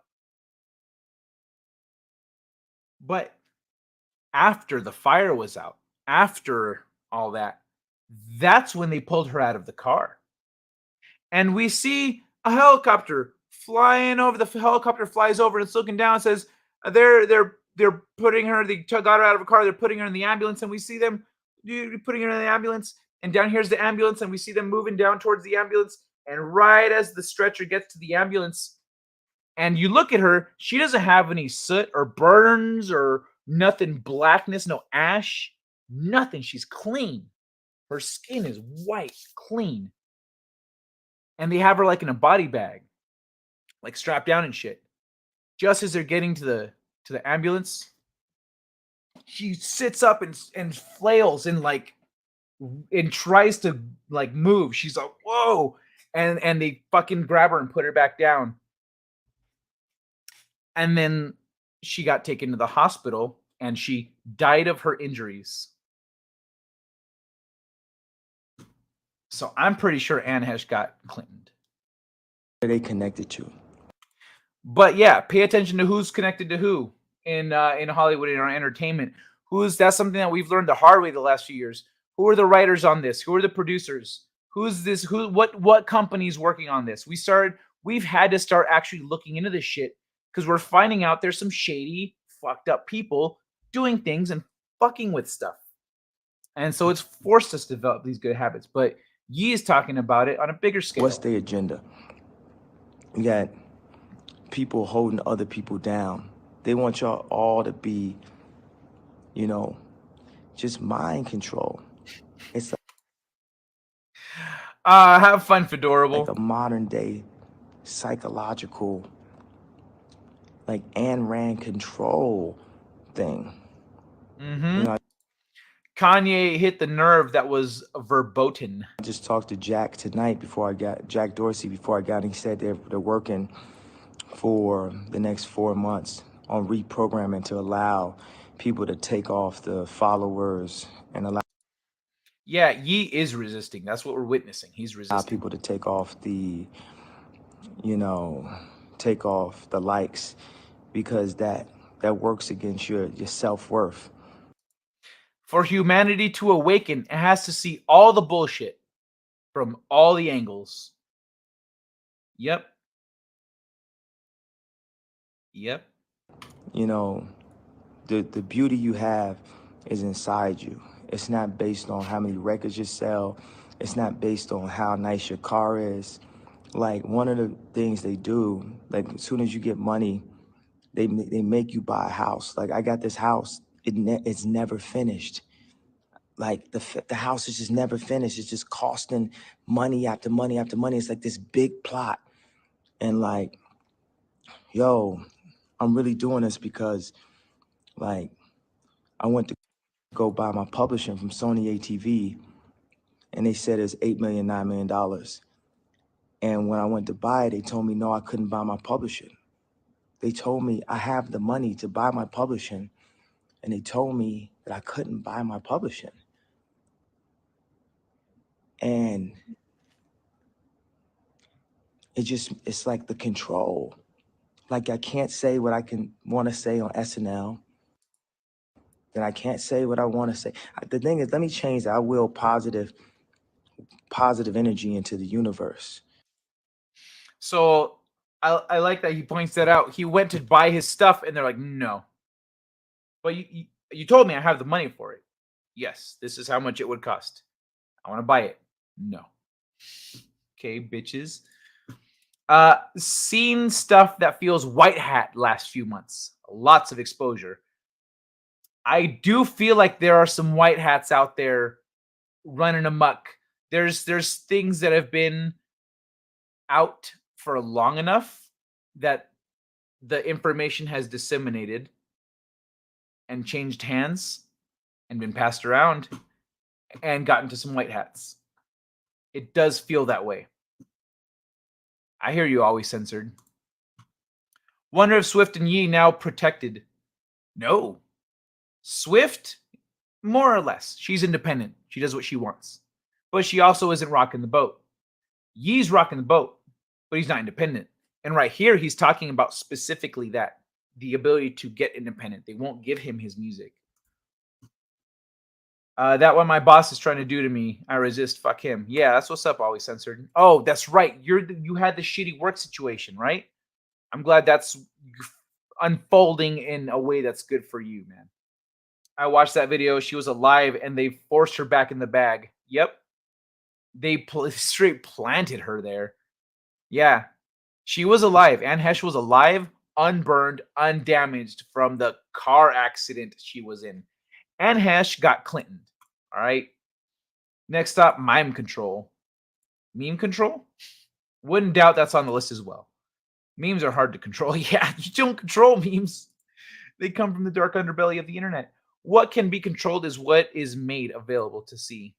But after the fire was out, after all that, that's when they pulled her out of the car. And we see a helicopter flying over. The helicopter flies over and it's looking down and says, they're putting her, they got her out of a car, they're putting her in the ambulance, and we see them putting her in the ambulance, and down here's the ambulance, and we see them moving down towards the ambulance, and right as the stretcher gets to the ambulance, and you look at her, she doesn't have any soot or burns or Nothing blackness, no ash, nothing. She's clean. Her skin is white, clean. And they have her like in a body bag, like strapped down and shit. Just as they're getting to the ambulance, she sits up and flails and tries to like move. She's like, whoa. And they fucking grab her and put her back down. And then she got taken to the hospital and she died of her injuries. So I'm pretty sure Anne Hesh got Clinton. Are they connected to? But yeah, pay attention to who's connected to who in Hollywood, in our entertainment. That's something that we've learned the hard way the last few years. Who are the writers on this? Who are the producers? What company's working on this? We've had to start actually looking into this shit because we're finding out there's some shady, fucked up people doing things and fucking with stuff. And so it's forced us to develop these good habits. But Yi is talking about it on a bigger scale. What's their agenda? You got people holding other people down. They want y'all all to be, just mind control. It's have fun, Fedorable. like a modern day psychological, like Ayn Rand control thing. Mm-hmm. Kanye hit the nerve that was verboten. I just talked to Jack tonight Jack Dorsey before I got in. He said they're working for the next 4 months on reprogramming to allow people to take off the followers and allow. Yeah, Yi is resisting. That's what we're witnessing. He's resisting. Allow people to take off the, likes, because that works against your self-worth. For humanity to awaken, it has to see all the bullshit from all the angles. Yep. The beauty you have is inside you. It's not based on how many records you sell. It's not based on how nice your car is. Like, one of the things they do, like, as soon as you get money, they make you buy a house. Like, I got this house. It's never finished. Like, the house is just never finished. It's just costing money after money after money. It's like this big plot. And like, yo, I'm really doing this because, like, I went to go buy my publishing from Sony ATV, and they said it's $8 million, $9 million. And when I went to buy it, they told me, no, I couldn't buy my publishing. They told me I have the money to buy my publishing, and they told me that I couldn't buy my publishing. And it's like the control. Like, I can't say what I want to say on SNL. Then I can't say what I want to say. The thing is, let me change that. I will positive energy into the universe. So I like that he points that out. He went to buy his stuff, and they're like, no. But you told me I have the money for it. Yes, this is how much it would cost. I want to buy it. No. Okay, bitches. Seen stuff that feels white hat last few months. Lots of exposure. I do feel like there are some white hats out there running amok. There's things that have been out for long enough that the information has disseminated and changed hands and been passed around and gotten to some white hats. It does feel that way. I hear you, always censored. Wonder if Swift and Yi now protected. No. Swift, more or less. She's independent. She does what she wants. But she also isn't rocking the boat. Yi's rocking the boat, but he's not independent. And right here, he's talking about specifically that. The ability to get independent. They won't give him his music. That what my boss is trying to do to me, I resist. Fuck him. Yeah, that's what's up, always censored. Oh, that's right. You had the shitty work situation, right? I'm glad that's unfolding in a way that's good for you, man. I watched that video. She was alive, and they forced her back in the bag. Yep. They straight planted her there. Yeah. She was alive. Anne Hesh was alive, unburned, undamaged from the car accident she was in. And Hesh got Clinton. All right. Next up, mime control. Meme control? Wouldn't doubt that's on the list as well. Memes are hard to control. Yeah, you don't control memes. They come from the dark underbelly of the internet. What can be controlled is what is made available to see.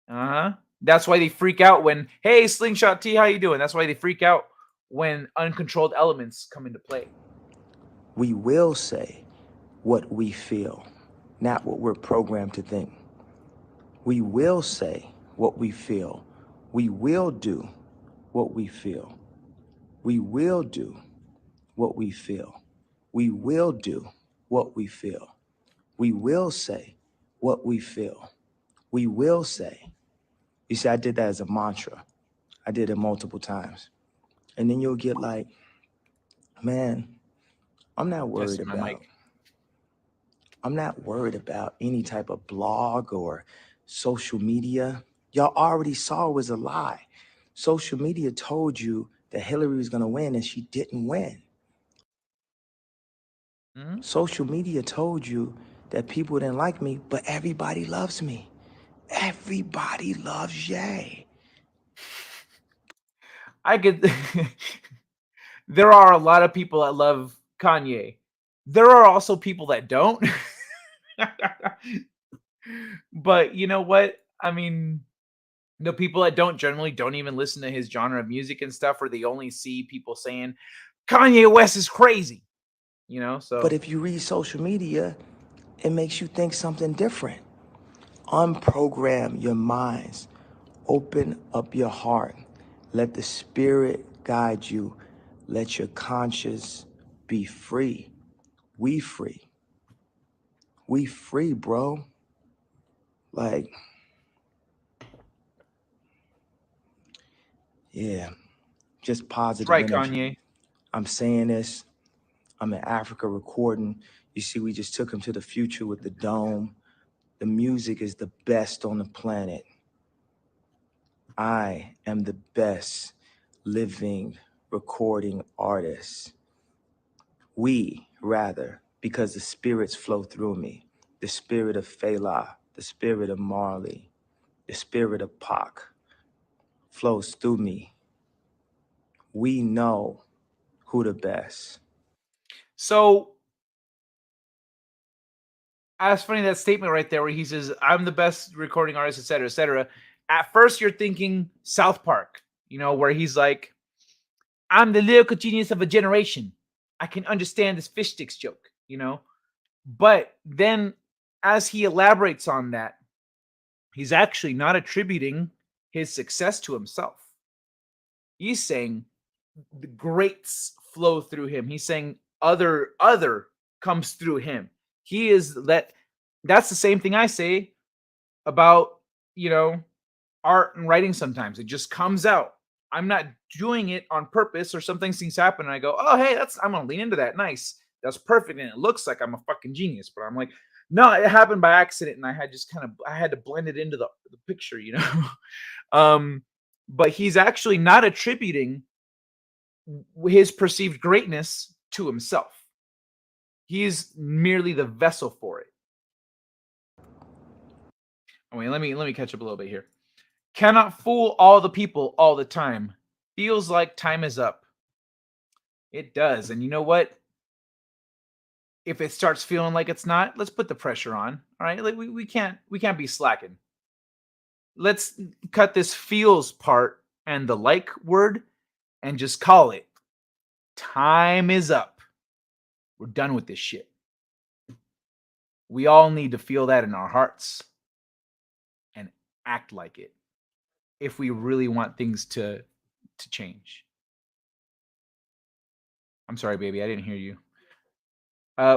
That's why they freak out when, hey, Slingshot T, how you doing? That's why they freak out when uncontrolled elements come into play. We will say what we feel, not what we're programmed to think. We will say what we feel. We will do what we feel. We will do what we feel. We will do what we feel. We will say what we feel. We will say. You see, I did that as a mantra. I did it multiple times. And then you'll get like, man, I'm not worried about any type of blog or social media. Y'all already saw it was a lie. Social media told you that Hillary was going to win and she didn't win. Social media told you that people didn't like me, but everybody loves me. Everybody loves Ye. I could. There are a lot of people that love Kanye. There are also people that don't. But you know what? I mean, the people that don't generally don't even listen to his genre of music and stuff, or they only see people saying Kanye West is crazy. You know, so. But if you read social media, it makes you think something different. Unprogram your minds. Open up your heart. Let the spirit guide you. Let your conscience be free. We free. We free, bro. Like, yeah, just positive right, energy. Kanye. I'm saying this. I'm in Africa recording. You see, we just took him to the future with the dome. The music is the best on the planet. I am the best living recording artist. We, rather, because the spirits flow through me. The spirit of Fela, the spirit of Marley, the spirit of Pac flows through me. We know who the best. So, that's funny, that statement right there where he says, I'm the best recording artist, etc., etc. At first, you're thinking South Park, you know, where he's like, I'm the lyrical genius of a generation. I can understand this fish sticks joke, you know? But then as he elaborates on that, he's actually not attributing his success to himself. He's saying the greats flow through him. He's saying other comes through him. He is that's the same thing I say about, you know, art and writing sometimes. It just comes out. I'm not doing it on purpose, or something seems to happen and I go, oh, hey, I'm going to lean into that. Nice. That's perfect. And it looks like I'm a fucking genius, but I'm like, no, it happened by accident. And I had to blend it into the picture, you know? But he's actually not attributing his perceived greatness to himself. He's merely the vessel for it. Oh, wait, let me catch up a little bit here. Cannot fool all the people all the time. Feels like time is up. It does. And you know what? If it starts feeling like it's not, let's put the pressure on. All right. Like we can't be slacking. Let's cut this feels part and the like word and just call it. Time is up. We're done with this shit. We all need to feel that in our hearts and act like it if we really want things to change. I'm sorry, baby, I didn't hear you.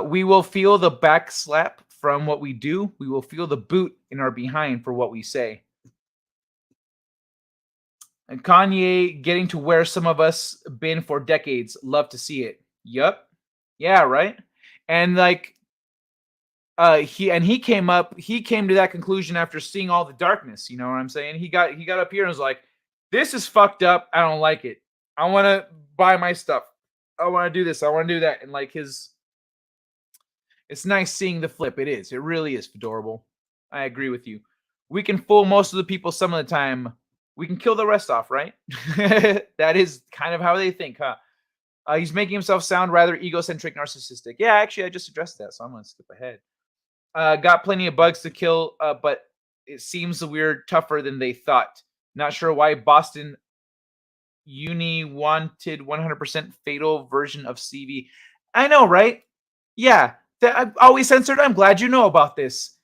We will feel the back slap from what we do. We will feel the boot in our behind for what we say. And Kanye getting to where some of us been for decades. Love to see it. Yup. Yeah, right? And like he came to that conclusion after seeing all the darkness, you know what I'm saying? He got up here and was like, this is fucked up. I don't like it. I want to buy my stuff. I want to do this. I want to do that. And like his It's nice seeing the flip. It is. It really is adorable. I agree with you. We can fool most of the people some of the time. We can kill the rest off, right? That is kind of how they think, huh? He's making himself sound rather egocentric, narcissistic. Yeah, actually, I just addressed that, so I'm going to skip ahead. Got plenty of bugs to kill, but it seems we're tougher than they thought. Not sure why Boston Uni wanted 100% fatal version of CV. I know, right? Yeah, I've always censored. I'm glad you know about this.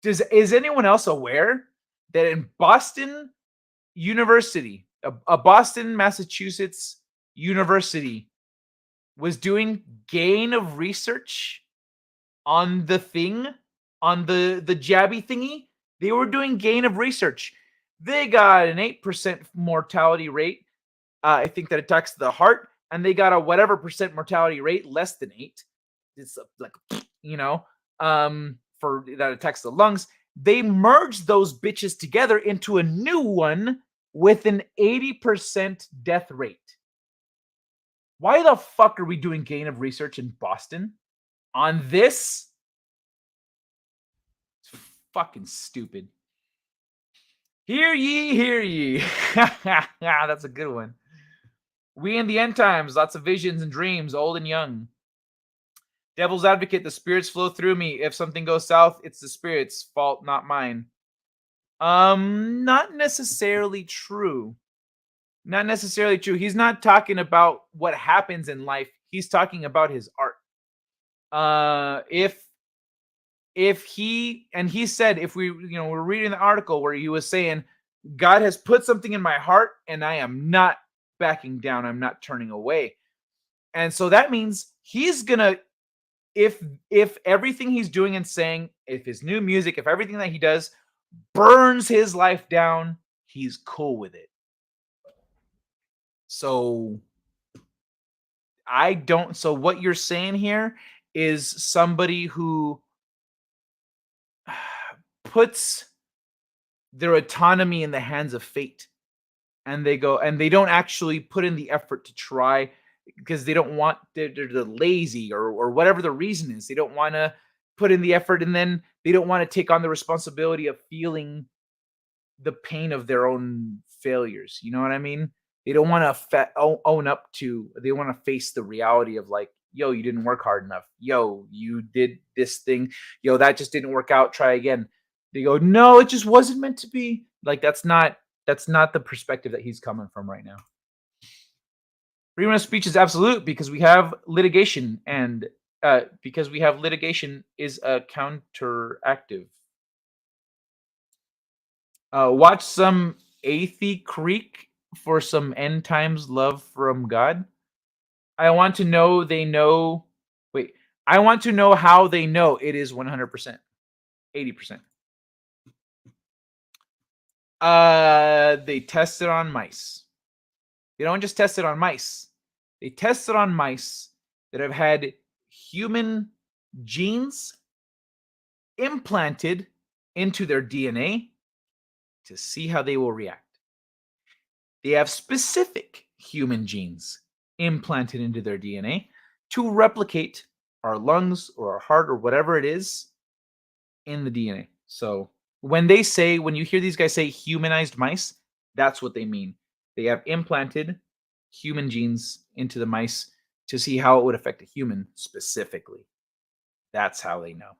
Is anyone else aware that in Boston University, a Boston, Massachusetts university was doing gain of research on the thing, on the jabby thingy? They were doing gain of research. They got an 8% mortality rate. I think that attacks the heart, and they got a whatever percent mortality rate, less than 8. It's like, for that attacks the lungs. They merged those bitches together into a new one with an 80% death rate. Why the fuck are we doing gain of research in Boston on this? It's fucking stupid. Hear ye, hear ye. That's a good one. We in the end times, lots of visions and dreams, old and young. Devil's advocate, the spirits flow through me. If something goes south, it's the spirits' fault, not mine. Not necessarily true. Not necessarily true. He's not talking about what happens in life. He's talking about his art. If he said, if we, we're reading the article where he was saying, God has put something in my heart and I am not backing down. I'm not turning away. And so that means he's gonna, if everything he's doing and saying, if his new music, if everything that he does burns his life down, he's cool with it. So so what you're saying here is somebody who puts their autonomy in the hands of fate, and they don't actually put in the effort to try because they don't want, they're lazy or whatever the reason is. They don't want to put in the effort, and then they don't want to take on the responsibility of feeling the pain of their own failures. You know what I mean? They don't want to own up to, they want to face the reality of like, yo, you didn't work hard enough. Yo, you did this thing. Yo, that just didn't work out. Try again. They go, no, it just wasn't meant to be. Like, that's not the perspective that he's coming from right now. Freedom of speech is absolute because we have litigation, and because we have litigation is a counteractive. Watch some Athey Creek for some end times love from God. I want to know they know. Wait, I want to know how they know it is 100%, 80%. They test it on mice. They don't just test it on mice. They test it on mice that have had human genes implanted into their DNA to see how they will react. They have specific human genes implanted into their DNA to replicate our lungs or our heart or whatever it is in the DNA. So when you hear these guys say humanized mice, that's what they mean. They have implanted human genes into the mice to see how it would affect a human specifically. That's how they know.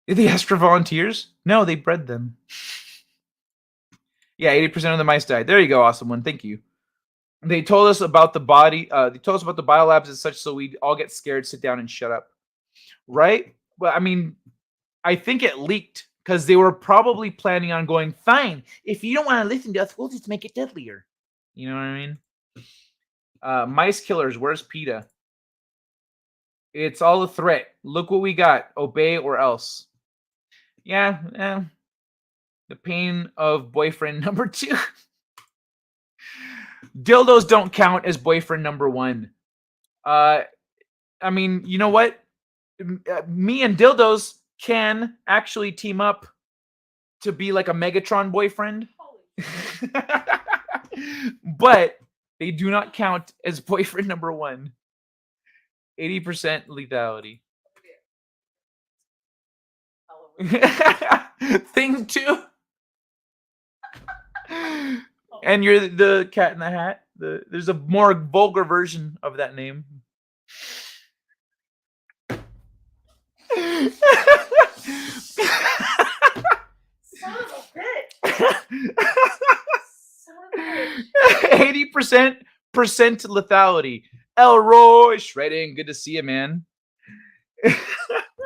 Did they ask for volunteers? No, they bred them. Yeah, 80% of the mice died. There you go, awesome one. Thank you. They told us about the body. They told us about the biolabs and such, so we all get scared, sit down, and shut up. Right? Well, I mean, I think it leaked because they were probably planning on going, fine, if you don't want to listen to us, we'll just make it deadlier. You know what I mean? Mice killers, where's PETA? It's all a threat. Look what we got. Obey or else. Yeah, the pain of boyfriend number 2. Dildos don't count as boyfriend number 1. I mean, you know what? Me and dildos can actually team up to be like a Megatron boyfriend. But they do not count as boyfriend number 1. 80% lethality. Thing 2. And you're the Cat in the Hat. There's a more vulgar version of that name. Son of a bitch. Son of a bitch. 80% lethality. Elroy shredding. Good to see you, man.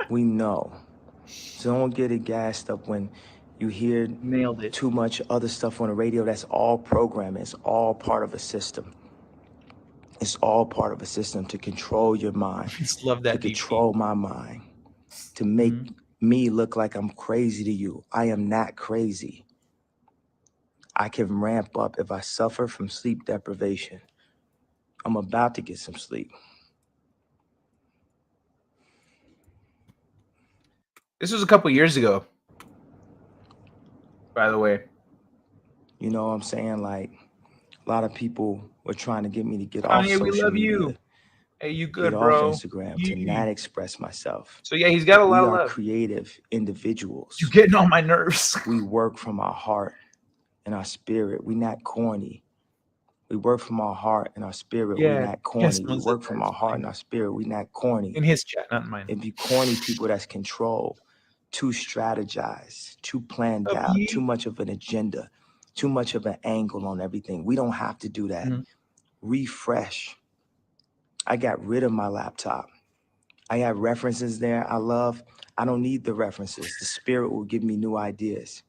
We know. So don't get it gassed up when you hear Nailed it. too much other stuff on the radio. That's all programming. It's all part of a system. It's all part of a system to control your mind. I just love that to control my mind. To make me look like I'm crazy to you. I am not crazy. I can ramp up if I suffer from sleep deprivation. I'm about to get some sleep. This was a couple years ago, by the way. You know what I'm saying? Like, a lot of people were trying to get me to get Kanye, off we social love media. you. Hey, you good, Get bro? off Instagram to not express myself. So yeah, he's got a lot We of are love. creative individuals. You're getting on my nerves. We work from our heart and our spirit. We're not corny. We work from our heart and our spirit. Yeah, We're not corny. yes, We someone said work from that. our heart and our spirit. We're not corny. In his chat, not in mine. It'd be corny people that's controlled, too strategized, too planned out, too much of an agenda, too much of an angle on everything. We don't have to do that. Refresh. I got rid of my laptop. I have references there I love. I don't need the references. The spirit will give me new ideas.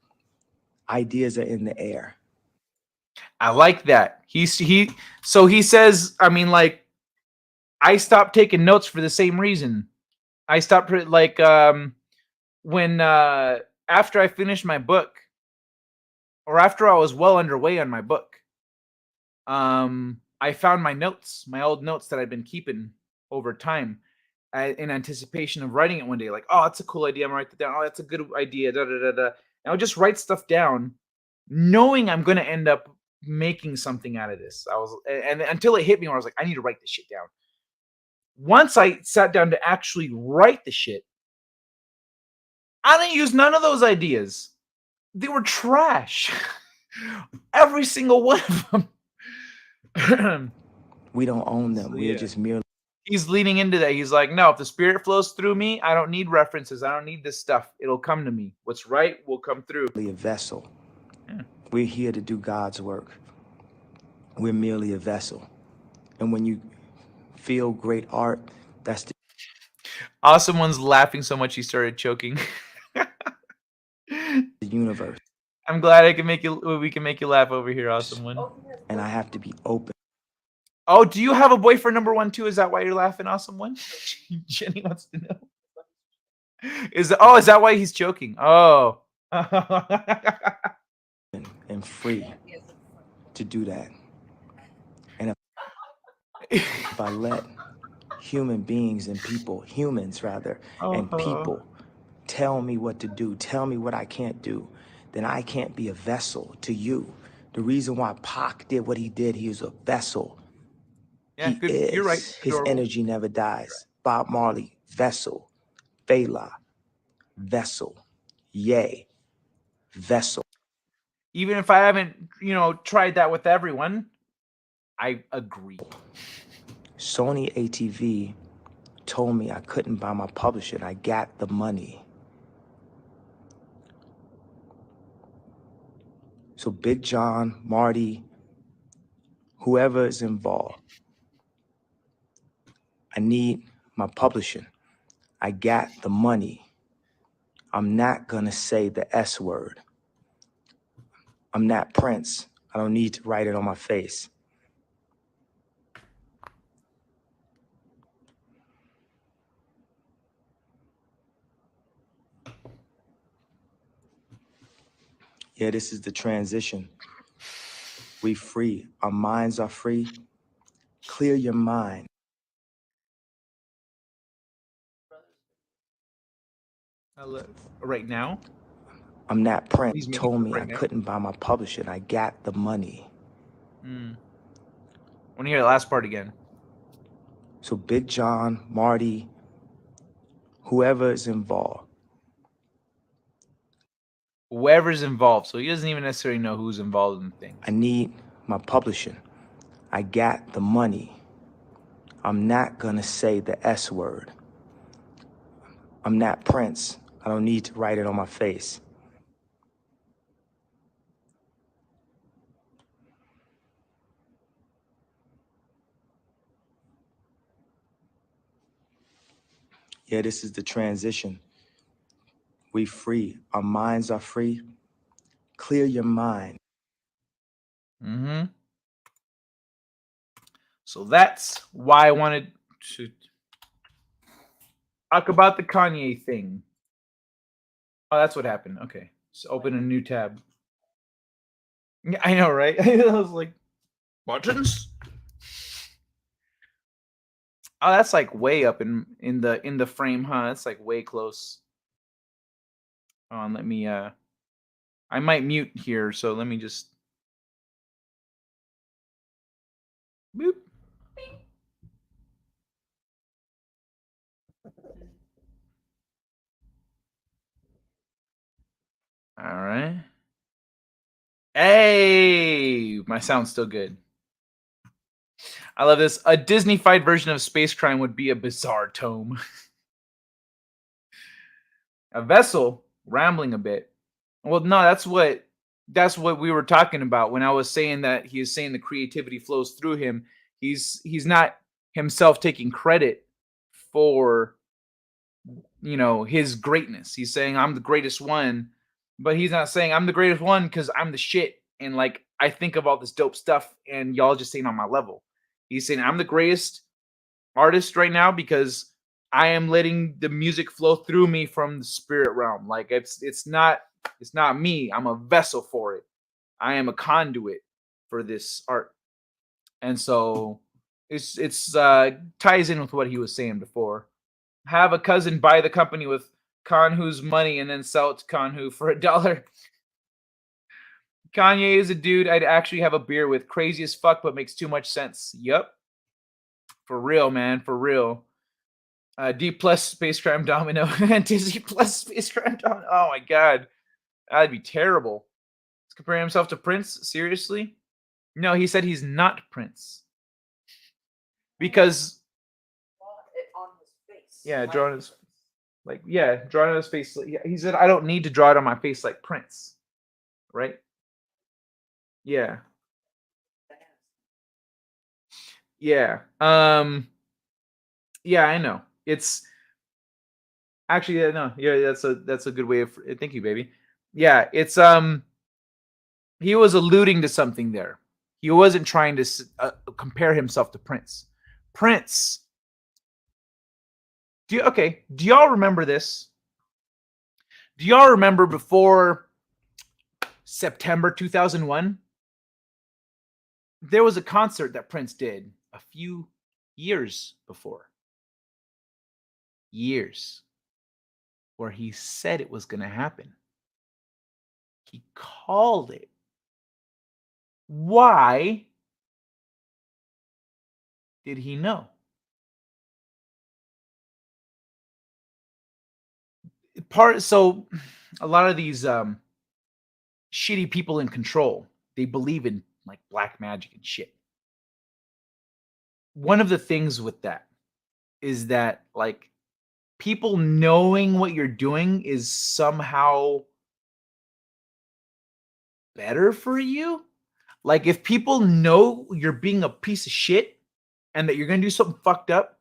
Ideas are in the air. I like that. So he says, I mean, like, I stopped taking notes for the same reason. I stopped like when after I finished my book, or after I was well underway on my book, I found my notes, my old notes that I'd been keeping over time, in anticipation of writing it one day. Like, oh, that's a cool idea. I'm gonna write that down. Oh, that's a good idea. Da da da da. And I'll just write stuff down, knowing I'm gonna end up making something out of this. And until it hit me, where I was like, I need to write this shit down. Once I sat down to actually write the shit, I didn't use none of those ideas. They were trash. Every single one of them. We don't own them. We're just merely. He's leaning into that. He's like, no, if the spirit flows through me, I don't need references. I don't need this stuff. It'll come to me. What's right will come through. A vessel. Yeah. We're here to do God's work. We're merely a vessel. And when you feel great art, that's the Awesome One's laughing so much he started choking. the universe. I'm glad we can make you laugh over here, Awesome One. And I have to be open. Oh, do you have a boyfriend number 1 too? Is that why you're laughing, Awesome One? Jenny wants to know. Is that why he's choking? Oh. And free to do that. And if I let human beings and humans and people tell me what to do, tell me what I can't do, then I can't be a vessel to you. The reason why Pac did what he did, he was a vessel. Yeah, good. You're right. His energy never dies. Bob Marley, vessel. Fela, vessel. Ye, vessel. Even if I haven't, tried that with everyone, I agree. Sony ATV told me I couldn't buy my publisher, and I got the money. So Big John, Marty, whoever is involved, I need my publishing. I got the money. I'm not gonna say the S word. I'm not Prince. I don't need to write it on my face. Yeah, this is the transition. We free. Our minds are free. Clear your mind. Right now? I'm not Prince. Told me I couldn't buy my publisher, and I got the money. I want to hear the last part again. So Big John, Marty, whoever is involved. Whoever's involved. So he doesn't even necessarily know who's involved in things. I need my publishing. I got the money. I'm not gonna say the S word. I'm not Prince. I don't need to write it on my face. Yeah, this is the transition. We free. Our minds are free. Clear your mind. Mm-hmm. So that's why I wanted to talk about the Kanye thing. Oh, that's what happened. Okay. So open a new tab. Yeah, I know, right? I was like, buttons? Oh, that's like way up in the frame, huh? That's like way close. Hold on, let me I might mute here, so let me just boop. All right. Hey, my sound's still good. I love this. A Disney-fied version of Space Crime would be a bizarre tome. A vessel rambling a bit. Well, no, that's what we were talking about when I was saying that he is saying the creativity flows through him. He's not himself taking credit for his greatness. He's saying I'm the greatest one, but he's not saying I'm the greatest one because I'm the shit and like I think of all this dope stuff and y'all just ain't on my level. He's saying I'm the greatest artist right now because I am letting the music flow through me from the spirit realm. Like it's not me. I'm a vessel for it. I am a conduit for this art. And so it's ties in with what he was saying before. Have a cousin buy the company with Kanhu's money and then sell it to Kanhu for $1. Kanye is a dude I'd actually have a beer with. Crazy as fuck, but makes too much sense. Yup. For real, man. For real. D plus Space Crime Domino. Disney plus Space Crime Domino. Oh my god. That'd be terrible. He's comparing himself to Prince? Seriously? No, he said he's not Prince. Because On his face. yeah, drawing his drawing on his face. He said I don't need to draw it on my face like Prince. Right? Yeah. Yeah. Yeah, I know. It's actually no. Yeah, that's a good way of thank you, baby. Yeah, it's he was alluding to something there. He wasn't trying to compare himself to Prince. Prince. Do y'all remember this? Do y'all remember before September 2001? There was a concert that Prince did a few years before. Years. Where he said it was going to happen. He called it. Why did he know? So a lot of these shitty people in control, they believe in like black magic and shit. One of the things with that is that like people knowing what you're doing is somehow better for you. Like if people know you're being a piece of shit and that you're going to do something fucked up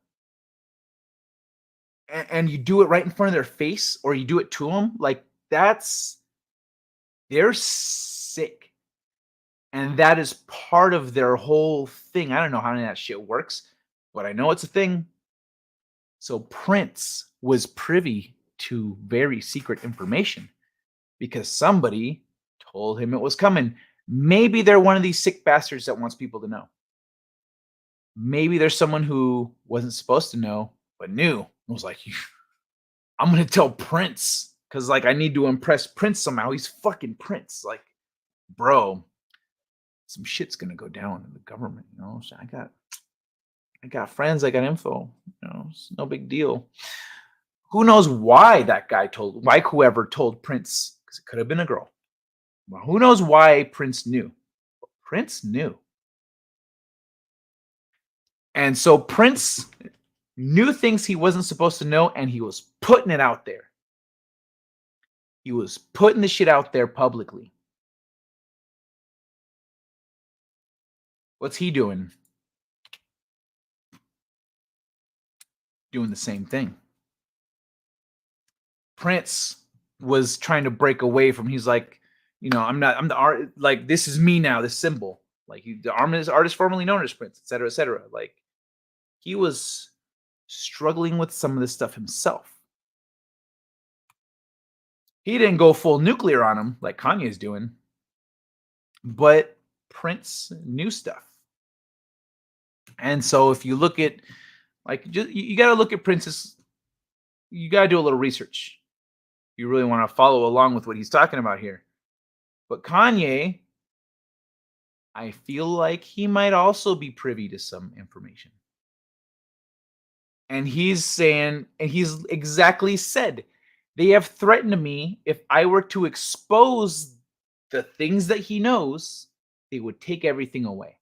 and you do it right in front of their face or you do it to them, like they're sick. And that is part of their whole thing. I don't know how any of that shit works, but I know it's a thing. So Prince was privy to very secret information because somebody told him it was coming. Maybe they're one of these sick bastards that wants people to know. Maybe there's someone who wasn't supposed to know, but knew. And was like, I'm going to tell Prince because like I need to impress Prince somehow. He's fucking Prince. Like, bro, some shit's going to go down in the government, you know? So I got I got friends, I got info. It's no big deal. Who knows why that guy why whoever told Prince, because it could have been a girl. Well, who knows why Prince knew? Prince knew. And so Prince knew things he wasn't supposed to know, and he was putting it out there. He was putting the shit out there publicly. What's he doing? Doing the same thing. Prince was trying to break away from, he's like, I'm the art, like, this is me now, this symbol. Like, the artist formerly known as Prince, etc., etc. Like, he was struggling with some of this stuff himself. He didn't go full nuclear on him like Kanye's doing, but Prince knew stuff. And so if you look at, like, you got to look at Prince's, you got to do a little research. You really want to follow along with what he's talking about here. But Kanye, I feel like he might also be privy to some information. And he's saying, and he's exactly said, they have threatened me if I were to expose the things that he knows, they would take everything away.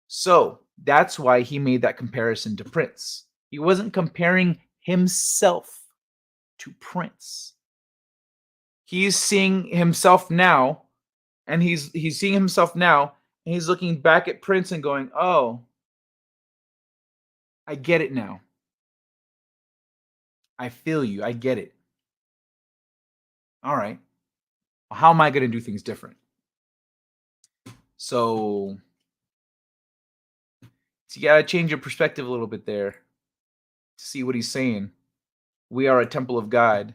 So that's why he made that comparison to Prince. He wasn't comparing himself to Prince. He's seeing himself now, and he's seeing himself now, and he's looking back at Prince and going, oh, I get it now. I feel you. I get it. All right. Well, how am I going to do things different? So you got to change your perspective a little bit there to see what he's saying. We are a temple of God.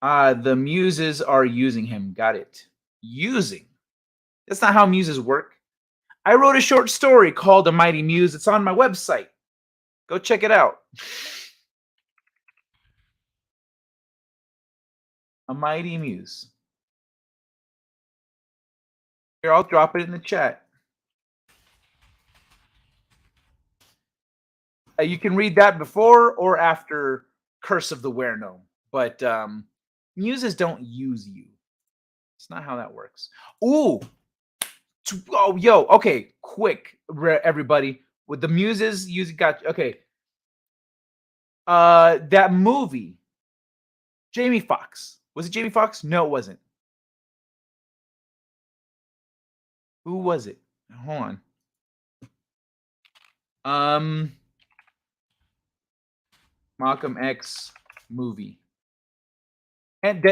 The muses are using him. Got it. Using. That's not how muses work. I wrote a short story called A Mighty Muse. It's on my website. Go check it out. A Mighty Muse. Here, I'll drop it in the chat. You can read that before or after Curse of the Were-Gnome. But muses don't use you. It's not how that works. Ooh. Oh, yo. Okay, quick, everybody. With the muses, you got, okay. That movie, Jamie Foxx. Was it Jamie Foxx? No, it wasn't. Who was it? Hold on. Malcolm X movie. And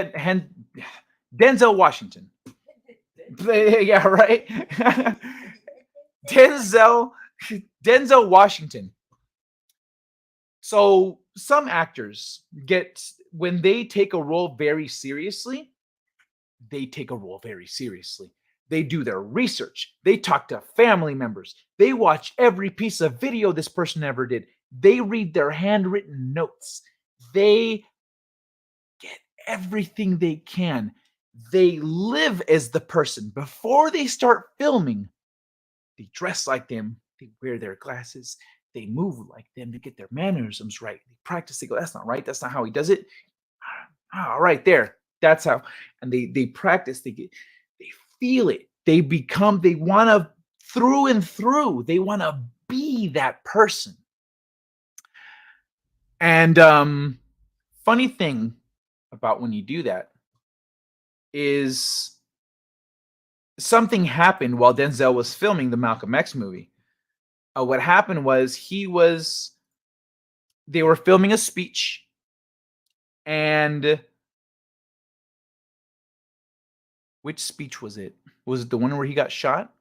Denzel Washington. Yeah, right. Denzel Washington. So some actors when they take a role very seriously, they take a role very seriously. They do their research. They talk to family members. They watch every piece of video this person ever did. They read their handwritten notes. They get everything they can. They live as the person. Before they start filming, they dress like them. They wear their glasses. They move like them to get their mannerisms right. They practice. They go, that's not right. That's not how he does it. Right there. That's how. And they practice. They feel it. They want to, through and through, they want to be that person. And funny thing about when you do that is something happened while Denzel was filming the Malcolm X movie. What happened was they were filming a speech, and which speech was it? Was it the one where he got shot?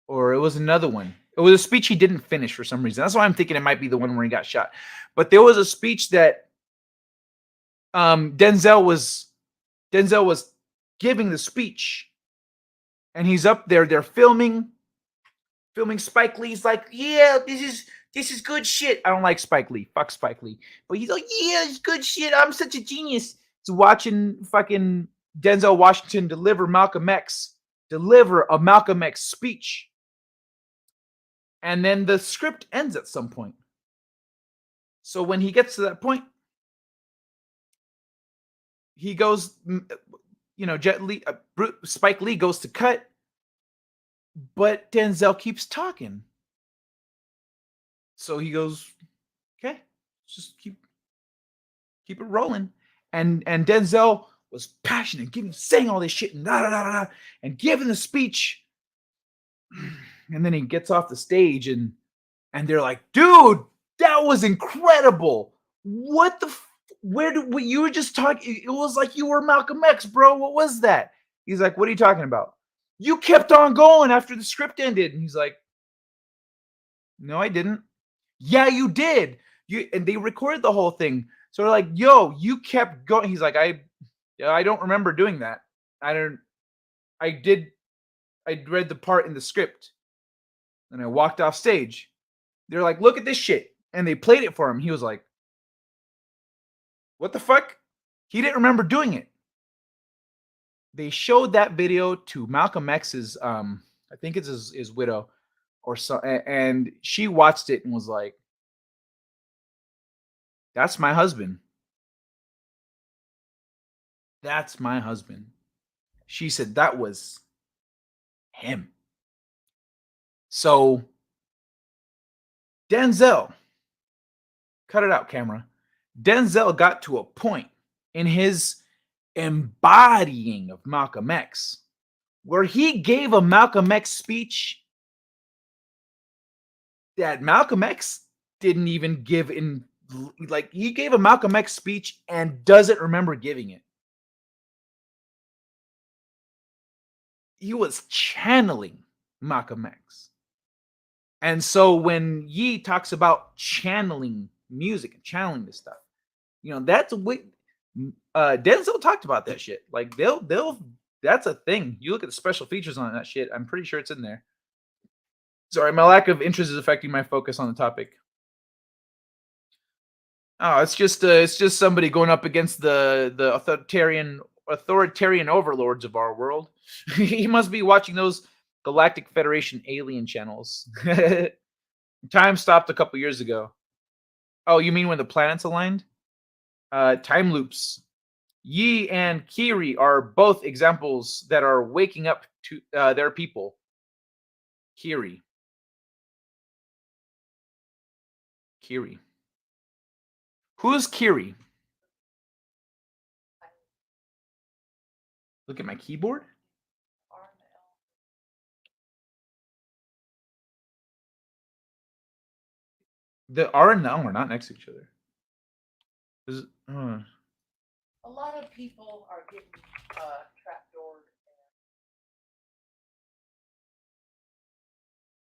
Or it was another one. It was a speech he didn't finish for some reason. That's why I'm thinking it might be the one where he got shot. But there was a speech that Denzel was giving the speech, and he's up there. They're filming Spike Lee's like, yeah, this is good shit. I don't like Spike Lee. Fuck Spike Lee. But he's like, yeah, it's good shit. I'm such a genius. He's watching fucking Denzel Washington deliver a Malcolm X speech. And then the script ends at some point. So when he gets to that point, he goes, Jet Li, Spike Lee goes to cut, but Denzel keeps talking. So he goes, okay, just keep it rolling. And Denzel was passionate, saying all this shit and giving the speech. And then he gets off the stage and they're like, dude, that was incredible. What the what you were just talking? It was like you were Malcolm X, bro. What was that? He's like, what are you talking about? You kept on going after the script ended. And he's like, no, I didn't. Yeah, you did. And they recorded the whole thing. So they're like, yo, you kept going. He's like, I don't remember doing that. I read the part in the script and I walked off stage. They're like, look at this shit. And they played it for him. He was like, what the fuck? He didn't remember doing it. They showed that video to Malcolm X's, I think it's his widow or so, and she watched it and was like, that's my husband. That's my husband. She said that was him. So Denzel, cut it out, camera. Denzel got to a point in his embodying of Malcolm X where he gave a Malcolm X speech that Malcolm X didn't even give in. Like, he gave a Malcolm X speech and doesn't remember giving it. He was channeling Malcolm X. And so when Yi talks about channeling music and channeling this stuff, that's what Denzel talked about that shit. Like, that's a thing. You look at the special features on that shit, I'm pretty sure it's in there. Sorry, my lack of interest is affecting my focus on the topic. Oh, it's just somebody going up against the authoritarian overlords of our world. He must be watching those Galactic Federation alien channels. Time stopped a couple years ago. Oh, you mean when the planets aligned? Time loops. Yi and Kiri are both examples that are waking up to their people. Kiri. Who's Kiri? Look at my keyboard. The R and the L are not next to each other. A lot of people are getting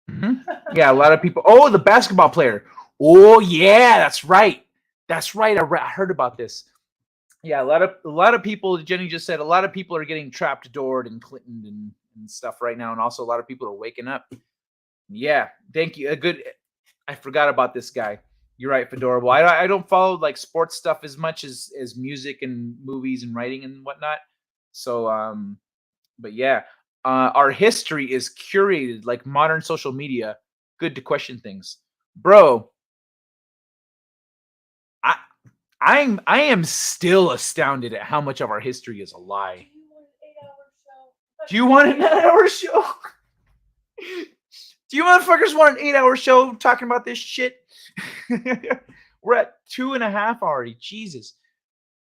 trapdoored. Yeah, a lot of people. Oh, the basketball player. Oh, yeah, that's right. That's right. I heard about this. Yeah, a lot of people. Jenny just said a lot of people are getting trapdoored in Clinton and stuff right now, and also a lot of people are waking up. Yeah, thank you. I forgot about this guy. You're right, Fedorable. I don't follow like sports stuff as much as music and movies and writing and whatnot. So but yeah, our history is curated like modern social media. Good to question things, bro. I am still astounded at how much of our history is a lie. Do you want an 8-hour show? Do you motherfuckers want an 8-hour show talking about this shit? We're at 2.5 already. Jesus.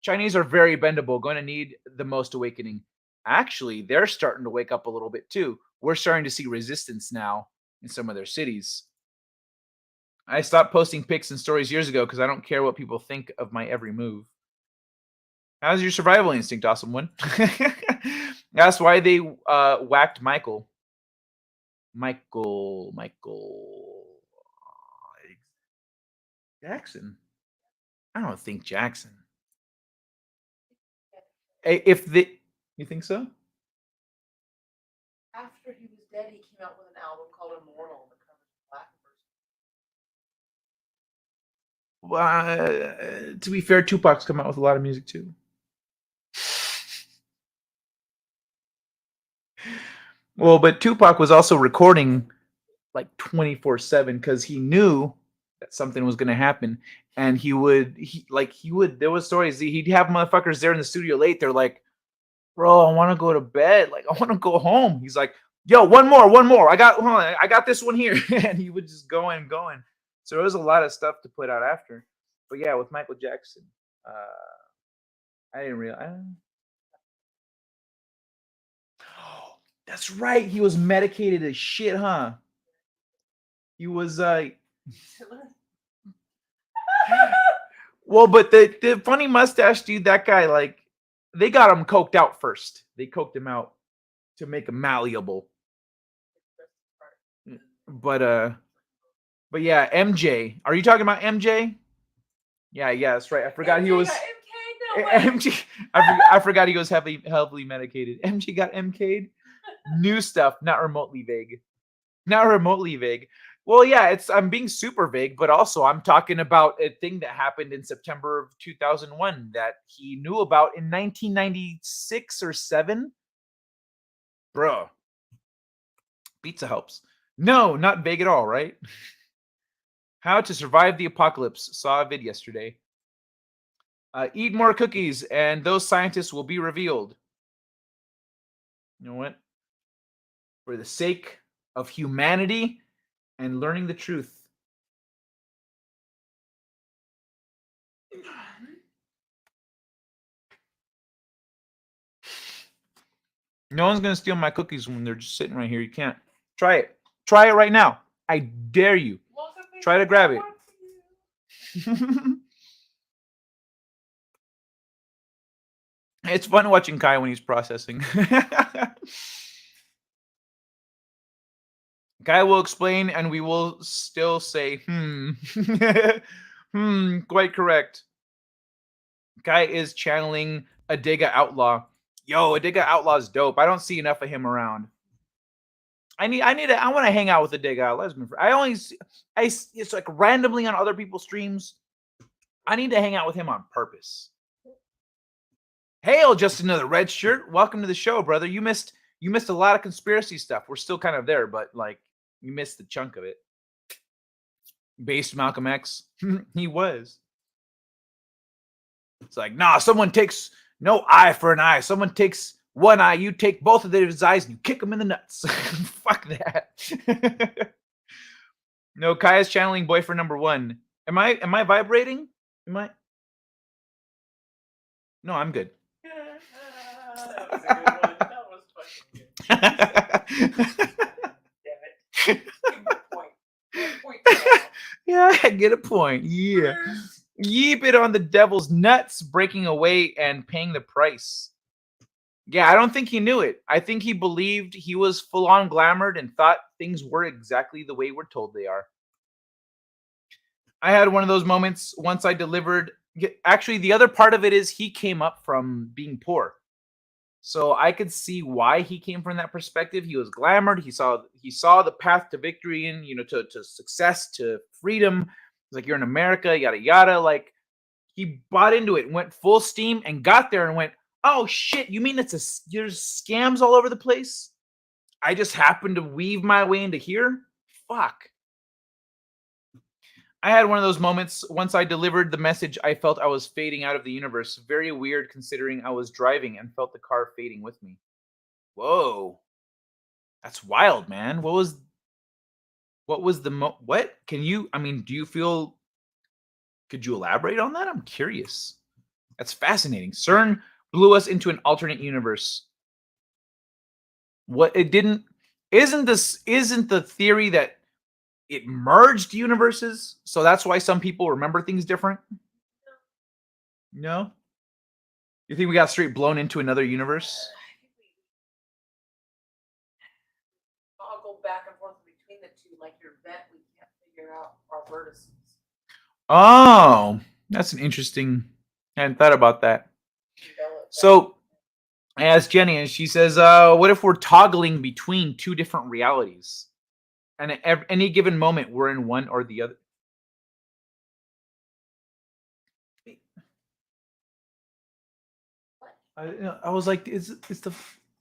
Chinese are very bendable. Going to need the most awakening. Actually, they're starting to wake up a little bit too. We're starting to see resistance now in some of their cities. I stopped posting pics and stories years ago because I don't care what people think of my every move. How's your survival instinct, awesome one? That's why they whacked Michael. Jackson. I don't think Jackson. You think so? After he was dead, he came out with an album called Immortal that covers Black person. Well, to be fair, Tupac's come out with a lot of music too. Well, but Tupac was also recording like 24/7 because he knew that something was gonna happen, and he would there was stories he'd have motherfuckers there in the studio late. They're like, bro, I want to go to bed. Like, I want to go home. He's like, yo, one more. I got this one here. And he would just go and going. So there was a lot of stuff to put out after. But yeah, with Michael Jackson, I didn't realize. That's right. He was medicated as shit, huh? He was well, but the funny mustache dude, that guy, like, they got him coked out first. They coked him out to make him malleable. But yeah, MJ. Are you talking about MJ? Yeah, that's right. I forgot MJ he was MJ. I forgot he was heavily medicated. MJ got MK'd. New stuff, not remotely vague. Not remotely vague. Well, yeah, I'm being super vague, but also I'm talking about a thing that happened in September of 2001 that he knew about in 1996 or 7. Bruh. Pizza helps. No, not vague at all, right? How to survive the apocalypse. Saw a vid yesterday. Eat more cookies, and those scientists will be revealed. You know what? For the sake of humanity and learning the truth. No one's going to steal my cookies when they're just sitting right here. You can't. Try it. Try it right now. I dare you. Try to grab it. It's fun watching Kai when he's processing. Kai will explain, and we will still say, quite correct. Kai is channeling Adega Outlaw. Yo, Adega Outlaw is dope. I don't see enough of him around. I want to hang out with Adega Outlaw. It's like randomly on other people's streams. I need to hang out with him on purpose. Hail, just another red shirt. Welcome to the show, brother. You missed a lot of conspiracy stuff. We're still kind of there, but like you missed the chunk of it. Based Malcolm X. He was. It's like, nah, someone takes no eye for an eye. Someone takes one eye. You take both of his eyes and you kick him in the nuts. Fuck that. No, Kai is channeling boyfriend number 1. Am I vibrating? Am I? No, I'm good. That was a good one. That was fucking good. Damn it. Give me a point. Yeah, I get a point. Yeah. Yeep it on the devil's nuts, breaking away and paying the price. Yeah, I don't think he knew it. I think he believed he was full on glamored and thought things were exactly the way we're told they are. I had one of those moments once I delivered. Actually, the other part of it is he came up from being poor. So I could see why he came from that perspective. He was glamored. He saw the path to victory and, to success, to freedom. It's like, you're in America, yada, yada. Like, he bought into it and went full steam and got there and went, oh, shit, you mean there's scams all over the place? I just happened to weave my way into here? Fuck. I had one of those moments once I delivered the message. I felt I was fading out of the universe. Very weird considering I was driving and felt the car fading with me. Whoa. That's wild, man. What was the what? Do you feel, could you elaborate on that? I'm curious. That's fascinating. CERN blew us into an alternate universe. Isn't the theory that it merged universes, so that's why some people remember things different? No? You think we got straight blown into another universe? I'll go back and forth between the two, like your vet. We can't figure out our vertices. Oh, that's an interesting. I hadn't thought about that. So, I asked Jenny, and she says, "What if we're toggling between two different realities, and at any given moment we're in one or the other?" I was like, "Is the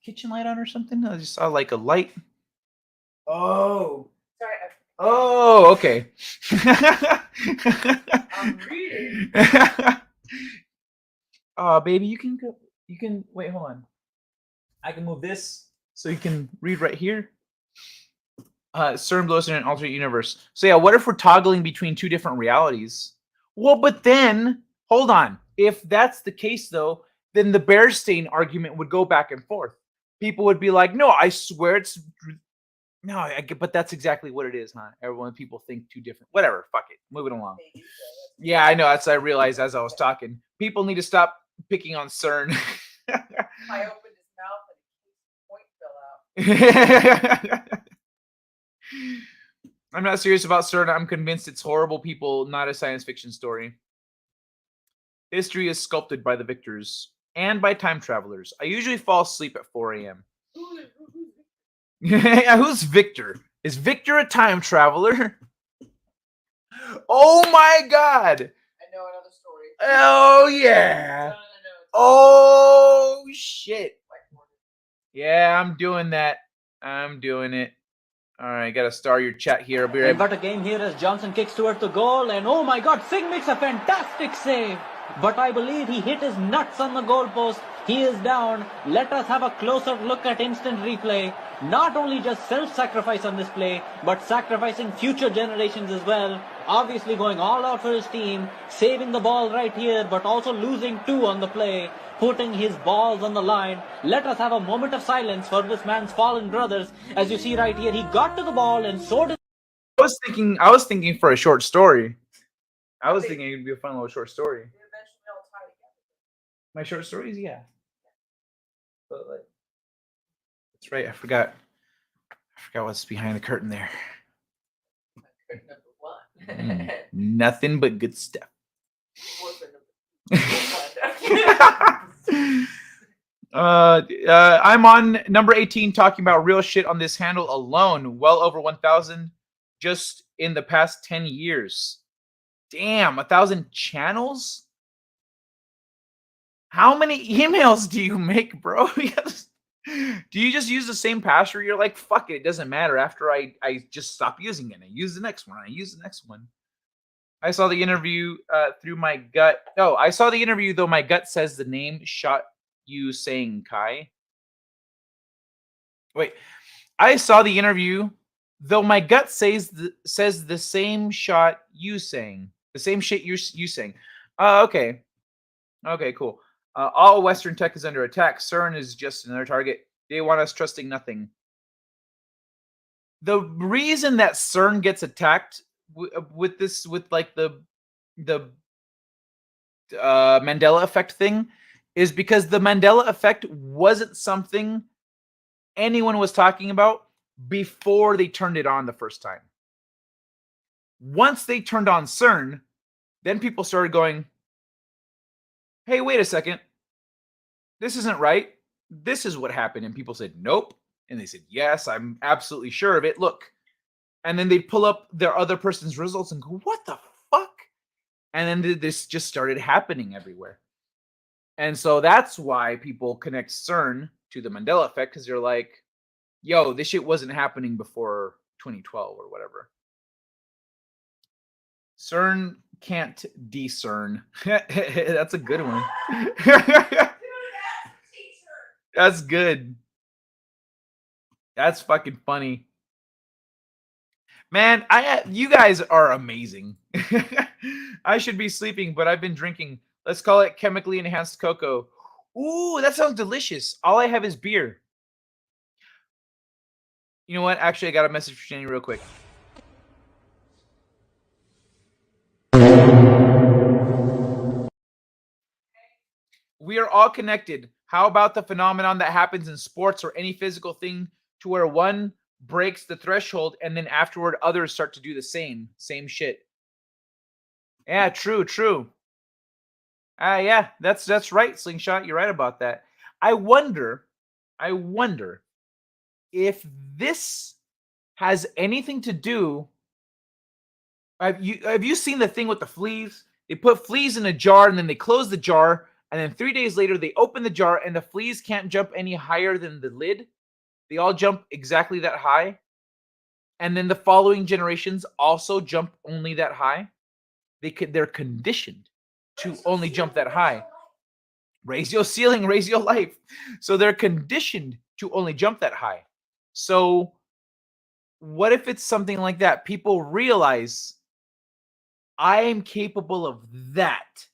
kitchen light on or something?" I just saw like a light. Oh, Sorry, Oh, okay. I'm reading. Oh, baby, you can go. You can wait. Hold on. I can move this so you can read right here. CERN blows in an alternate universe. So yeah, what if we're toggling between two different realities? Well, but then hold on. If that's the case, though, then the Bearstein argument would go back and forth. People would be like, "No, I swear it's no." But that's exactly what it is, huh? Everyone, people think two different. Whatever. Fuck it. Moving along. Yeah, I know. That's I realized as I was talking. People need to stop picking on CERN. I opened his mouth and his point fell out. I'm not serious about CERN. I'm convinced it's horrible people, not a science fiction story. History is sculpted by the victors and by time travelers. I usually fall asleep at 4 a.m. Who's Victor? Is Victor a time traveler? Oh my god! I know another story. Oh yeah! Oh shit! Yeah, I'm doing that. I'm doing it. All right, gotta start your chat here. I'll be right And what a game here as Johnson kicks towards the goal, and oh my god, Singh makes a fantastic save. But I believe he hit his nuts on the goalpost. He is down. Let us have a closer look at instant replay. Not only just self-sacrifice on this play, but sacrificing future generations as well. Obviously going all out for his team, saving the ball right here, but also losing two on the play, putting his balls on the line. Let us have a moment of silence for this man's fallen brothers. As you see right here, he got to the ball and so did... I was thinking for a short story. I was thinking it'd be a fun little short story. My short stories, yeah. But like, that's right. I forgot what's behind the curtain there. Nothing but good stuff. I'm on number 18 talking about real shit on this handle alone. Well over 1,000 just in the past 10 years. Damn, 1,000 channels? How many emails do you make, bro? Do you just use the same password? You're like, fuck it, it doesn't matter. After I just stop using it, I use the next one. I use the next one. I saw the interview through my gut. Oh, I saw the interview, though my gut says the name shot you saying Kai. Wait, I saw the interview, though my gut says the same shot you saying. The same shit you saying. Okay. Okay, cool. All Western tech is under attack. CERN is just another target. They want us trusting nothing. The reason that CERN gets attacked with the Mandela effect thing is because the Mandela effect wasn't something anyone was talking about before they turned it on the first time. Once they turned on CERN, then people started going, hey, wait a second. This isn't right. This is what happened. And people said, nope. And they said, yes, I'm absolutely sure of it. Look. And then they'd pull up their other person's results and go, what the fuck? And then this just started happening everywhere. And so that's why people connect CERN to the Mandela effect, because they're like, yo, this shit wasn't happening before 2012 or whatever. CERN can't discern. That's a good one. That's good. That's fucking funny. Man, you guys are amazing. I should be sleeping, but I've been drinking. Let's call it chemically enhanced cocoa. Ooh, that sounds delicious. All I have is beer. You know what? Actually, I got a message for Jenny real quick. We are all connected. How about the phenomenon that happens in sports or any physical thing to where one breaks the threshold and then afterward others start to do the same shit? Yeah, true. Yeah, that's right, Slingshot. You're right about that. I wonder if this has anything to do. Have you seen the thing with the fleas? They put fleas in a jar and then they close the jar, and then 3 days later they open the jar and the fleas can't jump any higher than the lid. They all jump exactly that high. and then the following generations also jump only that high, they're conditioned to only jump that high. Raise your ceiling, raise your life. So they're conditioned to only jump that high. So what if it's something like that? People realize I am capable of that.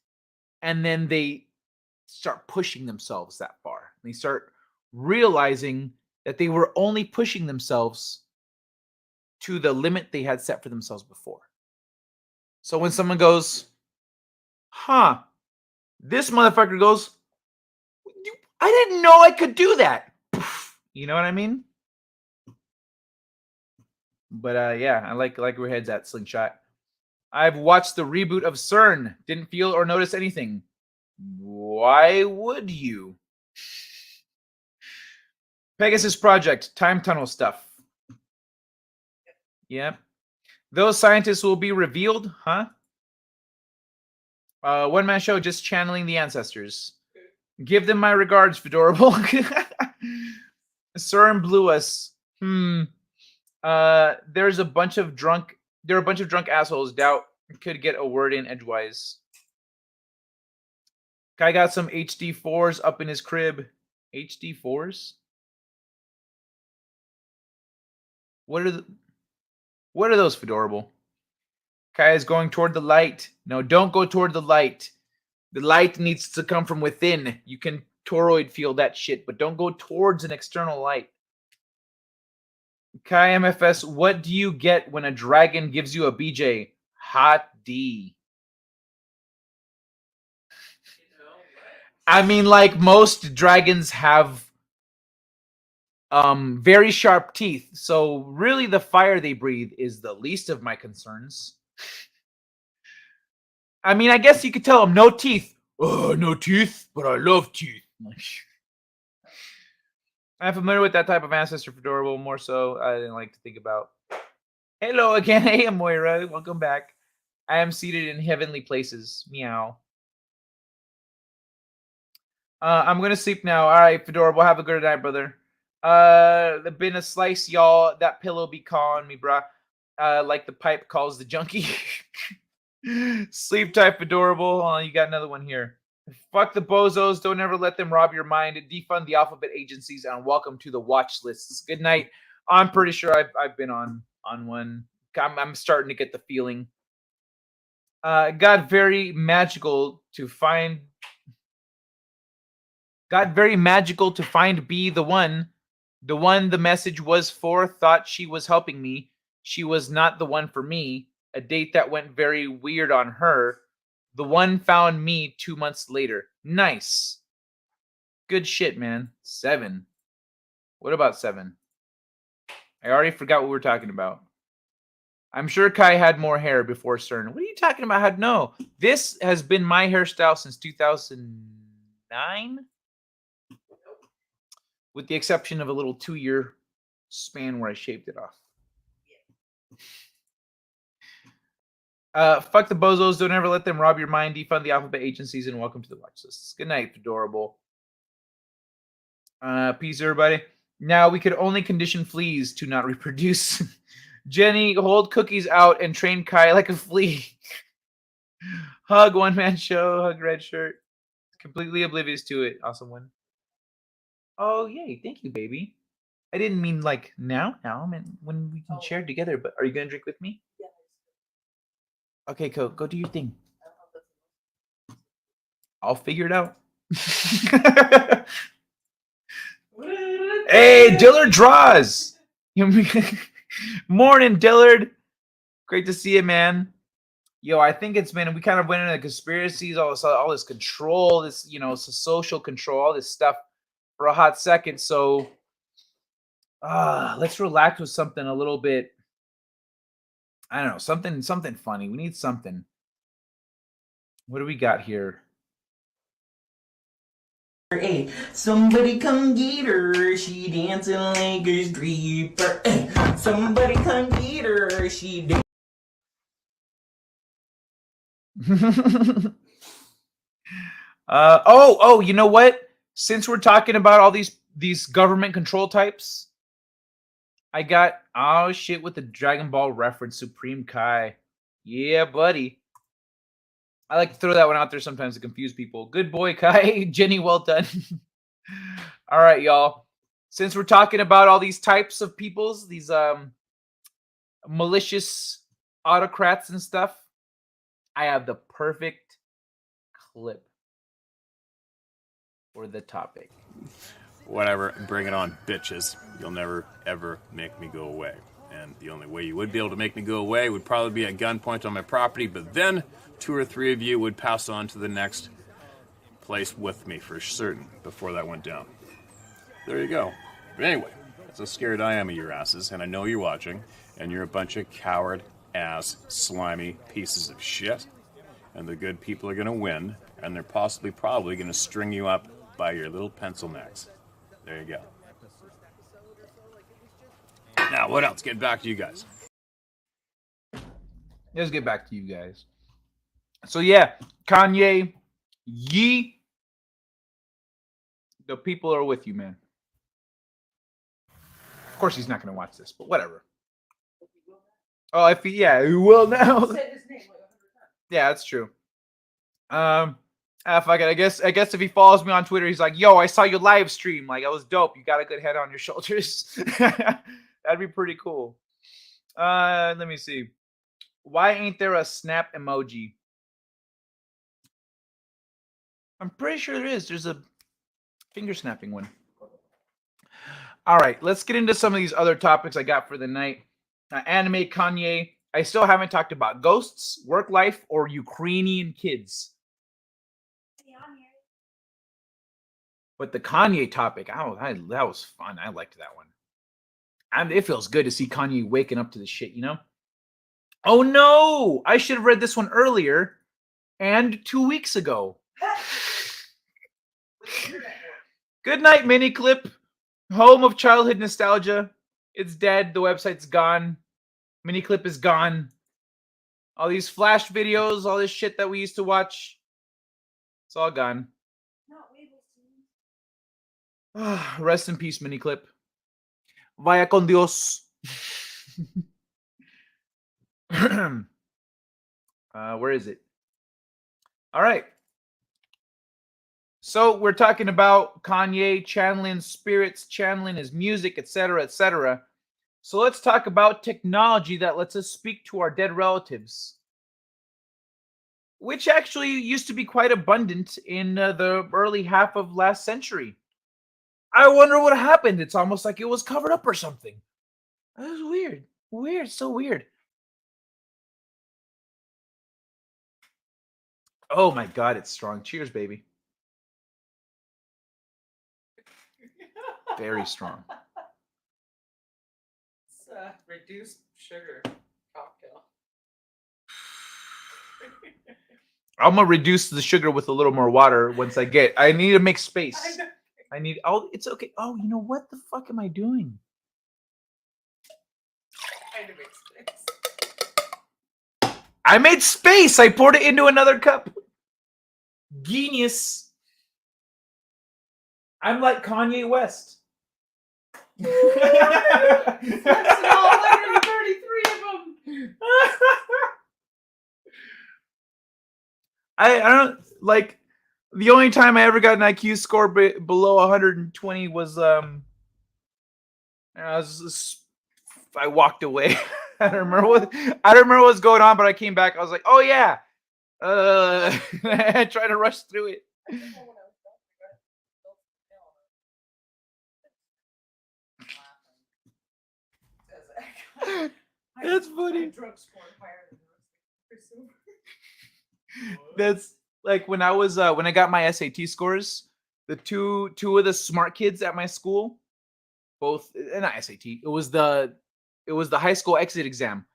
And then they start pushing themselves that far. They start realizing that they were only pushing themselves to the limit they had set for themselves before. So when someone goes, huh, this motherfucker goes, I didn't know I could do that. You know what I mean? But yeah, I like where head's at, Slingshot. I've watched the reboot of CERN. Didn't feel or notice anything. Why would you? Pegasus Project, time tunnel stuff. Yep. Those scientists will be revealed, huh? One-man show, just channeling the ancestors. Give them my regards, Fedorable. CERN blew us. There's a bunch of drunk. There are a bunch of drunk assholes. Doubt could get a word in edgewise. Guy got some HD4s up in his crib. HD4s? What are those, Fedorable? Kai is going toward the light. No, don't go toward the light. The light needs to come from within. You can toroid feel that shit, but don't go towards an external light. Kai M.F.S, what do you get when a dragon gives you a BJ? Hot D. I mean, like, most dragons have very sharp teeth, so really the fire they breathe is the least of my concerns. I mean, I guess you could tell them no teeth. Oh, no teeth, but I love teeth. I'm familiar with that type of ancestor, Fedorable, more so I didn't like to think about. Hello again. Hey, Moira. Welcome back. I am seated in heavenly places. Meow. I'm going to sleep now. All right, Fedorable. Have a good night, brother. Been a slice, y'all. That pillow be calling me, bruh. Like the pipe calls the junkie. Sleep type, Fedorable. Oh, you got another one here. Fuck the bozos. Don't ever let them rob your mind. Defund the alphabet agencies and welcome to the watch lists. Good night. I'm pretty sure I've been on one. I'm starting to get the feeling. Got very magical to find B, the one the message was for. Thought she was helping me. She was not the one for me. A date that went very weird on her. The one found me 2 months later. Nice. Good shit, man. 7. What about 7? I already forgot what we were talking about. I'm sure Kai had more hair before CERN. What are you talking about? No. This has been my hairstyle since 2009. With the exception of a little 2-year span where I shaved it off. Fuck the bozos. Don't ever let them rob your mind. Defund the alphabet agencies and welcome to the watch lists. Good night, Adorable. Peace, everybody. Now we could only condition fleas to not reproduce. Jenny, hold cookies out and train Kai like a flea. Hug, one-man show. Hug, red shirt. Completely oblivious to it. Awesome one. Oh, yay. Thank you, baby. I didn't mean like now. I mean when we can share together. But are you going to drink with me? Yeah. Okay, go do your thing. I'll figure it out. Hey, Dillard draws. Morning, Dillard. Great to see you, man. Yo, I think it's been, we kind of went into conspiracies, all this control, this, social control, all this stuff for a hot second. So let's relax with something a little bit. I don't know, something funny. We need something. What do we got here? Hey, somebody come get her. She dancing like a stripper. Hey, somebody come get her. She dancing. You know what? Since we're talking about all these government control types, I got oh shit with the Dragon Ball reference, Supreme Kai. Yeah, buddy. I like to throw that one out there sometimes to confuse people. Good boy, Kai. Jenny, well done. All right, y'all. Since we're talking about all these types of peoples, these malicious autocrats and stuff, I have the perfect clip for the topic. Whatever, bring it on, bitches. You'll never, ever make me go away. And the only way you would be able to make me go away would probably be at gunpoint on my property, but then 2 or 3 of you would pass on to the next place with me for certain before that went down. There you go. But anyway, that's how scared I am of your asses, and I know you're watching, and you're a bunch of coward-ass, slimy pieces of shit. And the good people are going to win, and they're probably going to string you up by your little pencil necks. There you go. Now, what else? Get back to you guys. Let's get back to you guys. So yeah, Kanye, Yee, the people are with you, man. Of course, he's not going to watch this, but whatever. Oh, if he, yeah, he will now. Yeah, that's true. Fuck it. I guess if he follows me on Twitter, he's like, "Yo, I saw your live stream. Like, it was dope. You got a good head on your shoulders." That'd be pretty cool. Let me see. Why ain't there a snap emoji? I'm pretty sure there is. There's a finger snapping one. All right, let's get into some of these other topics I got for the night. Anime, Kanye. I still haven't talked about ghosts, work life, or Ukrainian kids. But the Kanye topic, that was fun. I liked that one. And it feels good to see Kanye waking up to the shit, you know? Oh no! I should have read this one earlier and 2 weeks ago. Good night, Miniclip. Home of childhood nostalgia. It's dead. The website's gone. Miniclip is gone. All these flash videos, all this shit that we used to watch, it's all gone. Rest in peace, Miniclip. Vaya con Dios. Where is it? All right. So we're talking about Kanye channeling spirits, channeling his music, etc., etc. So let's talk about technology that lets us speak to our dead relatives, which actually used to be quite abundant in the early half of last century. I wonder what happened. It's almost like it was covered up or something. That was weird. Weird, so weird. Oh my God, it's strong. Cheers, baby. Very strong. It's reduced sugar cocktail. I'm gonna reduce the sugar with a little more water once I need to make space. Oh, it's okay. Oh, you know what the fuck am I doing? I made space. I poured it into another cup. Genius. I'm like Kanye West. That's all 133 of them. I don't like the only time I ever got an IQ score below 120 was I walked away. I don't remember what was going on, but I came back. I was like, oh yeah. I tried to rush through it. That's funny. That's like when I was when I got my SAT scores, the two of the smart kids at my school, both not SAT. It was the high school exit exam.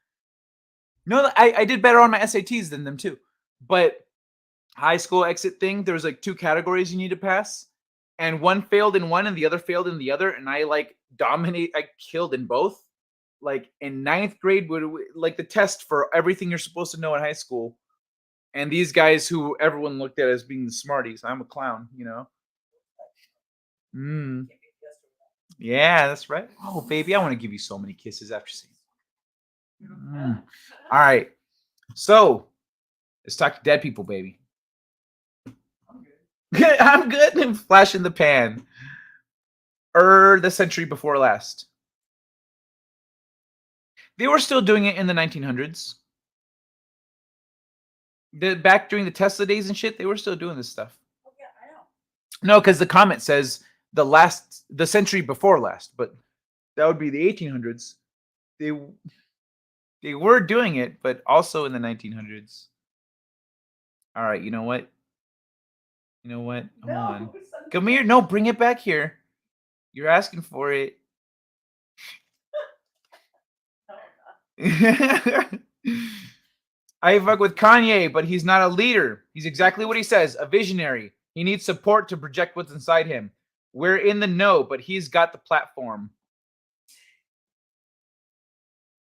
No, I did better on my SATs than them too. But high school exit thing, there was like 2 categories you need to pass, and one failed in one and the other failed in the other, and I like I killed in both. Like in 9th grade, like the test for everything you're supposed to know in high school. And these guys who everyone looked at as being the smarties, I'm a clown, you know? Yeah, that's right. Oh, baby, I want to give you so many kisses after seeing. All right. So let's talk to dead people, baby. I'm good. Flash in the pan. The century before last. They were still doing it in the 1900s. Back during the Tesla days and shit, they were still doing this stuff. Oh, yeah, I know. No, because the comment says the century before last, but that would be the 1800s. They were doing it, but also in the 1900s. All right, you know what? Hold on. Come here. No, bring it back here. You're asking for it. I fuck with Kanye, but he's not a leader. He's exactly what he says, a visionary. He needs support to project what's inside him. We're in the know, but he's got the platform.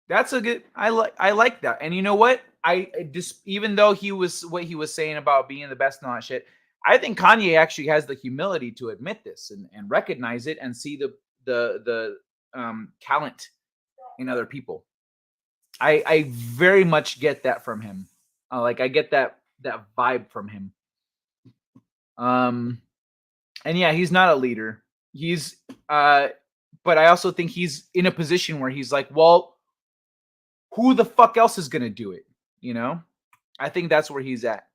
That's a good. I like that. And you know what? I just, even though he was what he was saying about being the best and all that shit, I think Kanye actually has the humility to admit this and recognize it and see the talent in other people. I very much get that from him. Like I get that vibe from him. And yeah, he's not a leader. He's but I also think he's in a position where he's like, well, who the fuck else is gonna do it? You know? I think that's where he's at.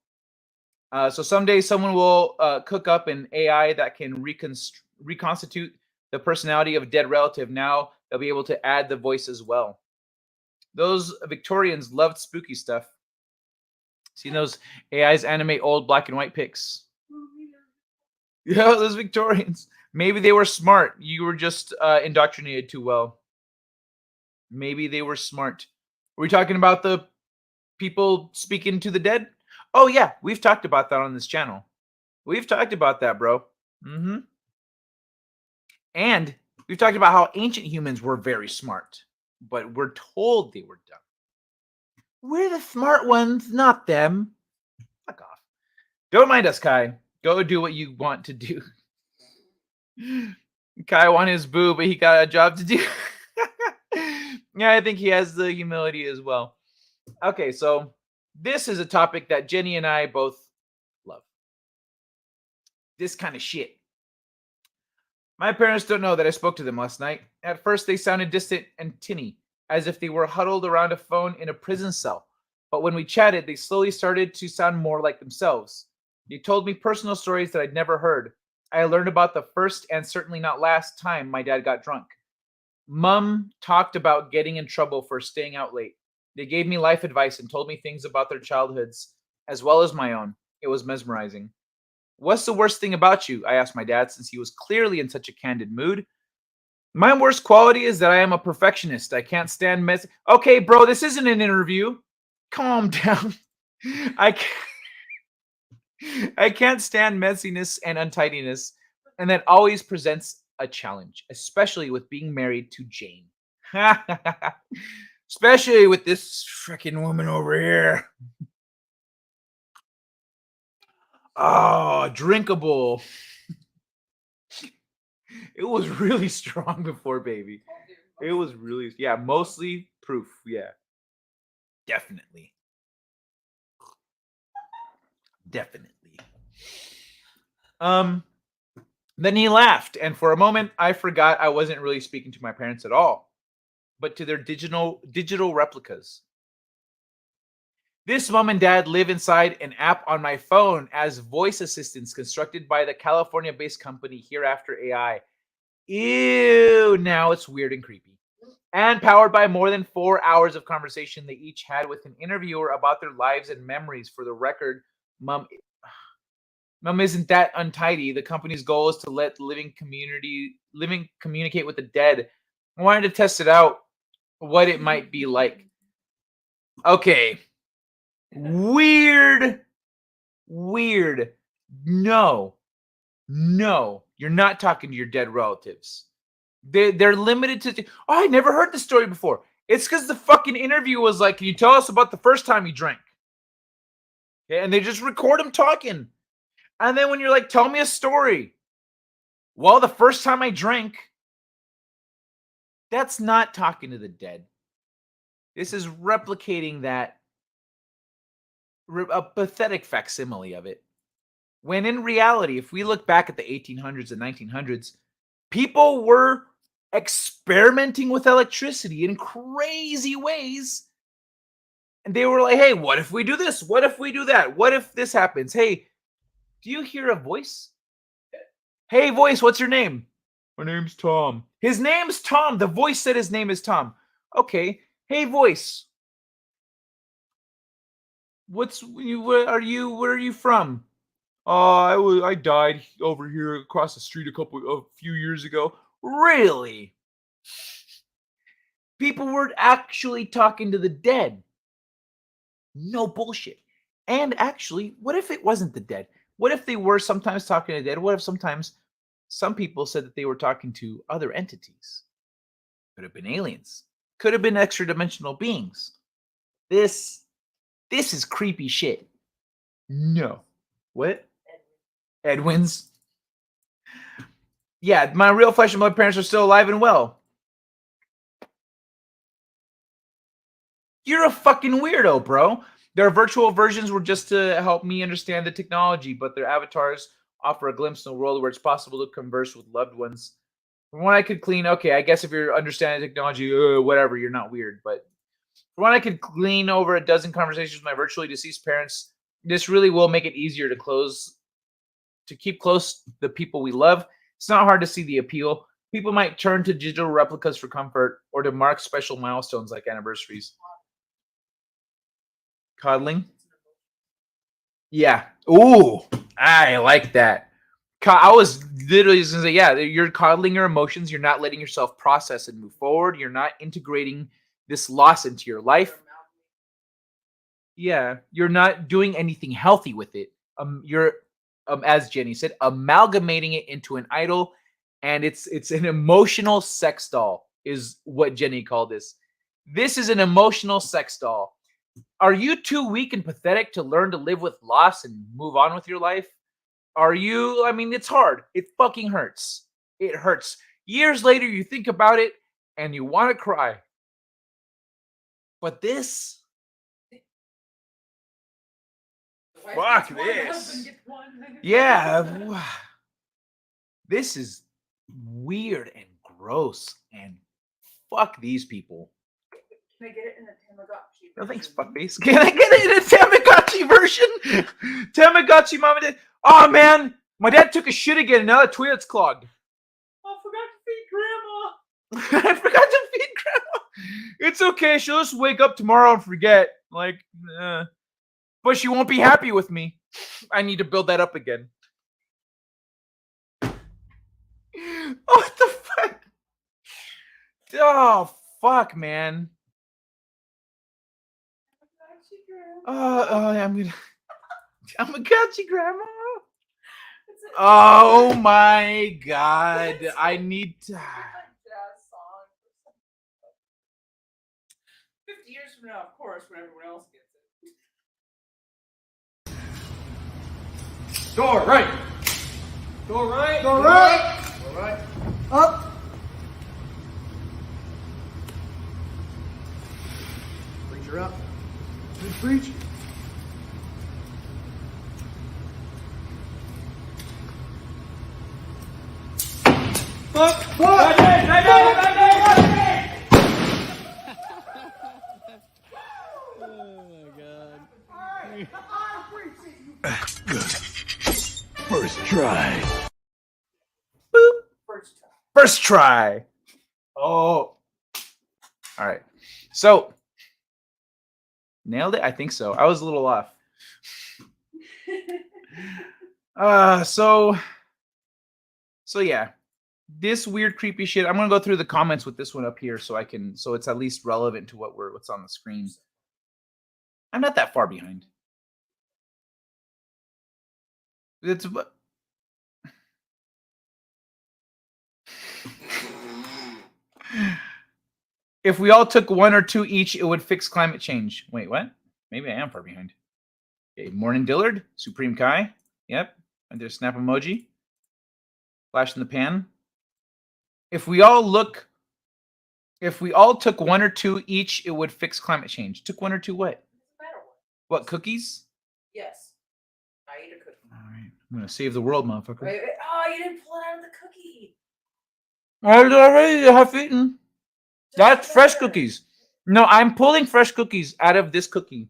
So someday someone will cook up an AI that can reconstitute the personality of a dead relative. Now they'll be able to add the voice as well. Those Victorians loved spooky stuff. Seen those AIs animate old black and white pics? Yeah, those Victorians. Maybe they were smart. You were just indoctrinated too well. Maybe they were smart. Are we talking about the people speaking to the dead? Oh, yeah. We've talked about that on this channel. We've talked about that, bro. Mm-hmm. And we've talked about how ancient humans were very smart, but we're told they were dumb. We're the smart ones, not them. Fuck off. Don't mind us, Kai. Go do what you want to do. Kai wanted his boo, but he got a job to do. Yeah, I think he has the humility as well. Okay, so this is a topic that Jenny and I both love. This kind of shit. My parents don't know that I spoke to them last night. At first, they sounded distant and tinny, as if they were huddled around a phone in a prison cell. But when we chatted, they slowly started to sound more like themselves. They told me personal stories that I'd never heard. I learned about the first and certainly not last time my dad got drunk. Mom talked about getting in trouble for staying out late. They gave me life advice and told me things about their childhoods, as well as my own. It was mesmerizing. What's the worst thing about you? I asked my dad, since he was clearly in such a candid mood. My worst quality is that I am a perfectionist. I can't stand mess. Okay, bro, this isn't an interview. Calm down. I can't stand messiness and untidiness, and that always presents a challenge, especially with being married to Jane. Especially with this freaking woman over here. Oh, drinkable. It was really strong before, baby. It was really, yeah, mostly proof. Yeah. Definitely. Definitely. Then he laughed, and for a moment I forgot I wasn't really speaking to my parents at all, but to their digital replicas. This mom and dad live inside an app on my phone as voice assistants constructed by the California-based company Hereafter AI. Ew, now it's weird and creepy. And powered by more than 4 hours of conversation they each had with an interviewer about their lives and memories. For the record, Mom isn't that untidy. The company's goal is to let living communicate with the dead. I wanted to test it out, what it might be like. Okay. Weird. No, you're not talking to your dead relatives. They're limited to. Oh, I never heard this story before. It's because the fucking interview was like, "Can you tell us about the first time you drank?" Okay, and they just record them talking, and then when you're like, "Tell me a story." Well, the first time I drank, That's not talking to the dead. This is replicating that, a pathetic facsimile of it. When in reality, if we look back at the 1800s and 1900s, people were experimenting with electricity in crazy ways. And they were like, hey, what if we do this? What if we do that? What if this happens? Hey, do you hear a voice? Hey, voice, what's your name? My name's Tom. His name's Tom. The voice said his name is Tom. Okay. Hey, voice. Where are you from? I died over here across the street a few years ago. Really? People were actually talking to the dead. No bullshit. And actually, what if it wasn't the dead? What if they were sometimes talking to the dead? What if sometimes some people said that they were talking to other entities? Could have been aliens. Could have been extra dimensional beings. This is creepy shit. No. What? Edwin's? Yeah, my real flesh and blood parents are still alive and well. You're a fucking weirdo, bro. Their virtual versions were just to help me understand the technology, but their avatars offer a glimpse in a world where it's possible to converse with loved ones. From what I could glean, okay, I guess if you're understanding technology, whatever, you're not weird. But from what I could glean over a dozen conversations with my virtually deceased parents, this really will make it easier to keep close the people we love. It's not hard to see the appeal. People might turn to digital replicas for comfort or to mark special milestones like anniversaries. Coddling? Yeah. Ooh, I like that. I was literally just going to say, yeah, you're coddling your emotions. You're not letting yourself process and move forward. You're not integrating this loss into your life. Yeah, you're not doing anything healthy with it. You're, as Jenny said, amalgamating it into an idol, and it's an emotional sex doll, is what Jenny called this. This is an emotional sex doll. Are you too weak and pathetic to learn to live with loss and move on with your life? Are you? I mean, it's hard. It fucking hurts. It hurts. Years later, you think about it and you want to cry. But this, fuck this. Yeah. This is weird and gross, and fuck these people. Can I get it in a Tamagotchi? No thanks, fuckface. Can I get it in a Tamagotchi version? Tamagotchi mom and dad. Oh man, my dad took a shit again and now the toilet's clogged. I forgot to feed Grandma. I forgot to feed Grandma. It's okay, she'll just wake up tomorrow and forget. But she won't be happy with me. I need to build that up again. What the fuck? Oh fuck, man. I'm gonna catch you, Grandma. Oh my god. I need to. 50 years from now, of course, when everyone else gets it. Door right. Door right. Door right. Door right. Up. Preacher up. Preach. Fuck. Fuck. First try. Boop. First try. Oh. All right. So, nailed it? I think so. I was a little off. So yeah. This weird, creepy shit. I'm gonna go through the comments with this one up here so it's at least relevant to what's on the screen. I'm not that far behind. It's if we all took one or two each, it would fix climate change. Wait, what? Maybe I am far behind. Okay, Morning Dillard, Supreme Kai. Yep. And there's snap emoji. Flash in the pan. If we all look If we all took 1 or 2 each, it would fix climate change. Took 1 or 2 what? What, cookies? Yes. I eat a cookie. All right. I'm going to save the world, motherfucker. Wait. Oh, you didn't pull it out of the cookie. I already have eaten. That's fresh cookies. No, I'm pulling fresh cookies out of this cookie.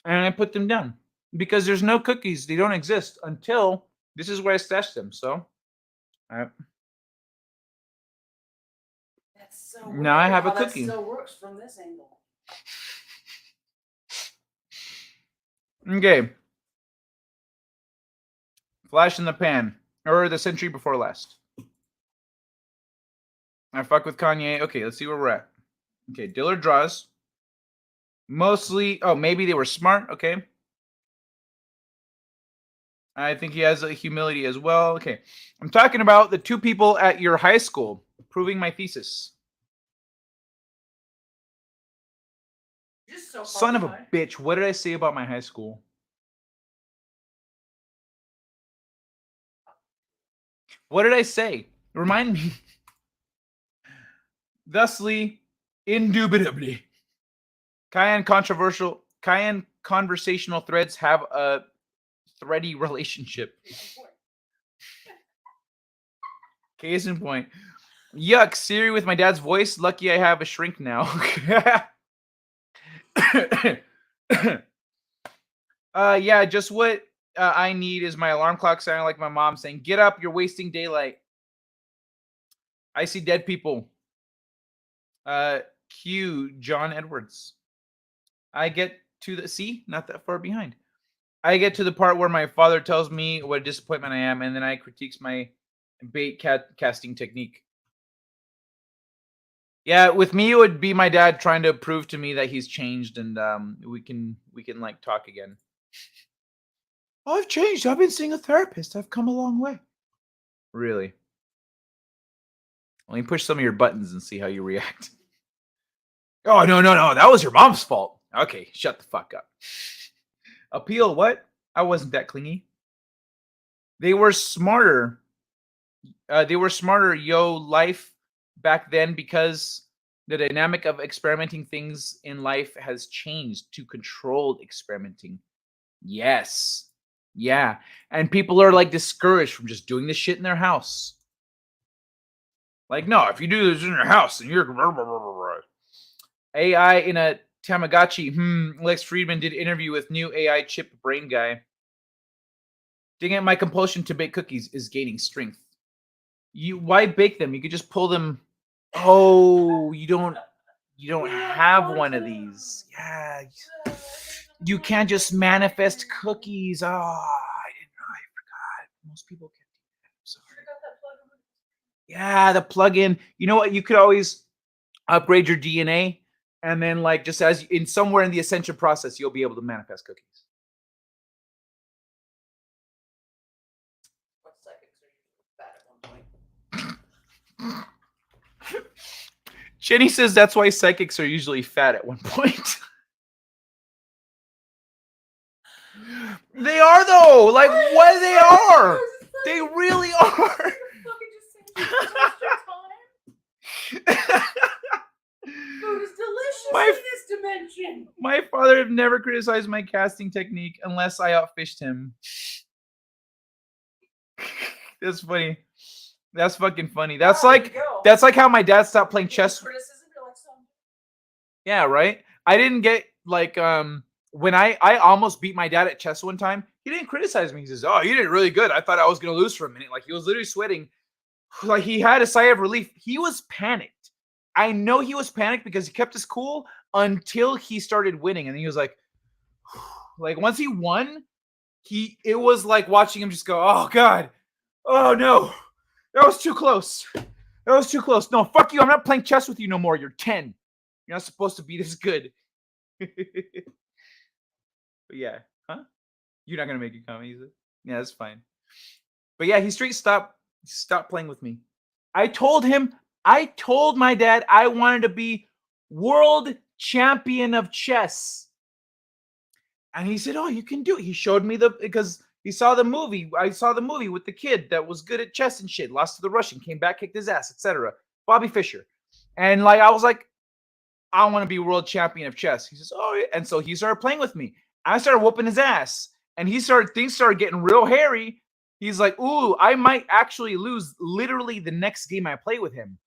And I put them down. Because there's no cookies. They don't exist until this is where I stashed them. So, That's so weird. Now I have a how cookie. That still works from this angle. Okay. Flash in the pan. Or the century before last. I fuck with Kanye. Okay, let's see where we're at. Okay, Dillard draws. Mostly, maybe they were smart. Okay. I think he has a humility as well. Okay. I'm talking about the 2 people at your high school proving my thesis. So Son of a bitch. What did I say about my high school? What did I say? Remind me. Thusly, indubitably. Cayenne conversational threads have a thready relationship. Case in point. Yuck, Siri with my dad's voice. Lucky I have a shrink now. Yeah, just what I need is my alarm clock sounding like my mom saying, "Get up, you're wasting daylight." I see dead people. Q John Edwards. I get to the not that far behind. I get to the part where my father tells me what a disappointment I am, and then I critiques my bait casting technique. Yeah, with me it would be my dad trying to prove to me that he's changed, and we can like talk again. I've changed. I've been seeing a therapist. I've come a long way. Really? Let me push some of your buttons and see how you react. Oh, no. That was your mom's fault. Okay, shut the fuck up. Appeal what? I wasn't that clingy. They were smarter. Yo, life back then, because the dynamic of experimenting things in life has changed to controlled experimenting. Yes. Yeah. And people are like discouraged from just doing this shit in their house. Like, no, if you do this in your house, then you're AI in a Tamagotchi. Lex Friedman did interview with new AI chip brain guy. Dang it, my compulsion to bake cookies is gaining strength. Why bake them? You could just pull them. Oh, you don't have one of these. Yeah. You can't just manifest cookies. Oh, I didn't know. I forgot. Most people can't do that. I'm sorry. Yeah, the plugin. You know what? You could always upgrade your DNA, and then like just as in somewhere in the ascension process, you'll be able to manifest cookies. Jenny says that's why psychics are usually fat at one point. They are though. Like what they are. They really are. Food is delicious in this dimension. My father have never criticized my casting technique unless I outfished him. That's funny. That's fucking funny. That's like how my dad stopped playing chess. Yeah, right. I didn't get like when I almost beat my dad at chess one time. He didn't criticize me. He says, "Oh, you did really good. I thought I was gonna lose for a minute." Like he was literally sweating. Like he had a sigh of relief. He was panicked. I know he was panicked because he kept his cool until he started winning, and then he was like once he won, it was like watching him just go, "Oh God, oh no, that was too close. That was too close. No, fuck you. I'm not playing chess with you no more. You're 10. You're not supposed to be this good." But yeah, huh? You're not gonna make a comment, is it? Yeah, that's fine. But yeah, he straight stopped playing with me. I told my dad I wanted to be world champion of chess. And he said, "Oh, you can do it." He showed me because he saw the movie. I saw the movie with the kid that was good at chess and shit. Lost to the Russian, came back, kicked his ass, etc. Bobby Fischer. And like I was like, I want to be world champion of chess. He says, oh, yeah. And so he started playing with me. I started whooping his ass, and things started getting real hairy. He's like, ooh, I might actually lose literally the next game I play with him.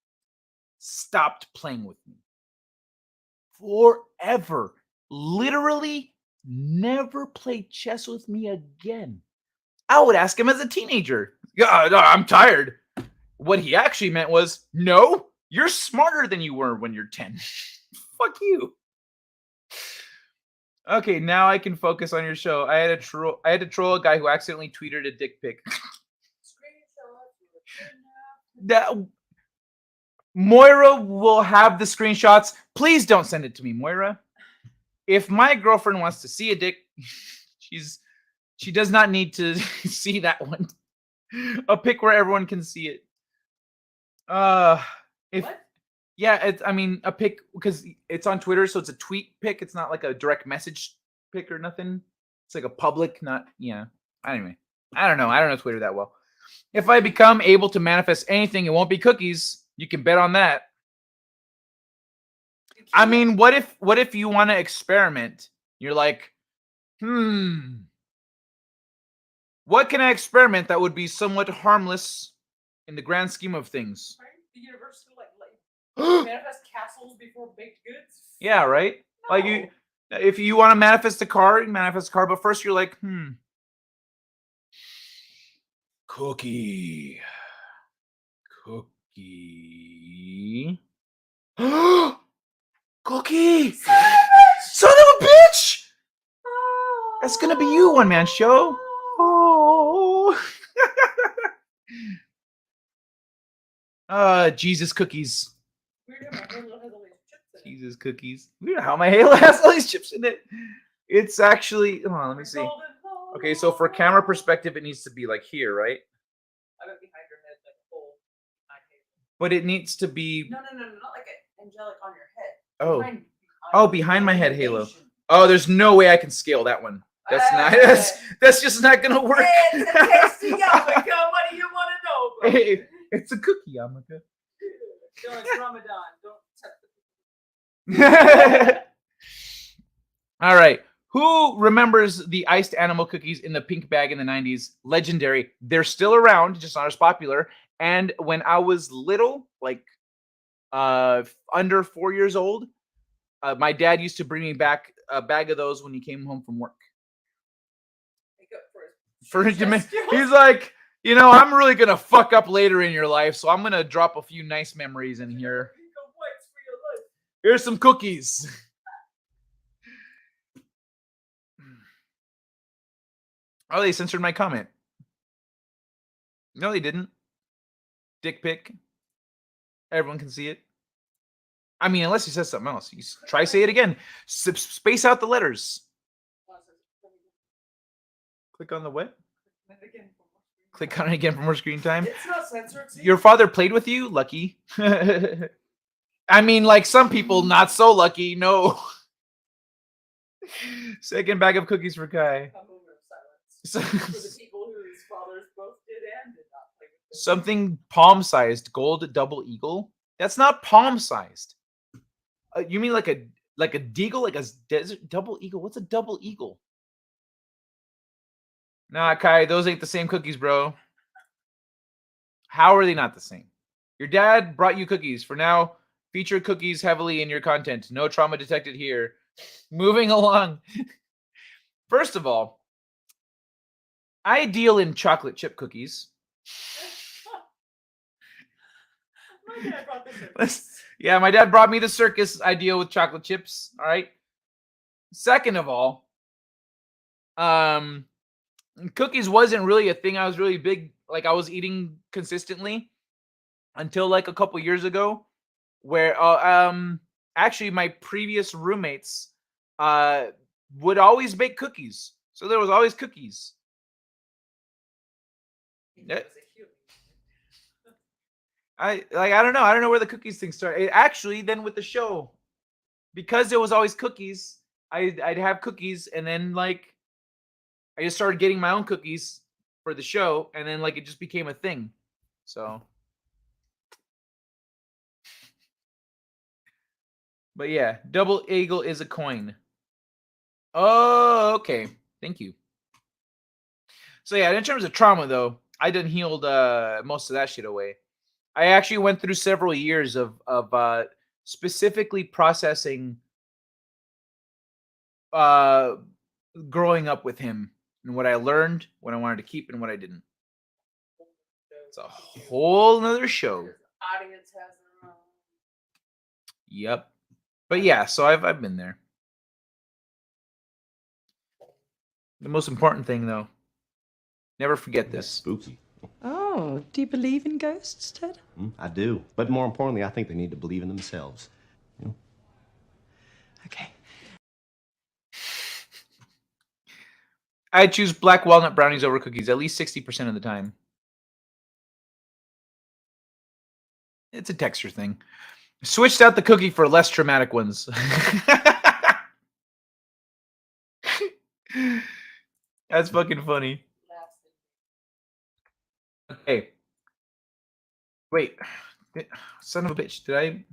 Stopped playing with me forever. Literally never played chess with me again. I would ask him as a teenager. Yeah, no, I'm tired. What he actually meant was, no, you're smarter than you were when you're 10. Fuck you. Okay, now I can focus on your show. I had to troll a guy who accidentally tweeted a dick pic. That Moira will have the screenshots. Please don't send it to me, Moira. If my girlfriend wants to see a dick, she does not need to see that one. A pic where everyone can see it. A pic because it's on Twitter, so it's a tweet pic. It's not like a direct message pic or nothing. It's like a public, not Anyway, I don't know Twitter that well. If I become able to manifest anything, it won't be cookies. You can bet on that. I mean, what if you want to experiment? You're like, what can I experiment that would be somewhat harmless in the grand scheme of things? The universe will manifest castles before baked goods. Yeah, right. No. Like if you want to manifest a car, you manifest a car, but first you're like, cookie. Cookie! Son of a bitch! That's gonna be you, one man show. Oh. Jesus cookies. Jesus cookies. Weird how my Halo has all these chips in it. It's actually. Hold on, let me see. Okay, so for camera perspective, it needs to be like here, right? I bet behind your head, like a hole. But it needs to be. No, not like an angelic on your head. Oh, behind my head, Halo. Oh, there's no way I can scale that one. That's not. That's just not gonna work. Hey, it's a tasty yarmulke. What do you want to know, bro? Hey, it's a cookie yarmulke. No, it's Ramadan. Don't. All right. Who remembers the iced animal cookies in the pink bag in the 90s? Legendary. They're still around, just not as popular. And when I was little, like under 4 years old, my dad used to bring me back a bag of those when he came home from work. He's like, I'm really going to fuck up later in your life, so I'm going to drop a few nice memories in here. Here's some cookies. Oh, they censored my comment. No, they didn't. Dick pic. Everyone can see it. I mean, unless he says something else. You try say it again. Space out the letters. Click on the what? Click on it again for more screen time. It's not censored. Your father played with you? Lucky. I mean, like some people, not so lucky. No. Second bag of cookies for Kai. For the people whose fathers both did and did not play with them. Something palm-sized, gold double eagle. That's not palm-sized. You mean like a deagle, like a desert double eagle? What's a double eagle? Nah, Kai, those ain't the same cookies, bro. How are they not the same? Your dad brought you cookies. For now, feature cookies heavily in your content. No trauma detected here. Moving along. First of all, I deal in chocolate chip cookies. My dad brought the circus. Yeah, my dad brought me the circus. I deal with chocolate chips. All right. Second of all, cookies wasn't really a thing I was really big, like I was eating consistently until like a couple years ago, where actually my previous roommates would always bake cookies. So there was always cookies. Yeah. I don't know. I don't know where the cookies thing started. Actually, then with the show, because there was always cookies, I'd have cookies, and then like I just started getting my own cookies for the show, and then like it just became a thing. So But yeah, double eagle is a coin. Oh, okay. Thank you. So yeah, in terms of trauma, though, I done healed most of that shit away. I actually went through several years of specifically processing growing up with him and what I learned, what I wanted to keep, and what I didn't. It's a whole nother show. Audience has their own. Yep. But yeah, so I've been there. The most important thing, though, never forget this. Spooky. Oh, do you believe in ghosts, Ted? I do. But more importantly, I think they need to believe in themselves. You know? Okay. I choose black walnut brownies over cookies at least 60% of the time. It's a texture thing. Switched out the cookie for less traumatic ones. That's fucking funny. Okay. Wait. Son of a bitch. Did I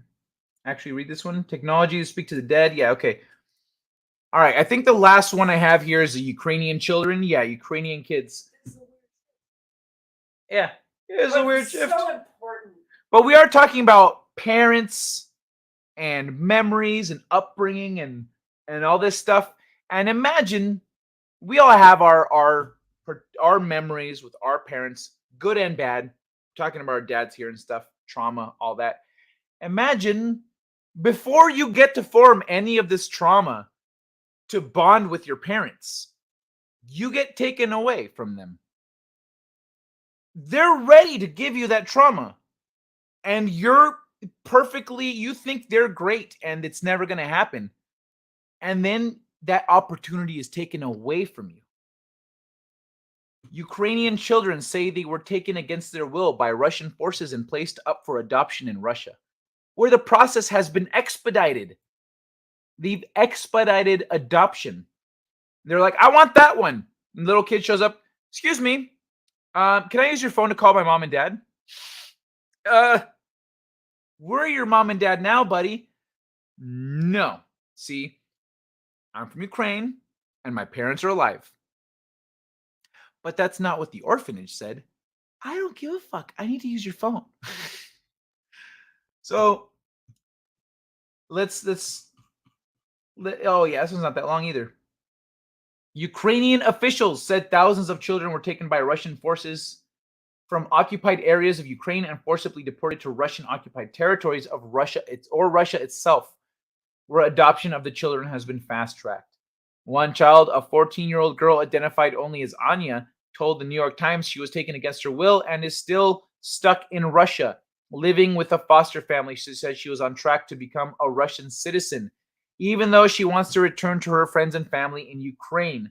actually read this one? Technology to speak to the dead? Yeah, okay. All right. I think the last one I have here is the Ukrainian children. Yeah, Ukrainian kids. Yeah. It's a weird shift. So important. But we are talking about parents and memories and upbringing and all this stuff. And imagine we all have our memories with our parents, good and bad. Talking about our dads here and stuff, trauma, all that. Imagine before you get to form any of this trauma to bond with your parents, you get taken away from them. They're ready to give you that trauma. And you think they're great and it's never going to happen. And then that opportunity is taken away from you. Ukrainian children say they were taken against their will by Russian forces and placed up for adoption in Russia, where the process has been expedited. They've expedited adoption. They're like, I want that one. And the little kid shows up. Excuse me. Can I use your phone to call my mom and dad? Where are your mom and dad now, buddy? No. See, I'm from Ukraine and my parents are alive. But that's not what the orphanage said. I don't give a fuck. I need to use your phone. So oh yeah, this one's not that long either. Ukrainian officials said thousands of children were taken by Russian forces from occupied areas of Ukraine and forcibly deported to Russian-occupied territories of Russia or Russia itself, where adoption of the children has been fast-tracked. One child, a 14-year-old girl identified only as Anya, told the New York Times she was taken against her will and is still stuck in Russia, living with a foster family. She said she was on track to become a Russian citizen, even though she wants to return to her friends and family in Ukraine.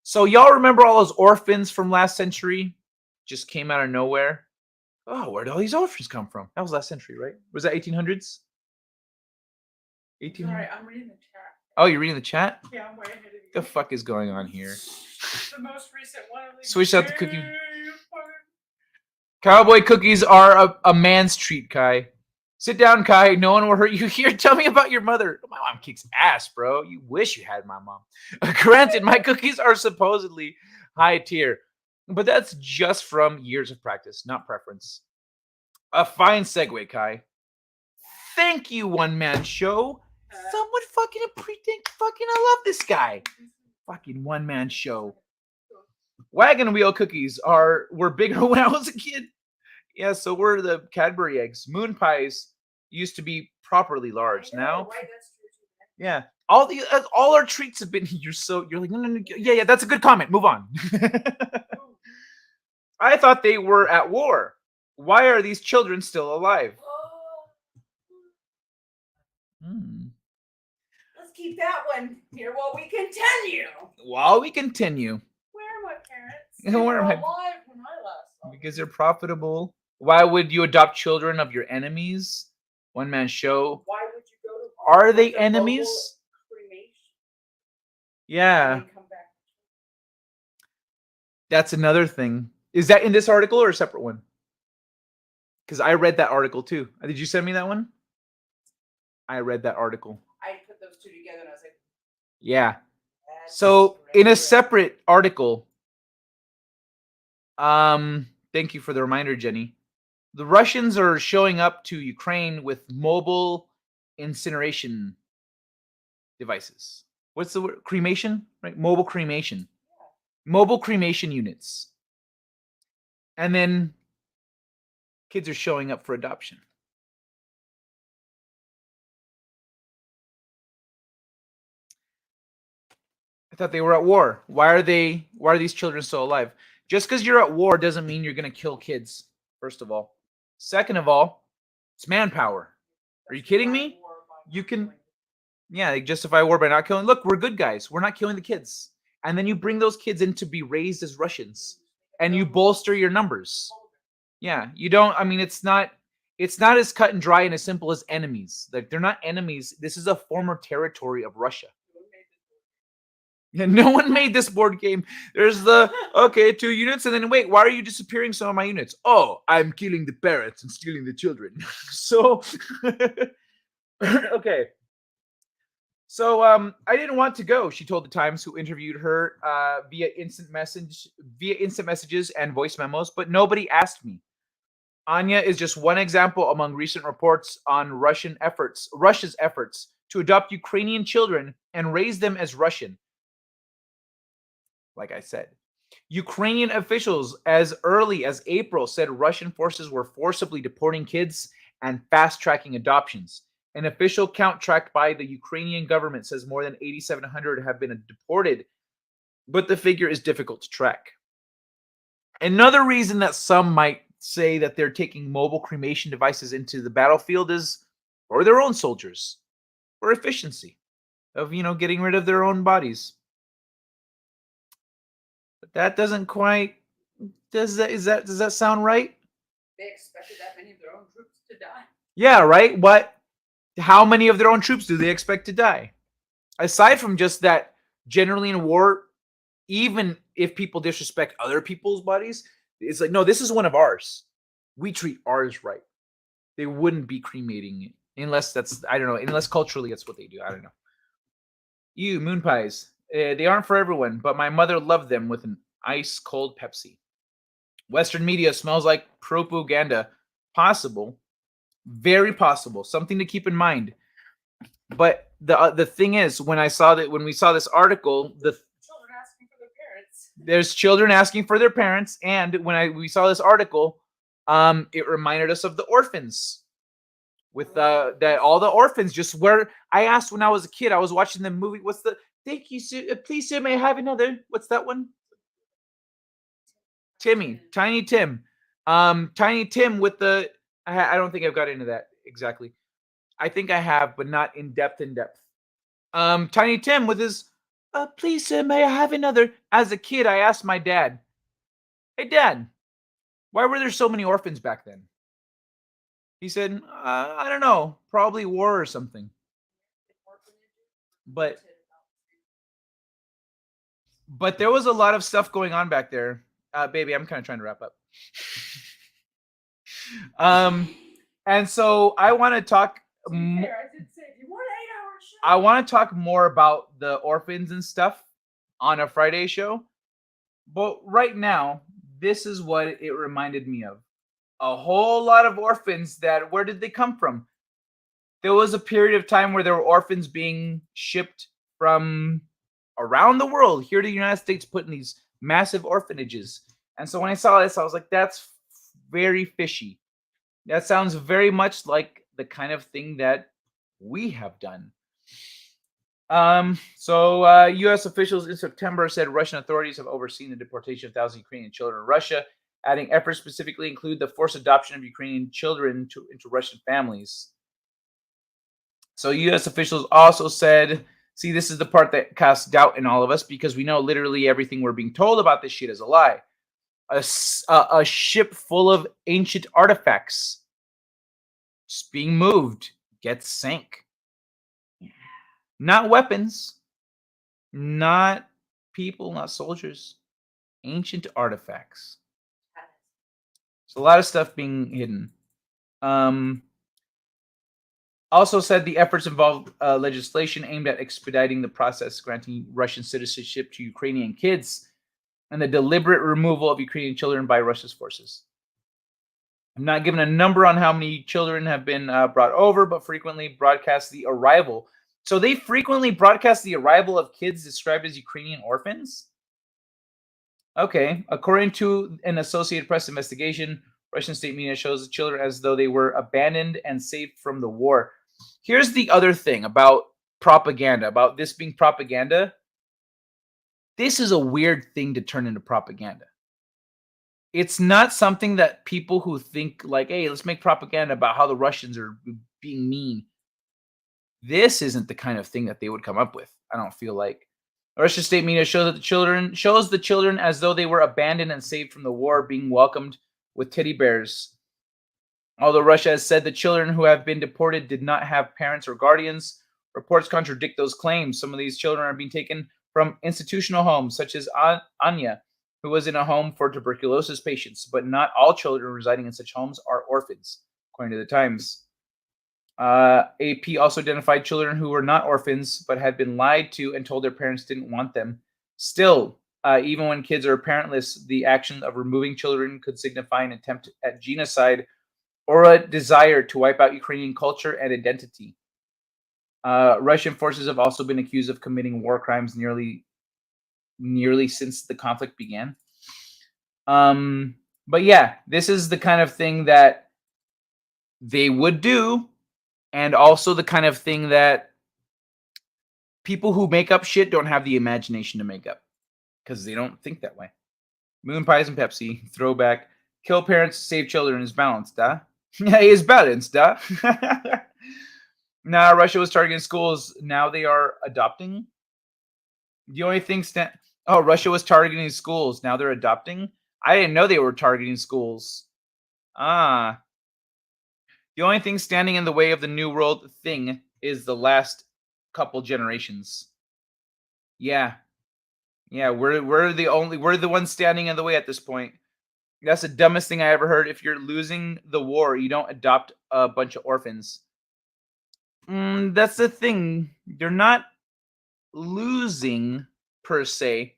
So y'all remember all those orphans from last century? Just came out of nowhere. Oh, where did all these orphans come from? That was last century, right? Was that 1800s? 1800s? Sorry, I'm reading the chat. Oh, you're reading the chat? Yeah, I'm way ahead of you. The fuck is going on here? The most recent one. Switch out the cookie. Cowboy cookies are a man's treat, Kai. Sit down, Kai. No one will hurt you here. Tell me about your mother. My mom kicks ass, bro. You wish you had my mom. Granted, my cookies are supposedly high tier, but that's just from years of practice, not preference. A fine segue, Kai. Thank you, One Man Show. Someone fucking I love this guy. Fucking One Man Show. Wagon wheel cookies were bigger when I was a kid. Yeah, so were the Cadbury eggs. Moon pies used to be properly large. Now, yeah, all our treats have been. You're like no, yeah. That's a good comment. Move on. I thought they were at war. Why are these children still alive? Let's keep that one here while we continue. While we continue. Where are my parents? Where They were are my- alive when I last saw them. Because they're profitable. Why would you adopt children of your enemies? One Man Show. Why would you go to Are they the enemies? local cremation Yeah. and come back? That's another thing. Is that in this article or a separate one? Because I read that article too. Did you send me that one? I read that article. I put those two together and I was like, Yeah. So in a separate article, thank you for the reminder, Jenny. The Russians are showing up to Ukraine with mobile incineration devices. What's the word? Cremation, right? Mobile cremation. Mobile cremation units. And then kids are showing up for adoption. I thought they were at war. Why are these children still alive? Just because you're at war doesn't mean you're going to kill kids, first of all. Second of all, it's manpower. Are you kidding me? You can, yeah, they justify war by not killing. Look, we're good guys. We're not killing the kids. And then you bring those kids in to be raised as Russians and you bolster your numbers. Yeah, you don't, I mean, it's not as cut and dry and as simple as enemies. Like, they're not enemies. This is a former territory of Russia. Yeah, no one made this board game. There's the, okay, 2 units, and then wait, why are you disappearing some of my units? Oh, I'm killing the parents and stealing the children. So, okay. So, I didn't want to go, she told the Times, who interviewed her via instant messages and voice memos, but nobody asked me. Anya is just one example among recent reports on Russia's efforts to adopt Ukrainian children and raise them as Russian. Like I said, Ukrainian officials as early as April said Russian forces were forcibly deporting kids and fast-tracking adoptions. An official count tracked by the Ukrainian government says more than 8,700 have been deported, but the figure is difficult to track. Another reason that some might say that they're taking mobile cremation devices into the battlefield is for their own soldiers, for efficiency of, getting rid of their own bodies. But that doesn't quite, does that sound right? they expected that many of their own troops to die. Yeah, right? How many of their own troops do they expect to die? Aside from just that, generally in war, even if people disrespect other people's bodies, it's like, no, this is one of ours. We treat ours right. They wouldn't be cremating it unless unless culturally that's what they do. I don't know. Moon pies. They aren't for everyone, but my mother loved them with an ice cold Pepsi. Western media smells like propaganda. Possible. Very possible. Something to keep in mind. But the thing is, when we saw this article, there's children asking for their parents, and when we saw this article, it reminded us of the orphans. With that all the orphans just where I asked when I was a kid, I was watching the movie. What's the thank you, sir, please, sir, may I have another? What's that one? Timmy, Tiny Tim. Tiny Tim with the I don't think I've got into that exactly. I think I have, but not in depth. Tiny Tim with his please, sir, may I have another? As a kid, I asked my dad, hey dad, why were there so many orphans back then? He said, I don't know, probably war or something. But there was a lot of stuff going on back there. Baby, I'm kind of trying to wrap up. And so I want to talk. I want to talk more about the orphans and stuff on a Friday show. But right now, this is what it reminded me of. A whole lot of orphans where did they come from? There was a period of time where there were orphans being shipped from around the world here to the United States, put in these massive orphanages. And so when I saw this, I was like, that's very fishy. That sounds very much like the kind of thing that we have done. U.S. officials in September said Russian authorities have overseen the deportation of thousands of Ukrainian children in Russia, adding efforts specifically include the forced adoption of Ukrainian children into Russian families. So U.S. officials also said, see, this is the part that casts doubt in all of us because we know literally everything we're being told about this shit is a lie. A ship full of ancient artifacts just being moved gets sank. Not weapons, not people, not soldiers. Ancient artifacts. There's a lot of stuff being hidden. Also said the efforts involved legislation aimed at expediting the process, granting Russian citizenship to Ukrainian kids, and the deliberate removal of Ukrainian children by Russia's forces. I'm not given a number on how many children have been brought over, but frequently broadcast the arrival. So they frequently broadcast the arrival of kids described as Ukrainian orphans? Okay. According to an Associated Press investigation, Russian state media shows the children as though they were abandoned and saved from the war. Here's the other thing about propaganda, about this being propaganda. This is a weird thing to turn into propaganda. It's not something that people who think like, hey, let's make propaganda about how the Russians are being mean. This isn't the kind of thing that they would come up with. I don't feel like. Russian state media shows the children as though they were abandoned and saved from the war, being welcomed with teddy bears. Although Russia has said the children who have been deported did not have parents or guardians, reports contradict those claims. Some of these children are being taken from institutional homes, such as Anya, who was in a home for tuberculosis patients, but not all children residing in such homes are orphans, according to the Times. AP also identified children who were not orphans, but had been lied to and told their parents didn't want them. Still, even when kids are parentless, the action of removing children could signify an attempt at genocide or a desire to wipe out Ukrainian culture and identity. Russian forces have also been accused of committing war crimes nearly since the conflict began. But yeah, this is the kind of thing that they would do, and also the kind of thing that people who make up shit don't have the imagination to make up, because they don't think that way. Moon pies and Pepsi, throwback. Kill parents, save children is balanced, huh? Is balanced, huh? Now Russia was targeting schools. Now they are adopting. The only thing Russia was targeting schools. Now they're adopting. I didn't know they were targeting schools. The only thing standing in the way of the New World thing is the last couple generations. Yeah, we're the ones standing in the way at this point. That's the dumbest thing I ever heard. If you're losing the war, you don't adopt a bunch of orphans. That's the thing. They're not losing per se,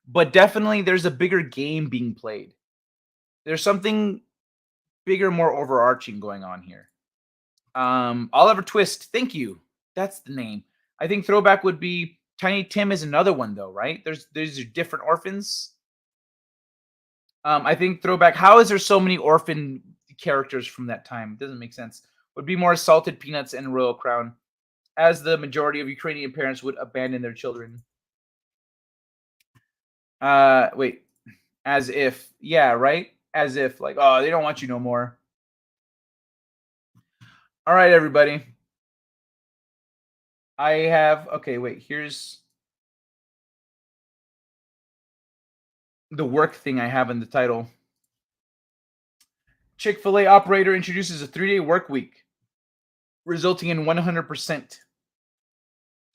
but definitely there's a bigger game being played. There's something bigger, more overarching going on here. Oliver Twist, thank you. That's the name. I think throwback would be Tiny Tim is another one though, right? There's different orphans. I think throwback. How is there so many orphan characters from that time? It doesn't make sense. Would be more Salted Peanuts and Royal Crown, as the majority of Ukrainian parents would abandon their children. Wait, as if, yeah, right? As if, like, oh, they don't want you no more. All right, everybody. Okay, wait, here's the work thing I have in the title. Chick-fil-A operator introduces a 3-day work week, resulting in 100%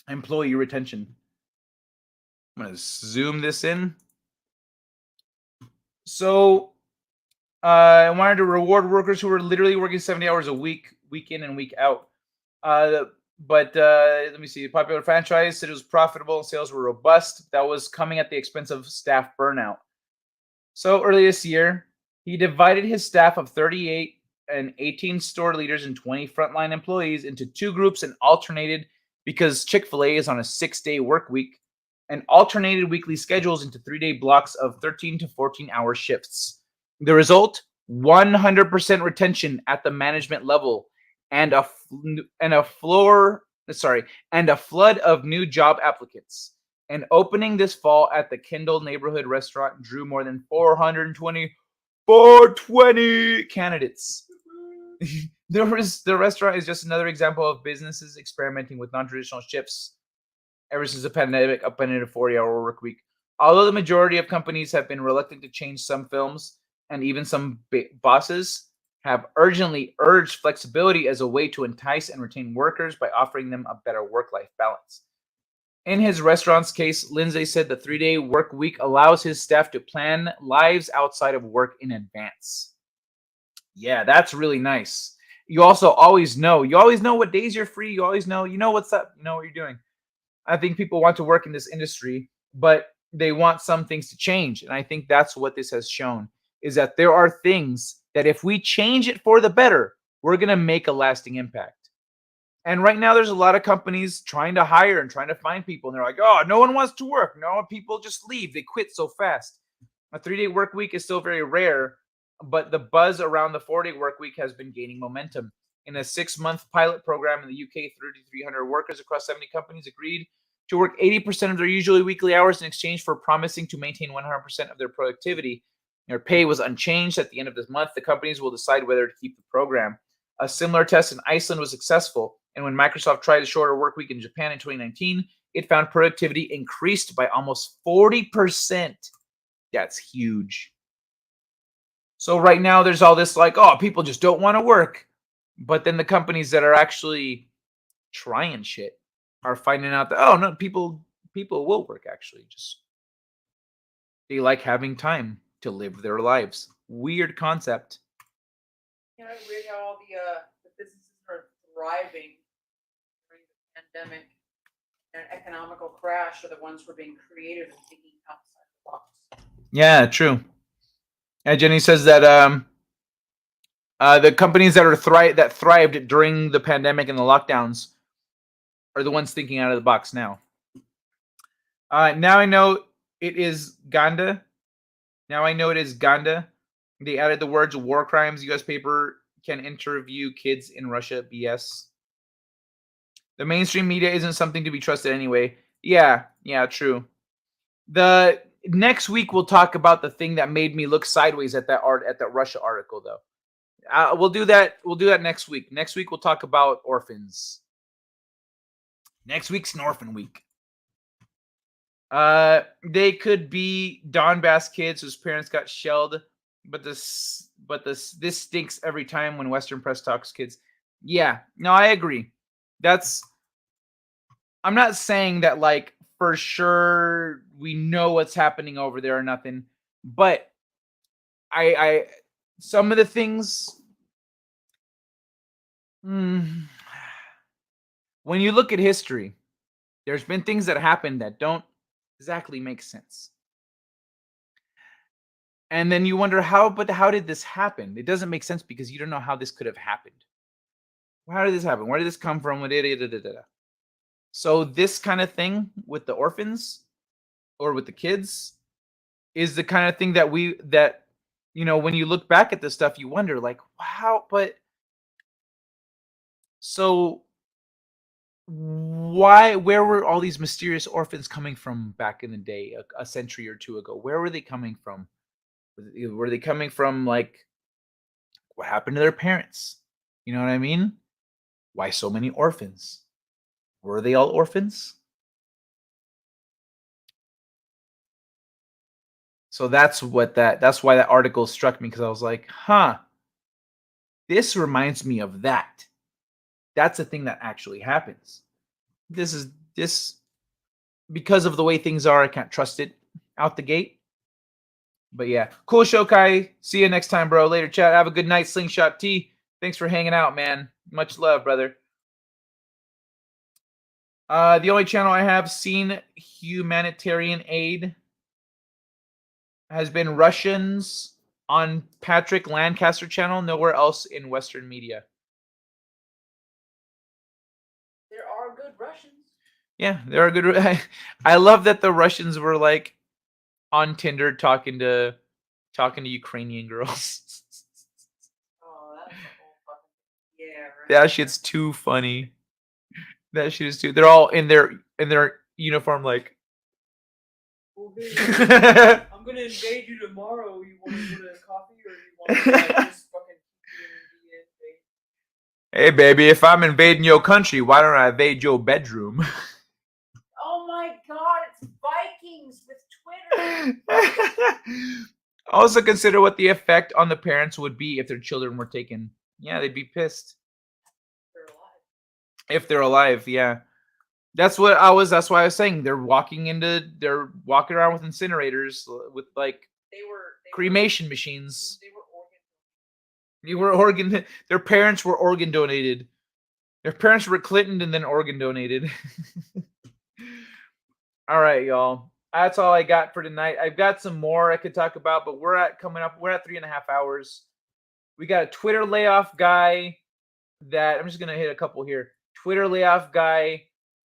employee retention. I'm going to zoom this in. So, I wanted to reward workers who were literally working 70 hours a week, week in and week out. But let me see. The popular franchise said it was profitable and sales were robust. That was coming at the expense of staff burnout. So early this year, he divided his staff of 38 and 18 store leaders and 20 frontline employees into 2 groups and alternated, because Chick-fil-A is on a 6-day work week, and alternated weekly schedules into 3-day blocks of 13 to 14-hour shifts. The result, 100% retention at the management level, and a flood of new job applicants. An opening this fall at the Kendall neighborhood restaurant drew more than 420 candidates. The restaurant is just another example of businesses experimenting with non-traditional shifts ever since the pandemic, up into a 40-hour work week. Although the majority of companies have been reluctant to change, some films and even some bosses have urgently urged flexibility as a way to entice and retain workers by offering them a better work-life balance. In his restaurant's case, Lindsay said the 3-day work week allows his staff to plan lives outside of work in advance. Yeah, that's really nice. you also always know. You always know what days you're free. You always know. You know what's up. You know what you're doing. I think people want to work in this industry, but they want some things to change. And I think that's what this has shown, is that there are things that if we change it for the better, we're going to make a lasting impact. And right now there's a lot of companies trying to hire and trying to find people. And they're like, oh, no one wants to work. No, people just leave. They quit so fast. A 3-day work week is still very rare, but the buzz around the 4-day work week has been gaining momentum. In a 6-month pilot program in the UK, 3,300 workers across 70 companies agreed to work 80% of their usually weekly hours in exchange for promising to maintain 100% of their productivity. Their pay was unchanged. At the end of this month, the companies will decide whether to keep the program. A similar test in Iceland was successful, and when Microsoft tried a shorter work week in Japan in 2019, it found productivity increased by almost 40%. That's huge. So right now there's all this like, oh, people just don't want to work. But then the companies that are actually trying shit are finding out that, oh, no, people will work actually. Just they like having time to live their lives. Weird concept. You know, it's weird how all the businesses are thriving during the pandemic and economical crash are the ones who are being creative and thinking outside the box. Yeah, true. And Jenny says that the companies that thrived during the pandemic and the lockdowns are the ones thinking out of the box now. Now I know it is Ganda. They added the words war crimes. U.S. paper can interview kids in Russia. BS. The mainstream media isn't something to be trusted anyway. Yeah, true. The next week we'll talk about the thing that made me look sideways at that Russia article, though. We'll do that. We'll do that next week. Next week we'll talk about orphans. Next week's an orphan week. They could be Donbass kids whose parents got shelled, but this stinks every time when Western press talks kids. Yeah, no, I agree. I'm not saying that like for sure we know what's happening over there or nothing, but I some of the things when you look at history, there's been things that happen that don't exactly make sense. And then you wonder how did this happen? It doesn't make sense because you don't know how this could have happened. How did this happen? Where did this come from? So this kind of thing with the orphans or with the kids is the kind of thing that when you look back at this stuff, you wonder like, wow, but so where were all these mysterious orphans coming from back in the day, a century or two ago? Where were they coming from? Were they coming from like what happened to their parents? You know what I mean? Why so many orphans? Were they all orphans? So that's why that article struck me, because I was like, huh, this reminds me of that. That's a thing that actually happens. This because of the way things are, I can't trust it out the gate. But yeah, cool show, Kai. See you next time, bro. Later, chat. Have a good night, Slingshot T. Thanks for hanging out, man. Much love, brother. The only channel I have seen humanitarian aid has been Russians on Patrick Lancaster channel. Nowhere else in Western media. There are good Russians. Yeah, there are good. I love that the Russians were like on Tinder talking to Ukrainian girls. Oh, that's a whole fucking yeah. Right? That shit's too funny. That shit is too. They're all in their uniform, like. Well, I'm gonna invade you tomorrow. You want to go to coffee, or you want to just fucking keep you in the Hey, baby, if I'm invading your country, why don't I invade your bedroom? Oh my God, it's Vikings with Twitter. Also consider what the effect on the parents would be if their children were taken. Yeah, they'd be pissed. If they're alive, yeah. That's why I was saying they're walking around with incinerators with like cremation machines. You were organ. Their parents were organ donated. Their parents were Clinton and then organ donated. All right, y'all. That's all I got for tonight. I've got some more I could talk about, but we're at 3.5 hours. We got a Twitter layoff guy that I'm just gonna hit a couple here. Twitter layoff guy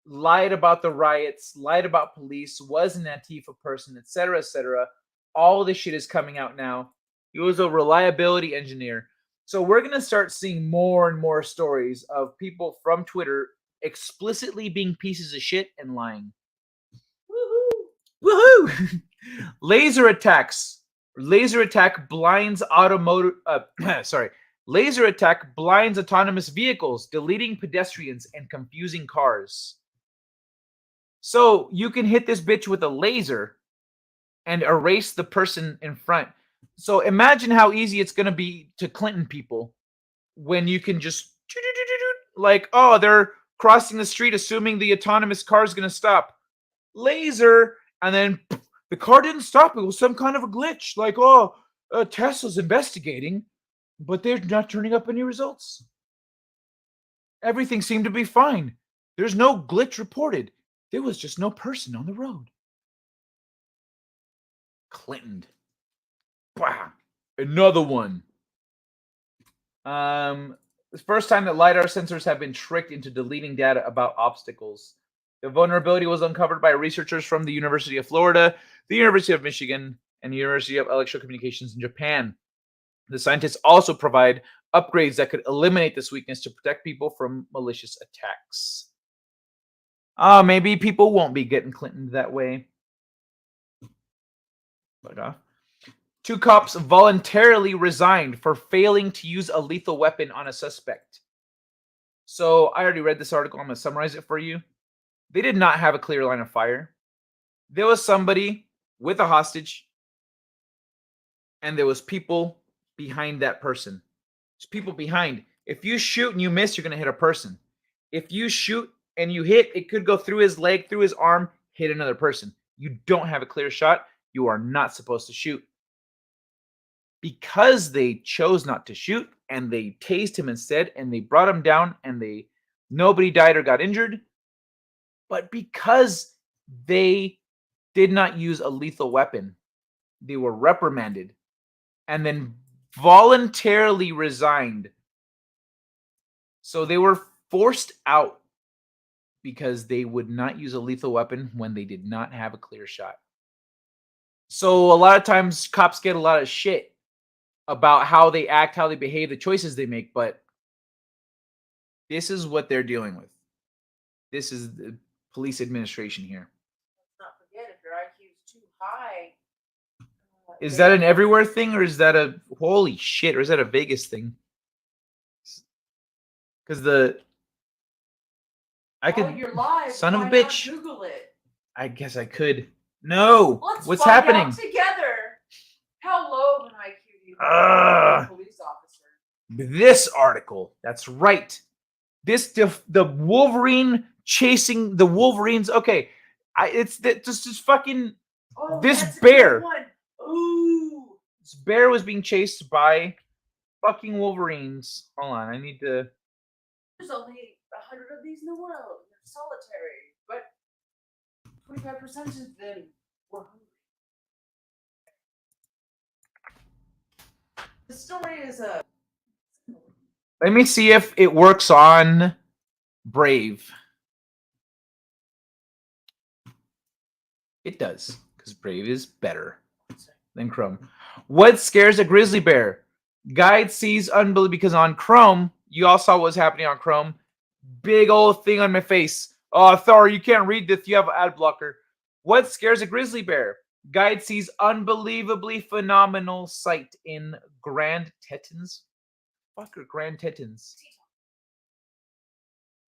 lied about the riots, lied about police, was an Antifa person, etc., etc. All this shit is coming out now. He was a reliability engineer. So we're gonna start seeing more and more stories of people from Twitter explicitly being pieces of shit and lying. Woohoo! Laser attacks. Laser attack blinds automotive. Laser attack blinds autonomous vehicles, deleting pedestrians and confusing cars. So you can hit this bitch with a laser and erase the person in front. So imagine how easy it's going to be to Clinton people when you can just like, oh, they're crossing the street assuming the autonomous car is going to stop. Laser, and then the car didn't stop. It was some kind of a glitch. Like, oh, Tesla's investigating, but they're not turning up any results. Everything seemed to be fine. There's no glitch reported. There was just no person on the road. Clinton. Wow. Another one. It's the first time that LiDAR sensors have been tricked into deleting data about obstacles. The vulnerability was uncovered by researchers from the University of Florida, the University of Michigan, and the University of Electrocommunications in Japan. The scientists also provide upgrades that could eliminate this weakness to protect people from malicious attacks. Maybe people won't be getting Clinton that way. But, 2 cops voluntarily resigned for failing to use a lethal weapon on a suspect. So I already read this article. I'm going to summarize it for you. They did not have a clear line of fire. There was somebody with a hostage, and there was people behind that person. There's people behind. If you shoot and you miss, you're going to hit a person. If you shoot and you hit, it could go through his leg, through his arm, hit another person. You don't have a clear shot. You are not supposed to shoot. Because they chose not to shoot and they tased him instead and they brought him down and nobody died or got injured. But because they did not use a lethal weapon, they were reprimanded and then voluntarily resigned. So they were forced out because they would not use a lethal weapon when they did not have a clear shot. So a lot of times cops get a lot of shit about how they act, how they behave, the choices they make, but this is what they're dealing with. This is the police administration here. Let's not forget, if your IQ is too high. Is that an everywhere thing, or is that a holy shit, or is that a Vegas thing? Because I could, you're live. son of a Why bitch. not Google it. I guess I could. No, Let's what's find happening? out together. How low of an IQ do you have as a police officer? This article, that's right. The Wolverine chasing the Wolverines. Okay, it's just fucking this That's a bear. good one. Ooh. This bear was being chased by fucking Wolverines. Hold on, I need to. There's only 100 of these in the world. They're solitary, but 25% of them were hungry. The story is a. Let me see if it works on Brave. It does, because Brave is better than Chrome. What scares a grizzly bear? Guide sees unbelief, because on Chrome, you all saw what was happening on Chrome. Big old thing on my face. Oh, Thor, you can't read this. You have an ad blocker. What scares a grizzly bear? Guide sees unbelievably phenomenal sight in Grand Tetons. Fuck are Grand Tetons?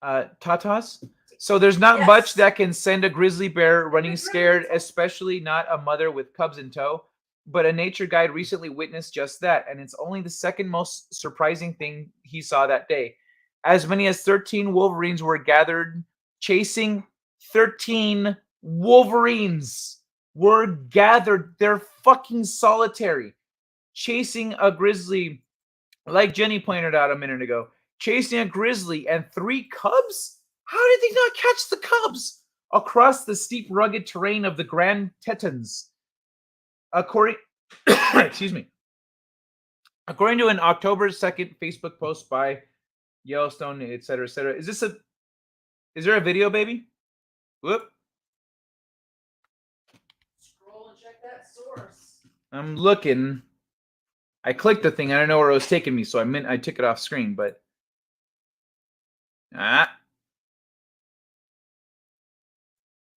Tatas? So there's not much that can send a grizzly bear running scared, especially not a mother with cubs in tow. But a nature guide recently witnessed just that, and it's only the second most surprising thing he saw that day. As many as 13 wolverines were gathered chasing 13 wolverines were gathered. They're fucking solitary, chasing a grizzly Like Jenny pointed out a minute ago, chasing a grizzly and 3 cubs? How did they not catch the cubs? Across the steep, rugged terrain of the Grand Tetons. According excuse me. According to an October 2nd Facebook post by Yellowstone, etc., etc. Is there a video, baby? Whoop. Scroll and check that source. I'm looking. I clicked the thing. I don't know where it was taking me, so I took it off screen, but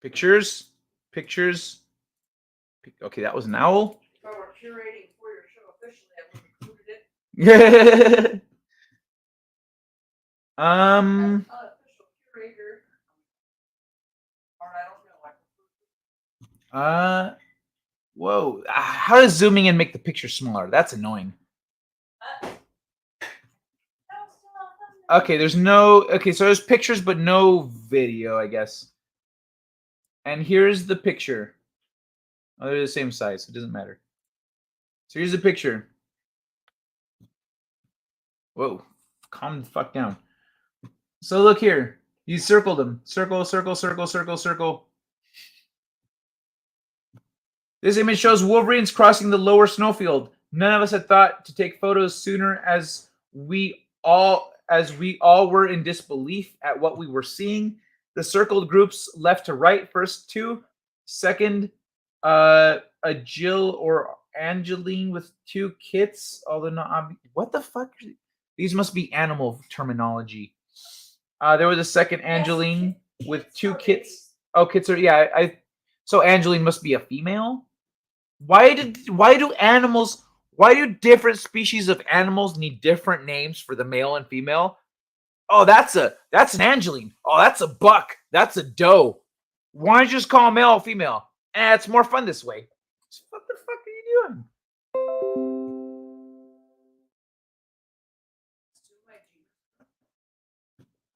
pictures. Okay, that was an owl. If I were curating for your show officially, I would have included it. Unofficial curator. Or I don't know. Whoa. How does zooming in make the picture smaller? That's annoying. Okay, so there's pictures but no video, I guess. And here's the picture. Oh, they're the same size, so it doesn't matter. So here's the picture. Whoa, calm the fuck down. So look here. You circled them. Circle, circle, circle, circle, circle. This image shows wolverines crossing the lower snowfield. None of us had thought to take photos sooner, as we all were in disbelief at what we were seeing. The circled groups left to right, first 2, second a Jill or Angeline with 2 kits, although not what the fuck? These must be animal terminology. There was a second Angeline with 2 kits. Oh, kits are so Angeline must be a female. Why do different species of animals need different names for the male and female? Oh, that's an Angeline. Oh, that's a buck. That's a doe. Why don't you just call them male or female? It's more fun this way. What the fuck are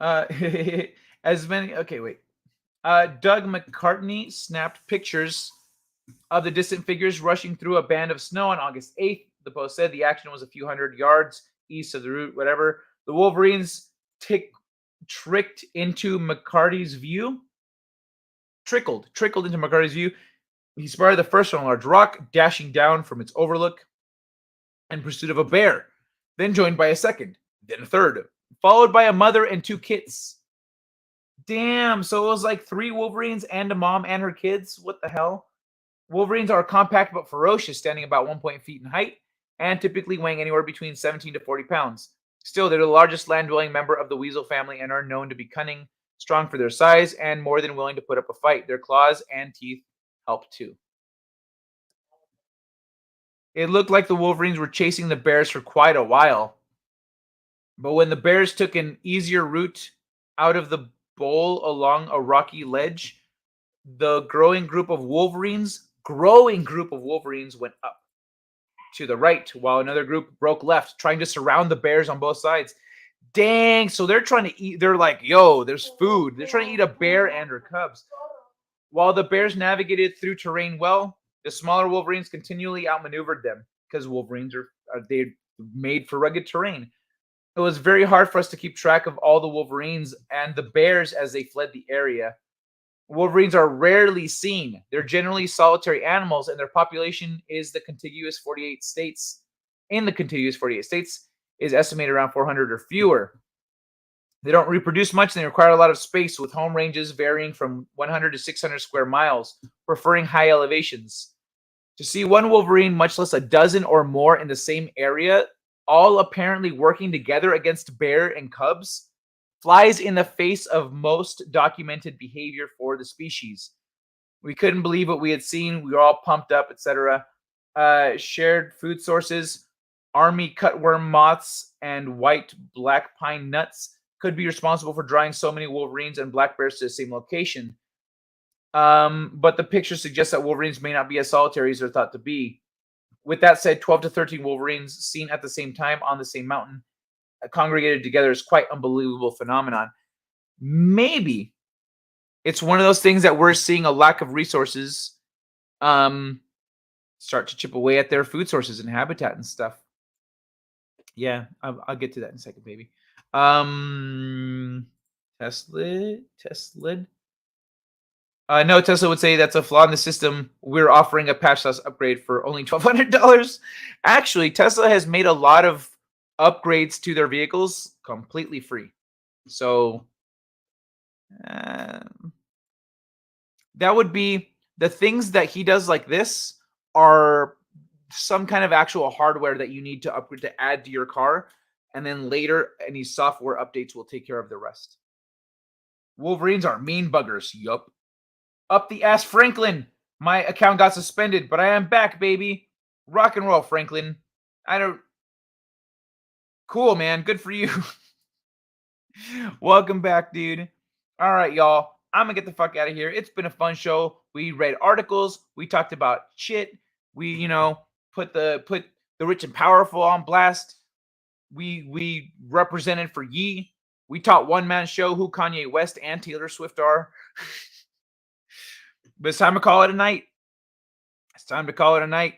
you doing? As many. Okay, wait. Doug McCartney snapped pictures of the distant figures rushing through a band of snow on August 8th. The post said the action was a few hundred yards east of the route, whatever. The Wolverines trickled into McCarty's view. Trickled into McCarty's view. He spotted the first on a large rock, dashing down from its overlook in pursuit of a bear, then joined by a second, then a third, followed by a mother and 2 kits. Damn, so it was like 3 Wolverines and a mom and her kids? What the hell? Wolverines are compact but ferocious, standing about 1 feet in height and typically weighing anywhere between 17 to 40 pounds. Still, they're the largest land-dwelling member of the weasel family and are known to be cunning, strong for their size, and more than willing to put up a fight. Their claws and teeth help too. It looked like the Wolverines were chasing the bears for quite a while. But when the bears took an easier route out of the bowl along a rocky ledge, the growing group of Wolverines went up to the right, while another group broke left, trying to surround the bears on both sides. Dang, so they're trying to eat. They're like, yo, there's food. They're trying to eat a bear and her cubs. While the bears navigated through terrain well, the smaller Wolverines continually outmaneuvered them, because Wolverines are made for rugged terrain. It was very hard for us to keep track of all the Wolverines and the bears as they fled the area. Wolverines are rarely seen. They're generally solitary animals, and their population is the contiguous 48 states. In the contiguous 48 states is estimated around 400 or fewer. They don't reproduce much, and they require a lot of space, with home ranges varying from 100 to 600 square miles, preferring high elevations. To see one Wolverine, much less a dozen or more in the same area, all apparently working together against bear and cubs, flies in the face of most documented behavior for the species. We couldn't believe what we had seen. We were all pumped up, etc. Shared food sources, army cutworm moths, and white black pine nuts could be responsible for drawing so many Wolverines and black bears to the same location. But the picture suggests that Wolverines may not be as solitary as they're thought to be. With that said, 12 to 13 Wolverines seen at the same time on the same mountain, congregated together, is quite unbelievable phenomenon. Maybe it's one of those things that we're seeing a lack of resources start to chip away at their food sources and habitat and stuff. Yeah, I'll get to that in a second, baby. Tesla. No, Tesla would say that's a flaw in the system. We're offering a patch plus upgrade for only $1,200. Actually, Tesla has made a lot of upgrades to their vehicles completely free. So that would be the things that he does like this are some kind of actual hardware that you need to upgrade to add to your car. And then later, any software updates will take care of the rest. Wolverines are mean buggers. Yup. Up the ass, Franklin. My account got suspended, but I am back, baby. Rock and roll, Franklin. Cool, man. Good for you. Welcome back, dude. All right, y'all. I'm gonna get the fuck out of here. It's been a fun show. We read articles. We talked about shit. We, put the rich and powerful on blast. We represented for Ye. We taught one man show who Kanye West and Taylor Swift are. But it's time to call it a night. It's time to call it a night.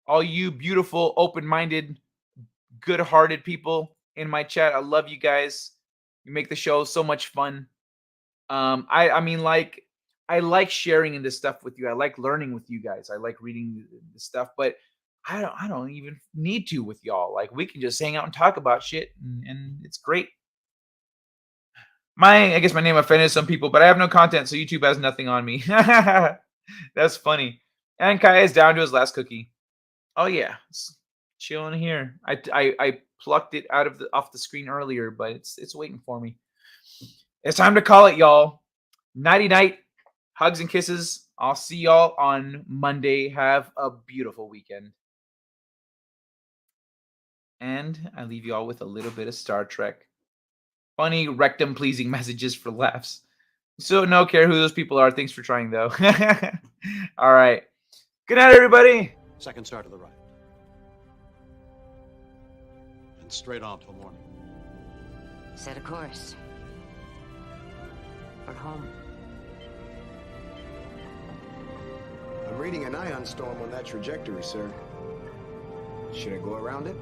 All you beautiful, open-minded, good-hearted people in my chat, I love you guys. You make the show so much fun. I mean, like, I like sharing in this stuff with you. I like learning with you guys. I like reading the stuff, but I don't even need to with y'all. Like, we can just hang out and talk about shit, and it's great. I guess my name offended some people, but I have no content, so YouTube has nothing on me. That's funny. And Kai is down to his last cookie. Oh yeah, it's chilling here. I plucked it off the screen earlier, but it's waiting for me. It's time to call it, y'all. Nighty night. Hugs and kisses. I'll see y'all on Monday. Have a beautiful weekend. And I leave y'all with a little bit of Star Trek. Funny rectum-pleasing messages for laughs. So no care who those people are. Thanks for trying, though. All right. Good night, everybody. Second star to the right. And straight on till morning. Set a course. For home. I'm reading an ion storm on that trajectory, sir. Should I go around it?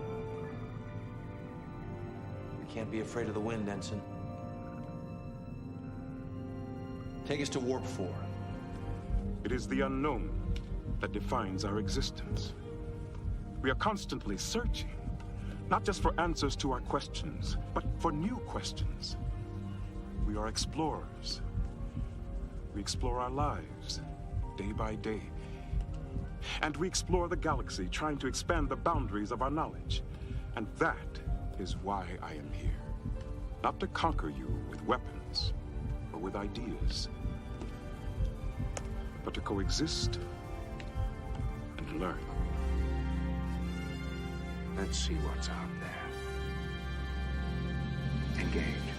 Can't be afraid of the wind, Ensign. Take us to Warp 4. It is the unknown that defines our existence. We are constantly searching, not just for answers to our questions, but for new questions. We are explorers. We explore our lives, day by day. And we explore the galaxy, trying to expand the boundaries of our knowledge. And that is why I am here. Not to conquer you with weapons or with ideas, but to coexist and learn. Let's see what's out there. Engage.